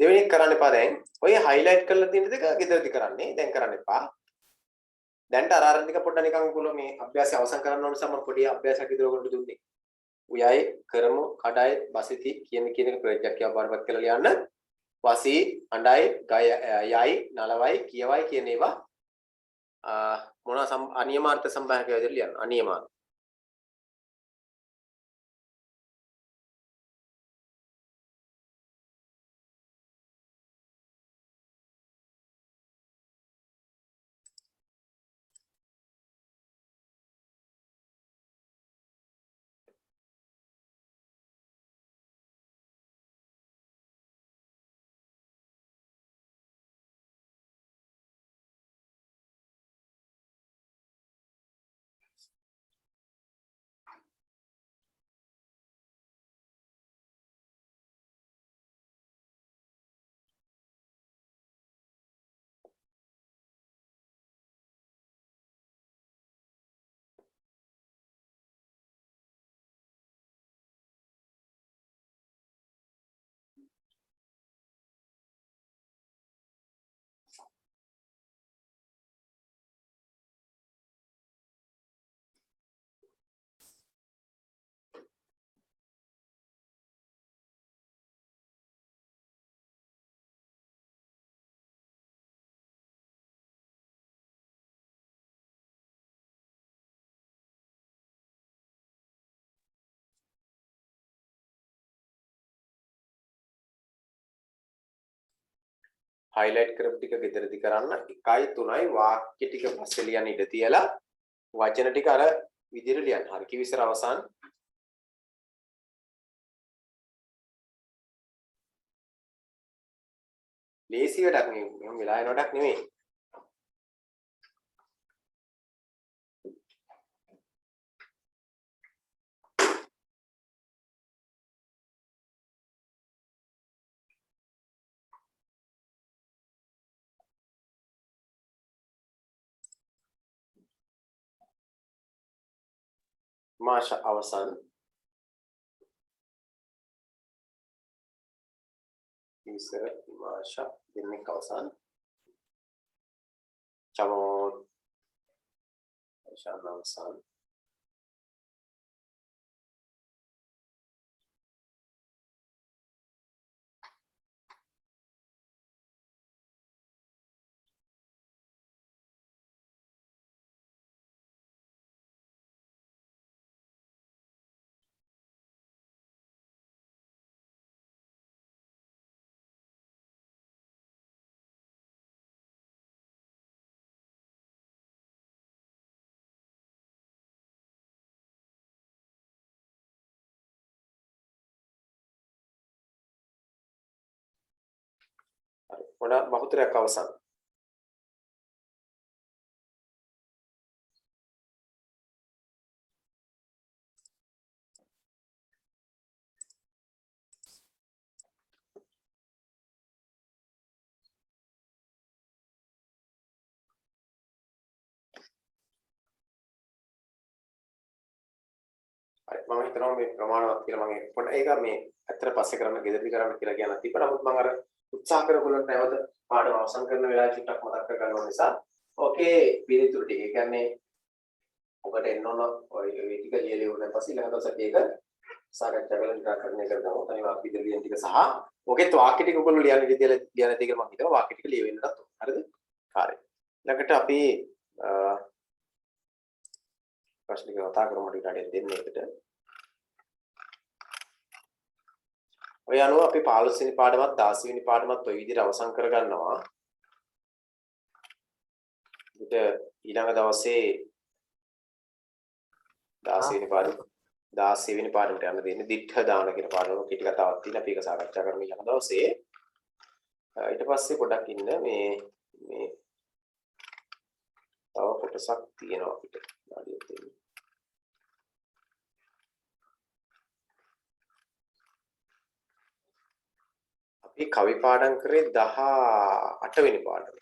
දෙවෙනි එක කරන්න එපා දැන්. ඔය highlight කරලා තියෙන දෙක ගෙදරදී කරන්නේ. දැන් කරන්න එපා. දැන්ට අර ටික පොඩ්ඩක් නිකන් ඔයගොල්ලෝ මේ අභ්‍යාසය අවසන් කරන්න ඕන නිසා මම පොඩි අභ්‍යාසයක් විතර ඔයගොල්ලන්ට දුන්නේ. උයයි කරමු කඩයි බසිති කියන එක ප්‍රොජෙක්ට් එකක් වඩපත් කරලා ලියන්න. වසි අඬයි යයි නලවයි කියවයි කියන ඒවා මොනවා අනියමාර්ථ සම්භාව්‍ය විදිහට ලියන්න. අනියමාර්ථ highlight කරපු ටික ගෙදරදි කරන්න 1 3යි වාක්‍ය ටික පස්සේ ලියන්න ඉඩ තියලා වචන ටික අර විදිහට ලියන්න. හරි කිවිසර අවසන්. ලේසි වැඩක් නෙවෙයි. මෙහෙම වෙලා යන වැඩක් නෙවෙයි. මාෂා අවසන්. ඉස්සර මාෂා දෙන්නේ අවසන්. චමෝන් මාෂා අවසන්. හරි මොන බහුතරයක් අවසන්. හරි මම හිතනවා මේ ප්‍රමාණවත් කියලා මම පොඩ ඒක මේ ඇත්තට පස්සේ කරන්න ගෙදරදී කරන්න කියලා කියන්න තිබ්බා. නමුත් මම අර උත්සාහ කරගොල්ලන්ට නැවත පාඩම අවසන් කරන වෙලාවේ චුට්ටක් මතක් කර ගන්න ඕන නිසා ඕකේ පිළිතුරු ටික. ඒ කියන්නේ ඔකට එන්න ඕන ඔය ටික ලියලා ඉවරන පස්සේ ඊළඟ දවසට ඒක සාකච්ඡා කරලා නිරාකරණය කරගමු. තනි වාක්‍ය ඉදිරි ලියන ටික සහ ඔකෙත් වාක්‍ය ටික ඔයගොල්ලෝ ලියන්න විදියට ලියන ටික මම හිතනවා වාක්‍ය ටික ලියවෙන්නත් ඕන. හරිද? හරි. ඊළඟට අපි ප්‍රශ්න ටික කතා කරමු ටික අඩිය දෙන්න එකට. ඔය අනුව අපි 15 වෙනි පාඩමත් 16 වෙනි පාඩමත් ඔය විදිහට අවසන් කරගන්නවා. ඊට ඊළඟ දවසේ 16 වෙනි පාඩම 16 වෙනි පාඩමට යන්න දෙන්නේ දිඨ දාන කියන පාඩම කීටි කතාවක් තියෙනවා. අපි ඒක සාකච්ඡා කරමු ඊළඟ දවසේ. ඊට පස්සේ පොඩක් ඉන්න මේ තව කොටසක් තියෙනවා අපිට. නාඩියක් තියෙනවා. අපි කවි පාඩම් කරේ 18 වෙනි පාඩම.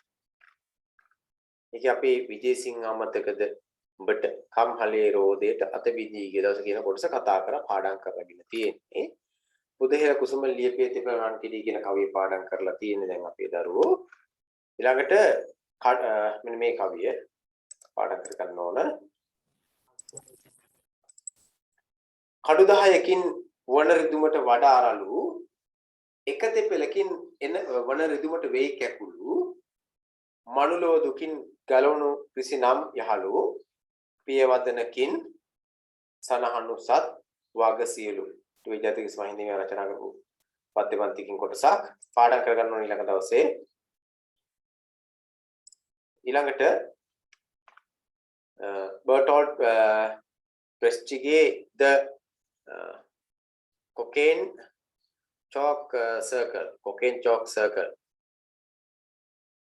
ඒකේ අපි විජේසිංහ අමතකද උඹට කම්හලේ රෝදේට අත විදී ගිය දවස කියන කොටස කතා කරලා පාඩම් කරලාගෙන තියෙන්නේ. බුදහෙල කුසුම ලියපිය තිබරන් කිඩි කියන කවිය පාඩම් කරලා තියෙන්නේ දැන් අපේ දරුවෝ. ඊළඟට මෙන්න මේ කවිය පාඩම් කර ගන්න ඕන. කඩු 10කින් වන රිදුමට වඩා අරලු එක තෙපලකින් එන වන රිදුමට වෙයි කැකුළු මනුලෝ දුකින් ගලවණු ක්‍රිසිනම් යහළු පියවදනකින් සනහනු සත් වගසියලු ටුවිජාතික ස්මහින්දීම රචනා කරපු පද්‍ය පන්තිකින් කොටසක් පාඩම් කරගන්න ඕන ඊළඟ දවසේ. ඊළඟට බර්ටෝල්ට් ප්‍රෙස්ටිගේ the cocaine chalk circle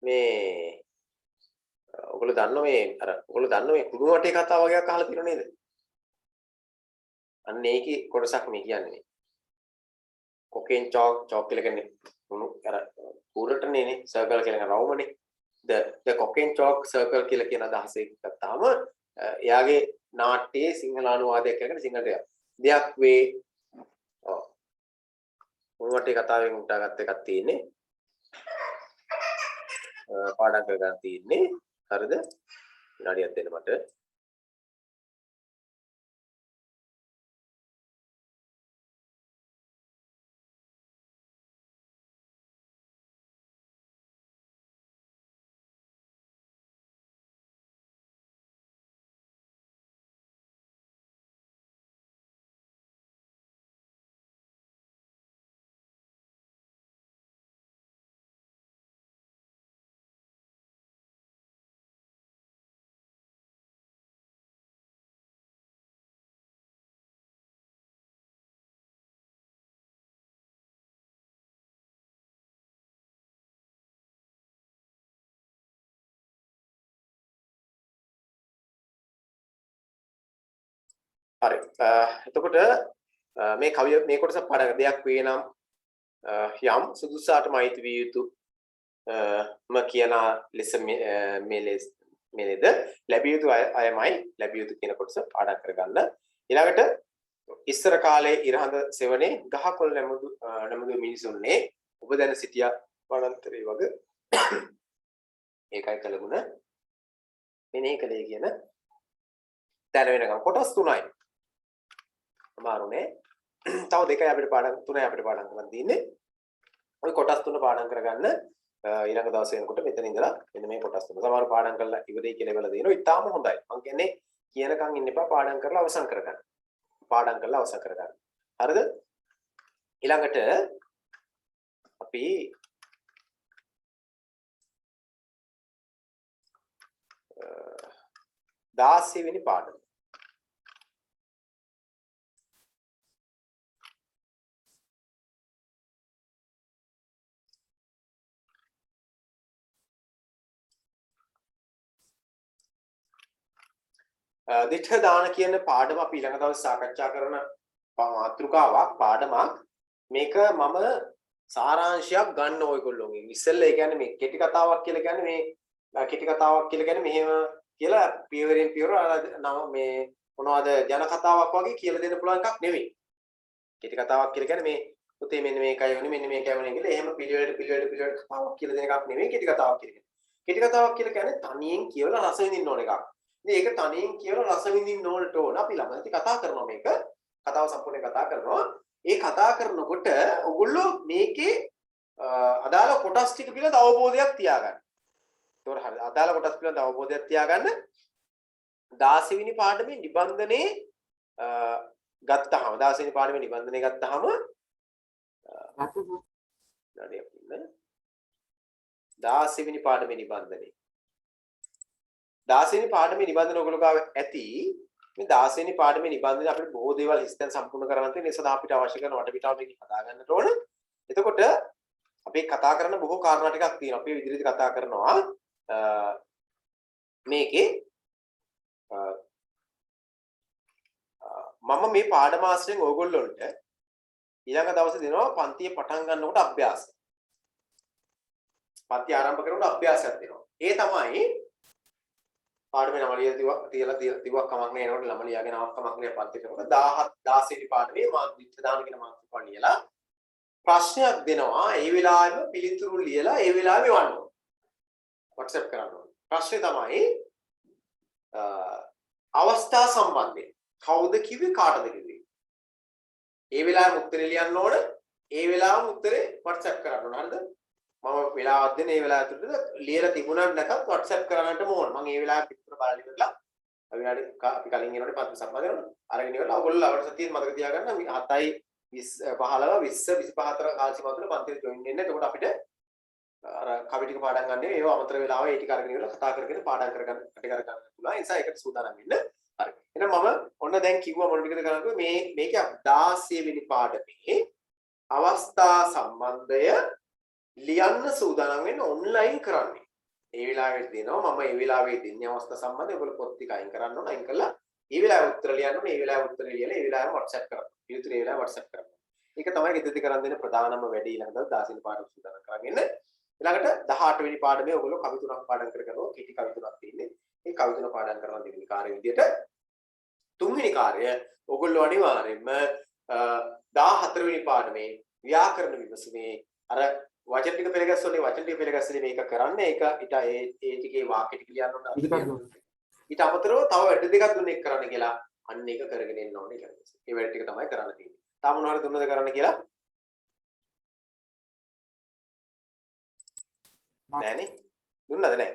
මේ ඔයගොල්ලෝ දන්නව මේ අර ඔයගොල්ලෝ දන්නව මේ කුණු වටේ කතා වගේක් අහලා තියෙනව නේද? අන්න ඒකේ කොටසක් මේ කියන්නේ. cocaine chalk කියලා කියන්නේ කුණු අර කුරටනේ නේ circle කියලා රවුමනේ. the cocaine chalk circle කියලා කියන අදහස ගත්තාම එයාගේ නාට්‍යයේ සිංහල අනුවාදයක් කරගෙන සිංහලට දෙයක් වේ මොනවටේ කතාවෙන් උටාගත් එකක් තියෙන්නේ පාඩම් කරගන්න තියෙන්නේ. හරිද? විනාඩියක් දෙන්න මට. හරි. එතකොට මේ කවිය මේ කොටස පාඩක දෙයක් වේ නම් යම් සුදුසාට මායිති විය යුතු ම කියන ලෙස මේලෙද ලැබිය යුතු අයමයි ලැබිය යුතු කියන කොටස පාඩම් කරගන්න. ඊළඟට ඉස්සර කාලේ ඉරහඳ සෙවණේ ගහකොළ නැමුදු මිනිසුන්නේ ඔබ දැන සිටියා වනාන්තරේ වගේ ඒකයි කලගුණ මෙනෙහි කලේ කියන දැන වෙනකම් කොටස් 3යි. අමාරුනේ. තව දෙකයි අපිට පාඩම් 3යි අපිට පාඩම් කරන්න තියෙන්නේ. ඔය කොටස් 3 පාඩම් කරගන්න ඊළඟ දවසේ වෙනකොට මෙතන ඉඳලා මෙන්න මේ කොටස් 3. සමහර පාඩම් කරලා ඉවරයි කියලා එවලා දෙනවා. ඉතාලම හොඳයි. මම කියන්නේ කියනකම් ඉන්න එපා පාඩම් කරලා අවසන් කරගන්න. පාඩම් කරලා අවසන් කරගන්න. හරිද? ඊළඟට අපි 16 වෙනි පාඩම. දිඨ දාන කියන පාඩම අපි ඊළඟ දවසේ සාකච්ඡා කරන මාතෘකාවක් පාඩමක්. මේක මම සාරාංශයක් ගන්න ඔයගොල්ලෝගෙන්. ඉස්සෙල්ලා ඒ කියන්නේ මේ කෙටි කතාවක් කියලා කියන්නේ මේ කෙටි කතාවක් කියලා කියන්නේ මෙහෙම කියලා පියවරෙන් පියවර මේ මොනවද ජන කතාවක් වගේ කියලා දෙන්න පුළුවන් එකක් නෙවෙයි. කෙටි කතාවක් කියලා කියන්නේ මේ පුතේ මෙන්න මේකයි වුනේ මෙන්න මේකයි වුනේ කියලා එහෙම පිළිවෙලට කතාවක් කියලා දෙන එකක් නෙවෙයි කෙටි කතාවක් කියලා කියන්නේ. කෙටි කතාවක් කියලා කියන්නේ තනියෙන් කියවලා රස විඳින්න ඕන එකක්. ඉතින් ඒක තනියෙන් කියවලා රස විඳින්න ඕනට ඕන අපි ළමයි කතා කරනවා මේක. කතාව සම්පූර්ණයෙන් කතා කරනවා. ඒ කතා කරනකොට ඔයගොල්ලෝ මේකේ අදාළ කොටස් ටික පිළිබඳ අවබෝධයක් තියාගන්න. ඒතොර හරි අදාළ කොටස් පිළිබඳ අවබෝධයක් තියාගන්න 16 වෙනි පාඩමේ නිබන්ධනේ ගත්තාම 16 වෙනි පාඩමේ නිබන්ධනේ ගත්තාම නඩියක් ඉන්න 16 වෙනි පාඩමේ නිබන්ධනේ 16 වෙනි පාඩමේ නිබන්ධන ඔයගොල්ලෝ ගාව ඇති මේ 16 වෙනි පාඩමේ නිබන්ධනේ අපිට බොහෝ දේවල් හිස්තෙන් සම්පූර්ණ කරන්න තියෙන නිසා අපිට අවශ්‍ය කරන වටපිටාව මේක හදා ගන්නට ඕන. එතකොට අපි කතා කරන බොහෝ කාරණා ටිකක් තියෙනවා. අපි විදිහට කතා කරනවා මේකේ මම මේ පාඩම ආශ්‍රයෙන් ඔයගොල්ලොන්ට ඊළඟ දවසේ දෙනවා පන්තිය පටන් ගන්නකොට අභ්‍යාස. පන්ති ආරම්භ කරනකොට අභ්‍යාසයක් දෙනවා. ඒ තමයි පාඩමේ නම තියලා කමක් නෑ එනකොට ළම ලියාගෙන ආවක් කමක් නෑ පන්තියට කොට 17 වෙනි පාඩමේ දිඨ දාන කියන මාතෘකාව ලියලා ප්‍රශ්නයක් දෙනවා. ඒ වෙලාවෙම පිළිතුරු ලියලා ඒ වෙලාවෙ වන්න ඕන. WhatsApp කරන්න ඕන. ප්‍රශ්නේ තමයි අවස්ථා සම්බන්ධයෙන් කවුද කිව්වේ කාටද කිව්වේ? ඒ වෙලාවෙම උත්තරේ ලියන්න ඕන. ඒ වෙලාවෙම උත්තරේ WhatsApp කරන්න ඕන. හරිද? මම වෙලාවක් දෙන ඒ වෙලාව ඇතුළත ලියලා තිබුණා නැත්නම් WhatsApp කරන්නටම ඕන. මම ඒ වෙලාවට පිටුර බලලා ඉවරලා අපි කලින් එනකොට පත් සම්බන්ධ කරනවා. අරගෙන ඉවරලා ඔයගොල්ලෝ අවශ්‍ය සතියේ මතක තියාගන්න 7යි 15 20 25 කාල සීමාව තුළ පන්තියට ජොයින් වෙන්න. එතකොට අපිට අර කවි ටික පාඩම් ගන්න ඒව අමතර වෙලාව ඒ ටික අරගෙන ඉවරලා කතා කරගෙන පාඩම් කරගන්න කටි කරගන්න පුළුවන්. ඒ නිසා ඒකට සූදානම් වෙන්න. හරි. එහෙනම් මම ඔන්න දැන් කිව්වා මොන ටිකද කරන්නේ මේක 16 වෙනි පාඩමේ අවස්ථා සම්බන්ධය ලියන්න සූදානම් වෙන්න ඔන්ලයින් කරන්නේ. ඒ වෙලාවෙත් දෙනවා මම ඒ වෙලාවේ දෙන්නේ අවස්ථා සම්බන්ධය ඔයගොල්ලෝ පොත් ටික අයින් කරන්න ඕන. අයින් කරලා ඒ වෙලාවේ උත්තර ලියන්න ඕන. ඒ වෙලාවේ උත්තර ලියලා ඒ වෙලාවෙම WhatsApp කරන්න. පිළිතුරු ඒ වෙලාවේ WhatsApp කරන්න. ඒක තමයි ගෙදරදී කරන් දෙන ප්‍රධානම වැඩේ ඊළඟට 16 වෙනි පාඩම සූදානම් කරගෙන ඉන්න. ඊළඟට 18 වෙනි පාඩමේ ඔයගොල්ලෝ කවි තුනක් පාඩම් කරගන්නවා. කෙටි කවි තුනක් තියෙන්නේ. මේ කවි තුන පාඩම් කරන දෙවෙනි කාර්ය විදියට තුන්වෙනි කාර්යය ඔයගොල්ලෝ අනිවාර්යයෙන්ම 14 වෙනි පාඩමේ ව්‍යාකරණ විමසීමේ අර වචන ටික පෙළගස්සන්නේ වචන ටික පෙළගස්සන්නේ මේක කරන්නේ ඒක ඒ ටිකේ වාක්‍ය ටික ලියන්න ඕන. ඊට අමතරව තව වැඩ දෙකක් දුන්නේ කරන්න කියලා අන්න ඒක කරගෙන එන්න ඕනේ කියලා. ඒ වැඩ ටික තමයි කරන්න තියෙන්නේ. තාම මොනවද දුන්නද කරන්න කියලා? නෑනේ. දුන්නද නෑ?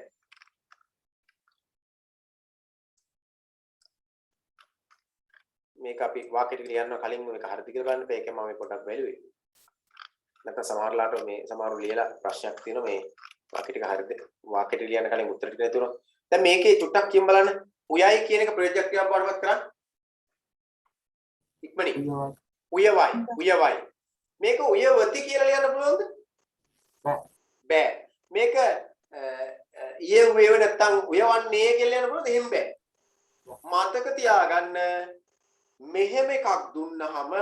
මේක අපි වාක්‍ය ටික ලියන්න කලින් මේක හරිද කියලා බලන්න බෑ. ඒකෙන් මම පොඩ්ඩක් බැලුවේ. නැත්නම් සමහරලාට මේ සමහරු ලියලා ප්‍රශ්නයක් තියෙනවා මේ වාක්‍ය ටික හරිද? වාක්‍ය ටික ලියන්න කලින් උත්තර ටික නැතුණා. දැන් මේකේ චුට්ටක් කියමු බලන්න. උයයි කියන එක ප්‍රොජෙක්ට් එකක් වඩවත් කරන්න. ඉක්මනින්. උයවයි. මේක උයවති කියලා ලියන්න පුළුවන්ද? බෑ. මේක උයව නැත්නම් උයවන්නේ කියලා ලියන්න පුළුවන්ද? එහෙම බෑ. මතක තියාගන්න මෙහෙම එකක් දුන්නහම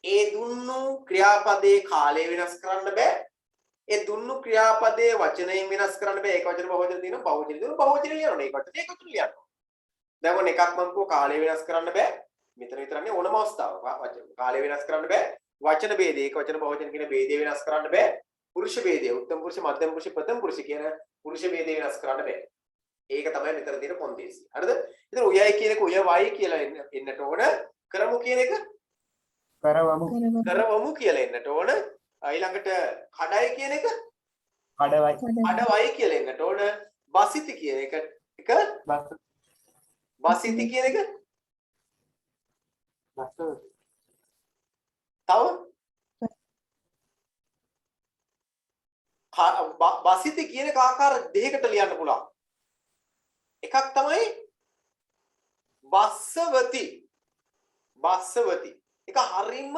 ඒ දුන්නු ක්‍රියාපදයේ කාලය වෙනස් කරන්න බෑ. ඒ දුන්නු ක්‍රියාපදයේ වචනයෙන් වෙනස් කරන්න බෑ. ඒක වචන බහුවචන තියෙනවා. බහුවචන තියෙනවා. බහුවචන ලියනවා. ඒක වචන ලියනවා. දැන් ඔන්න එකක් මම කිව්ව කාලය වෙනස් කරන්න බෑ. මෙතන විතරන්නේ ඕනම අවස්ථාවක කාලය වෙනස් කරන්න බෑ. වචන ભેදය ඒක වචන බහුවචන කියන ભેදය වෙනස් කරන්න බෑ. පුරුෂ ભેදය උත්තම පුරුෂ මධ්‍යම පුරුෂ ප්‍රථම පුරුෂ කියන පුරුෂ ભેදය වෙනස් කරන්න බෑ. ඒක තමයි මෙතන තියෙන කොන්දේසි. හරිද? ඉතින් උයයි කියන එක උය වයි කියලා එන්නට ඕන. කරමු කියන එක කරවමු කියලා එන්නට ඕන. ඊළඟට කඩයි කියන එක කඩවයි කියලා එන්නට ඕන. බසිති කියන එක බසිති කියන එක තව බසිති කියන එක ආකාර දෙකකට ලියන්න පුළුවන්. එකක් තමයි බස්සවති. ඒක හරියම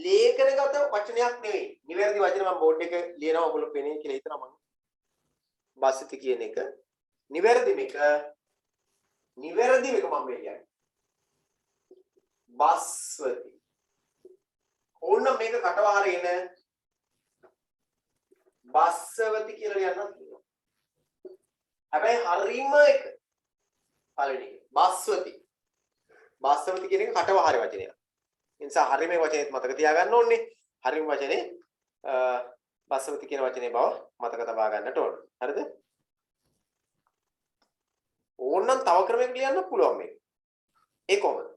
ලේඛනගත වචනයක් නෙවෙයි. නිවැරදි වචන මම බෝඩ් එක ලියනවා ඔයගොල්ලෝ පෙනේ කියලා හිතනවා මම. බසිති කියන එක නිවැරදි මේක මම කියන්නේ. බස්වති. ඕන්න මේක කටවහරගෙන බස්සවති කියලා ලියන්නත් පුළුවන්. හැබැයි හරීම එක පළවෙනි එක බස්සවති. බස්සවති කියන එක කටවහරේ වචනයක්. ඒ නිසා හරීම වචනේත් මතක තියාගන්න ඕනේ. හරීම වචනේ බස්සවති කියන වචනේ බව මතක තබා ගන්නට ඕන. හරිද? ඕනනම් තව ක්‍රමයකට ලියන්න පුළුවන් මේක. ඒ කොහොමද?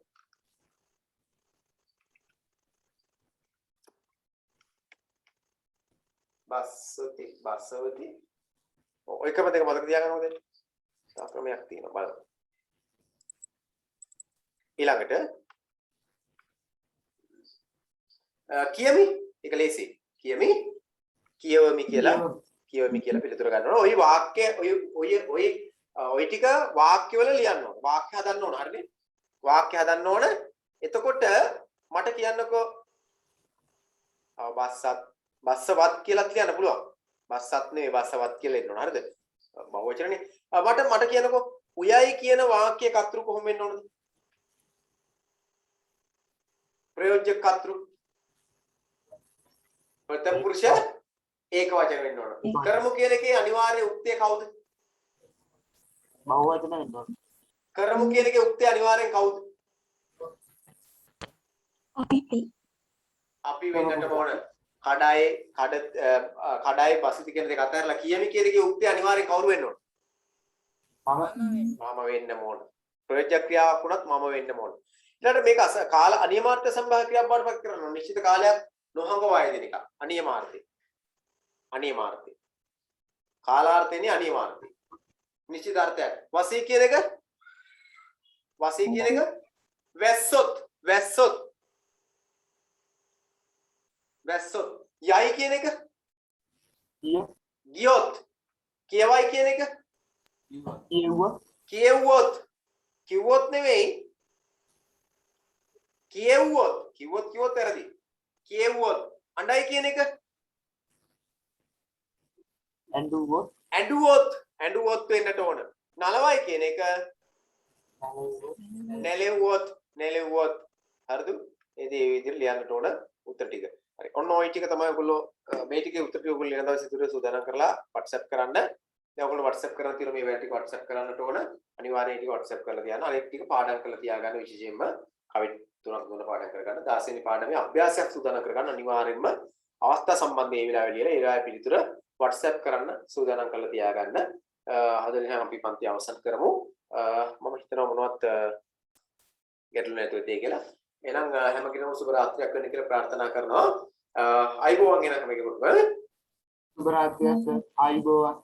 බස්සවති ඔය ක්‍රම දෙක මතක තියාගන්න ඕනේ. තව ක්‍රමයක් තියෙනවා බලන්න. ඊළඟට කියමි ඒක ලේසි. කියවමි කියලා පිළිතුර ගන්න ඕන. ওই වාක්‍ය ඔය ටික වාක්‍යවල ලියන්න ඕන. වාක්‍ය හදන්න ඕන. හරිනේ? වාක්‍ය හදන්න ඕන. එතකොට මට කියන්නකෝ බස්සවත් කියලා ලියන්න පුළුවන්. බස්සත් නෙවෙයි බස්සවත් කියලා එන්න ඕන. හරිද? බහුවචනනේ. මට කියන්නකෝ උයයි කියන වාක්‍ය කතෘ කොහොම වෙන්න ඕනද? ප්‍රයෝජක කතෘ. ප්‍රථම පුරුෂ ඒක වචන වෙන්න ඕන. කරමු කියන එකේ අනිවාර්ය උක්තය කවුද? බහුවචන වෙන්න ඕන. කරමු කියන එකේ උක්තය අනිවාර්යෙන් කවුද? අපි වෙන්නට ඕන. කඩයි බසිති කියන දෙක අතරලා කියමි කියන එකේ උක්තය අනිවාර්යෙන් කවුරු වෙන්න ඕන? මම වෙන්න ඕන. ප්‍රයෝජක ක්‍රියාවක් වුණත් මම වෙන්න ඕන. ඊළඟට මේක කාල අනියමාර්ථ සම්භාව්‍ය ක්‍රියාවක් බවට පත් කරනවා. නිශ්චිත කාලයක් නොහඟවා යෙදෙන එක. අනියමාර්ථය. කාලාර්ථයනේ අනියමාර්ථය. නිශ්චිත අර්ථයක්. වසී කියන එක වැස්සොත්. යයි කියන එක ගියොත්. කියවයි කියන එක කිව්වොත් නෙවෙයි කිව්වොත් වැරදි. කියෙව්වොත්. අඬයි කියන එක ඇඬුවොත් වෙන්නට ඕන. නලවයි කියන එක නැලෙව්වොත්. හරිද? ඒ විදිහට ලියන්නට ඕන උත්තර ටික. හරි. ඔන්න ඔය ටික තමයි ඔයගොල්ලෝ මේ ටිකේ උත්තර ටික ඔයගොල්ලෝ ලියන දවසේ ඉතුරු සූදානම් කරලා WhatsApp කරන්න. දැන් ඔයගොල්ලෝ WhatsApp කරලා තියෙන මේ වැඩ ටික WhatsApp කරන්නට ඕන. අනිවාර්යයෙන් ටික WhatsApp කරලා තියන්න. අනෙක් ටික පාඩම් කරලා තියාගන්න විශේෂයෙන්ම කවි 3ක් දුන්න පාඩම් කරගන්න. 16 වෙනි පාඩමේ අභ්‍යාසයක් සූදානම් කරගන්න. අනිවාර්යයෙන්ම අවස්ථා සම්බන්ධ ඒ වෙලාවේ ලියලා ඒ වෙලාවේ පිළිතුර WhatsApp කරන්න සූදානම් කරලා තියාගන්න. අද නම් අපි පන්ති අවසන් කරමු. මම හිතනවා මොනවත් ගැටලු නැතුව තියෙයි කියලා. එහෙනම් හැම කෙනෙකුම සුබ රාත්‍රියක් වෙන්න කියලා ප්‍රාර්ථනා කරනවා. අයිබෝවන් කියන හැම කෙනෙකුටම සුබ රාත්‍රියක්. අයිබෝවන්.